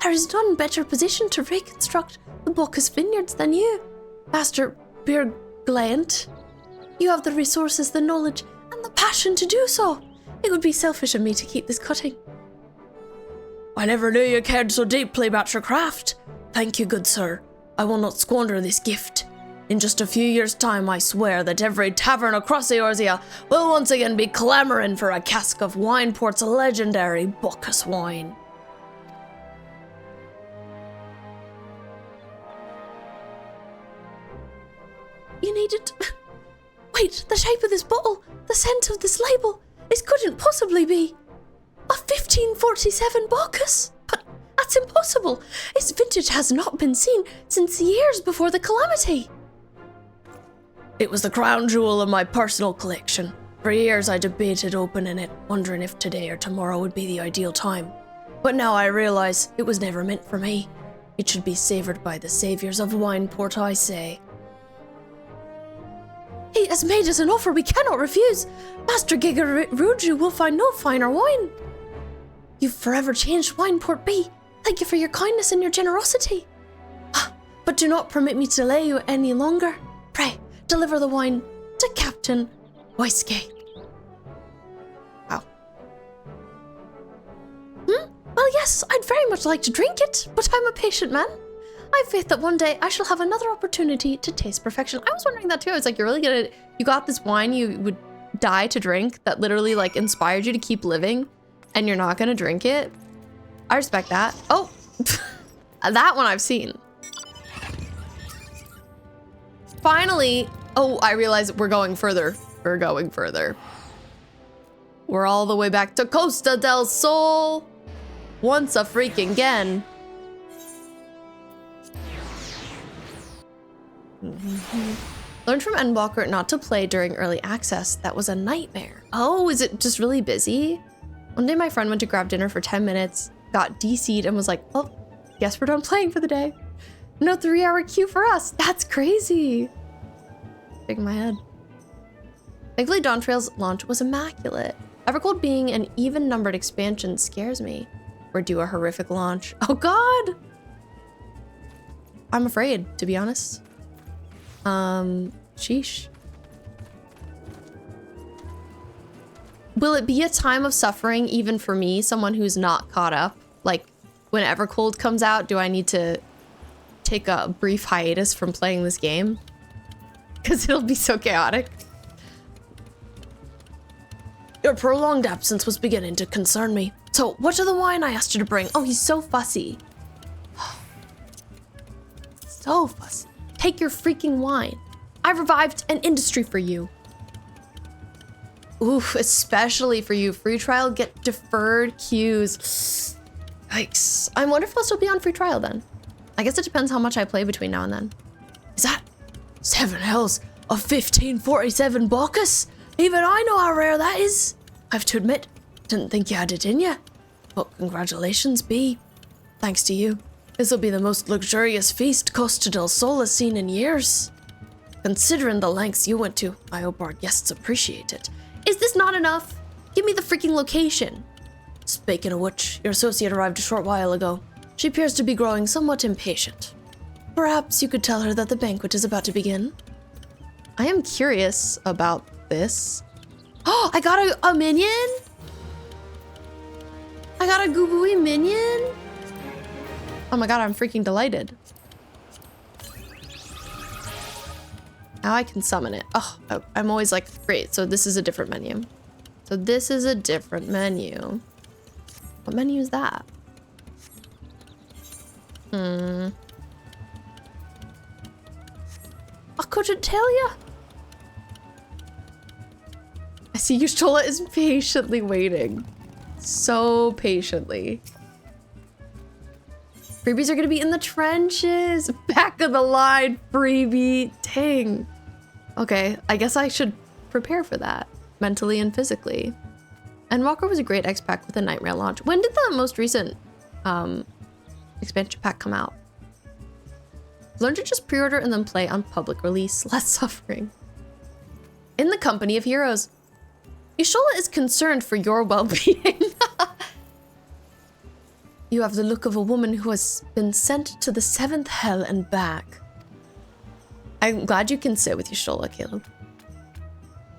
There is none better positioned to reconstruct the Bacchus vineyards than you, Master Beerglant. You have the resources, the knowledge, and the passion to do so. It would be selfish of me to keep this cutting. I never knew you cared so deeply about your craft. Thank you, good sir. I will not squander this gift. In just a few years' time, I swear that every tavern across Eorzea will once again be clamoring for a cask of Wineport's legendary Bacchus wine. You needed... Wait, the shape of this bottle, the scent of this label. This couldn't possibly be a 1547 Bacchus. But that's impossible. Its vintage has not been seen since years before the calamity. It was the crown jewel of my personal collection. For years I debated opening it, wondering if today or tomorrow would be the ideal time. But now I realize it was never meant for me. It should be savoured by the saviours of Wineport, I say. He has made us an offer we cannot refuse. Master Gigaruju will find no finer wine. You've forever changed Wineport B. Thank you for your kindness and your generosity. But do not permit me to delay you any longer. Pray, deliver the wine to Captain Waisuke. Wow. Well, yes, I'd very much like to drink it, but I'm a patient man. I have faith that one day I shall have another opportunity to taste perfection. I was wondering that too. I was like, you're really good at, you got this wine you would die to drink that literally like inspired you to keep living, and you're not gonna drink it. I respect that. Oh, that one I've seen. Finally, oh, I realize we're going further. We're going further. We're all the way back to Costa del Sol. Once a freaking again. Learned from Endwalker not to play during early access. That was a nightmare. Oh, is it just really busy? One day my friend went to grab dinner for 10 minutes, got DC'd and was like, oh, guess we're done playing for the day. No 3-hour queue for us. That's crazy. Shaking my head. Thankfully, Dawn Trail's launch was immaculate. Evercold being an even-numbered expansion scares me. We're due a horrific launch. Oh God! I'm afraid, to be honest. Sheesh. Will it be a time of suffering even for me, someone who's not caught up? Like, when Evercold comes out, do I need to take a brief hiatus from playing this game? Because it'll be so chaotic. Your prolonged absence was beginning to concern me. So, what of the wine I asked you to bring? Oh, he's so fussy. So fussy. Take your freaking wine. I revived an industry for you. Oof, especially for you. Free trial, get deferred queues. Yikes. I wonder if I'll still be on free trial then. I guess it depends how much I play between now and then. Is that 7 hells of 1547 Bacchus? Even I know how rare that is. I have to admit, didn't think you had it in you. But congratulations, B. Thanks to you, this'll be the most luxurious feast Costa del Sol has seen in years. Considering the lengths you went to, I hope our guests appreciate it. Is this not enough? Give me the freaking location. Speaking of which, your associate arrived a short while ago. She appears to be growing somewhat impatient. Perhaps you could tell her that the banquet is about to begin. I am curious about this. Oh, I got a minion? I got a Goobbues minion? Oh my god, I'm freaking delighted. Now I can summon it. Oh, I'm always like, great, so this is a different menu. So this is a different menu. What menu is that? I couldn't tell you. I see Y'shtola is patiently waiting. So patiently. Freebies are gonna be in the trenches. Back of the line freebie. Dang. Okay, I guess I should prepare for that. Mentally and physically. And Walker was a great X-Pack with a Nightmare launch. When did the most recent expansion pack come out? Learn to just pre-order and then play on public release. Less suffering. In the company of heroes. Y'shtola is concerned for your well-being. You have the look of a woman who has been sent to the 7th hell and back. I'm glad you can sit with Y'shtola, Caleb.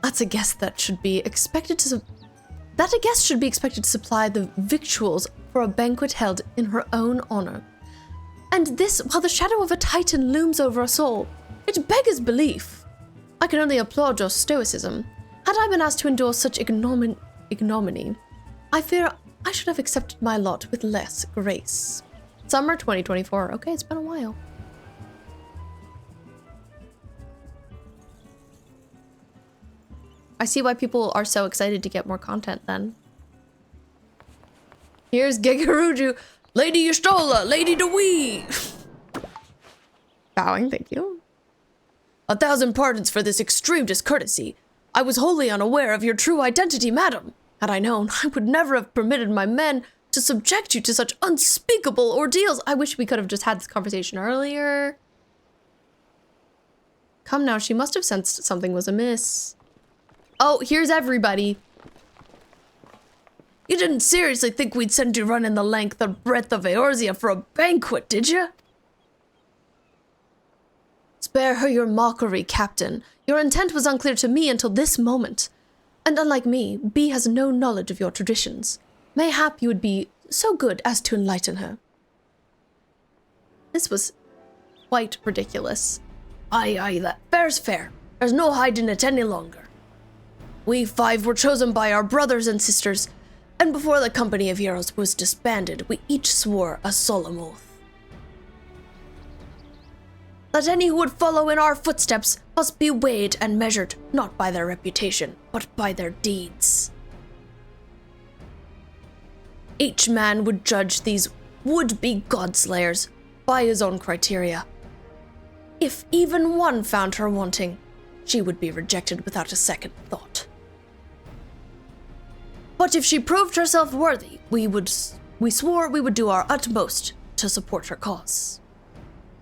That's a guest that should be expected to... That a guest should be expected to supply the victuals for a banquet held in her own honor. And this, while the shadow of a titan looms over us all. It beggars belief. I can only applaud your stoicism. Had I been asked to endure such ignominy, I fear I should have accepted my lot with less grace. Summer 2024. Okay, it's been a while. I see why people are so excited to get more content then. Here's Gegaruju, Lady Y'shtola, Lady Dewey. Bowing, thank you. 1,000 pardons for this extreme discourtesy. I was wholly unaware of your true identity, madam. Had I known, I would never have permitted my men to subject you to such unspeakable ordeals. I wish we could have just had this conversation earlier. Come now, she must have sensed something was amiss. Oh, here's everybody. You didn't seriously think we'd send you running the length and breadth of Eorzea for a banquet, did you? Spare her your mockery, Captain. Your intent was unclear to me until this moment. And unlike me, B has no knowledge of your traditions. Mayhap you would be so good as to enlighten her. This was quite ridiculous. Aye, that fair's fair. There's no hiding it any longer. We 5 were chosen by our brothers and sisters, and before the company of heroes was disbanded, we each swore a solemn oath. that any who would follow in our footsteps must be weighed and measured not by their reputation, but by their deeds. Each man would judge these would-be God-slayers by his own criteria. If even one found her wanting, she would be rejected without a second thought. But if she proved herself worthy, we swore we would do our utmost to support her cause.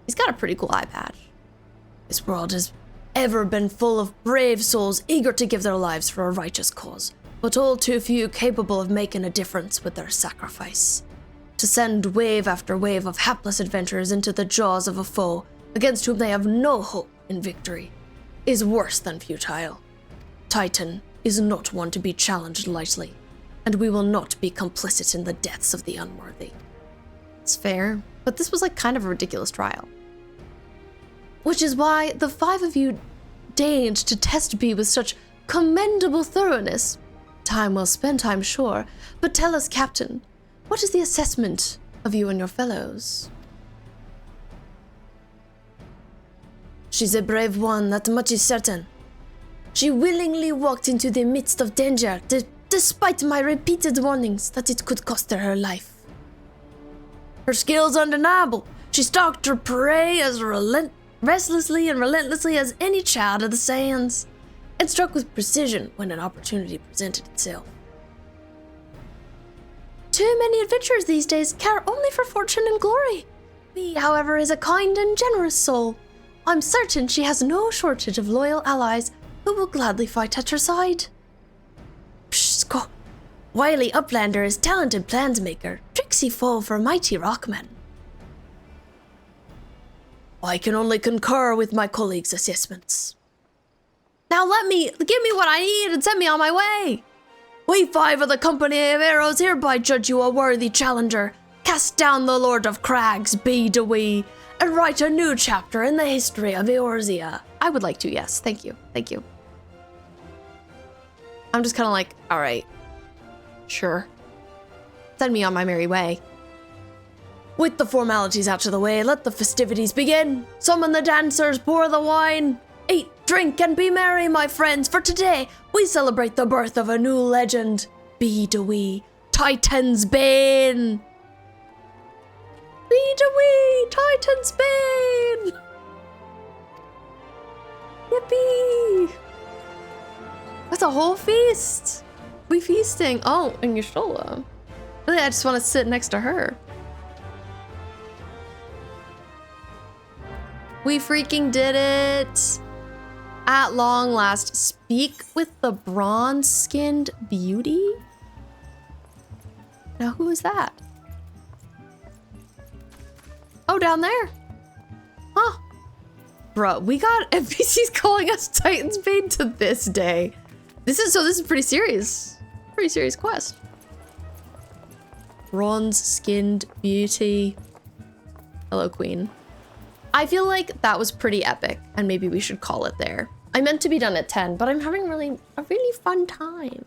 He's got a pretty cool eye patch. This world has ever been full of brave souls eager to give their lives for a righteous cause, but all too few capable of making a difference with their sacrifice. To send wave after wave of hapless adventurers into the jaws of a foe against whom they have no hope in victory is worse than futile. Titan is not one to be challenged lightly, and we will not be complicit in the deaths of the unworthy. It's fair, but this was like kind of a ridiculous trial. Which is why the 5 of you deigned to test me with such commendable thoroughness. Time well spent, I'm sure, but tell us, Captain, what is the assessment of you and your fellows? She's a brave one, that much is certain. She willingly walked into the midst of danger, despite my repeated warnings that it could cost her her life. Her skills undeniable. She stalked her prey as restlessly and relentlessly as any child of the sands, and struck with precision when an opportunity presented itself. Too many adventurers these days care only for fortune and glory. Me, however, is a kind and generous soul. I'm certain she has no shortage of loyal allies who will gladly fight at her side. Psh, wily uplander is talented plansmaker, tricksy foe for mighty rockmen. I can only concur with my colleagues' assessments. Now give me what I need and send me on my way. We 5 of the Company of Arrows hereby judge you a worthy challenger. Cast down the Lord of Crags, be we, and write a new chapter in the history of Eorzea. I would like to, yes. Thank you. Thank you. I'm just kind of like, all right. Sure. Send me on my merry way. With the formalities out of the way, let the festivities begin. Summon the dancers, pour the wine. Eat, drink, and be merry, my friends, for today we celebrate the birth of a new legend. Be we, Titan's Bane. Be we, Titan's Bane. Yippee. That's a whole feast. We feasting. Oh, and Yashola. Really, I just want to sit next to her. We freaking did it. At long last, speak with the bronze-skinned beauty? Now, who is that? Oh, down there. Huh. Bruh, we got NPCs calling us Titan's Bane to this day. This is pretty serious. Pretty serious quest. Bronze-skinned beauty. Hello, queen. I feel like that was pretty epic, and maybe we should call it there. I meant to be done at 10, but I'm having a really fun time.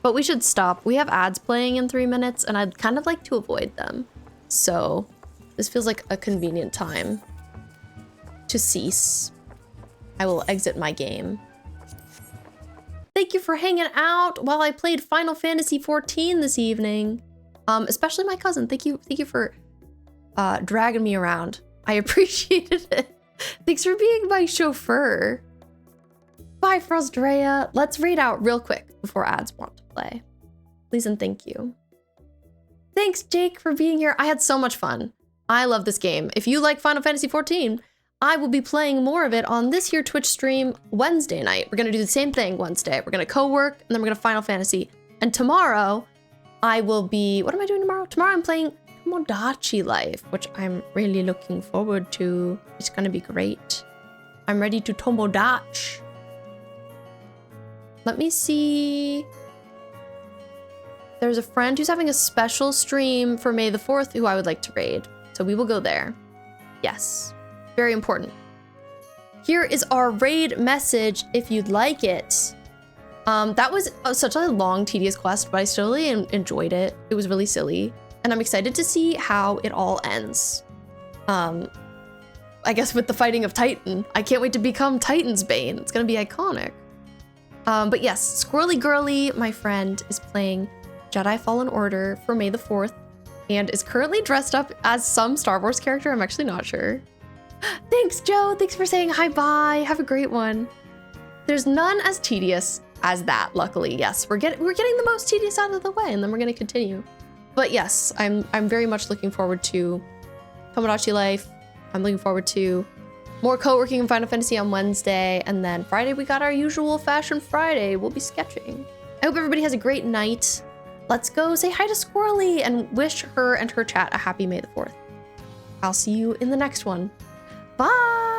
But we should stop. We have ads playing in 3 minutes, and I'd kind of like to avoid them. So this feels like a convenient time to cease. I will exit my game. Thank you for hanging out while I played Final Fantasy XIV this evening. Especially my cousin. Thank you for dragging me around. I appreciated it. Thanks for being my chauffeur. Bye, Frostrea. Let's read out real quick before ads want to play. Please and thank you. Thanks, Jake, for being here. I had so much fun. I love this game. If you like Final Fantasy XIV, I will be playing more of it on this here Twitch stream Wednesday night. We're going to do the same thing Wednesday. We're going to co-work, and then we're going to Final Fantasy. And tomorrow, I will be... What am I doing tomorrow? Tomorrow I'm playing Tomodachi Life, which I'm really looking forward to. It's going to be great. I'm ready to Tomodachi. Let me see. There's a friend who's having a special stream for May the 4th who I would like to raid. So we will go there. Yes. Very important. Here is our raid message if you'd like it. That was such a long, tedious quest, but I still really enjoyed it. It was really silly. And I'm excited to see how it all ends. I guess with the fighting of Titan. I can't wait to become Titan's Bane. It's gonna be iconic. But yes, Squirrely Girly, my friend, is playing Jedi Fallen Order for May the 4th and is currently dressed up as some Star Wars character. I'm actually not sure. Thanks, Joe. Thanks for saying hi bye. Have a great one. There's none as tedious as that, luckily. Yes, we're getting the most tedious out of the way, and then we're gonna continue. But yes, I'm very much looking forward to Tomodachi Life. I'm looking forward to more co-working in Final Fantasy on Wednesday, and then Friday we got our usual Fashion Friday. We'll be sketching. I hope everybody has a great night. Let's go say hi to Squirrely and wish her and her chat a happy May the 4th. I'll see you in the next one. Bye!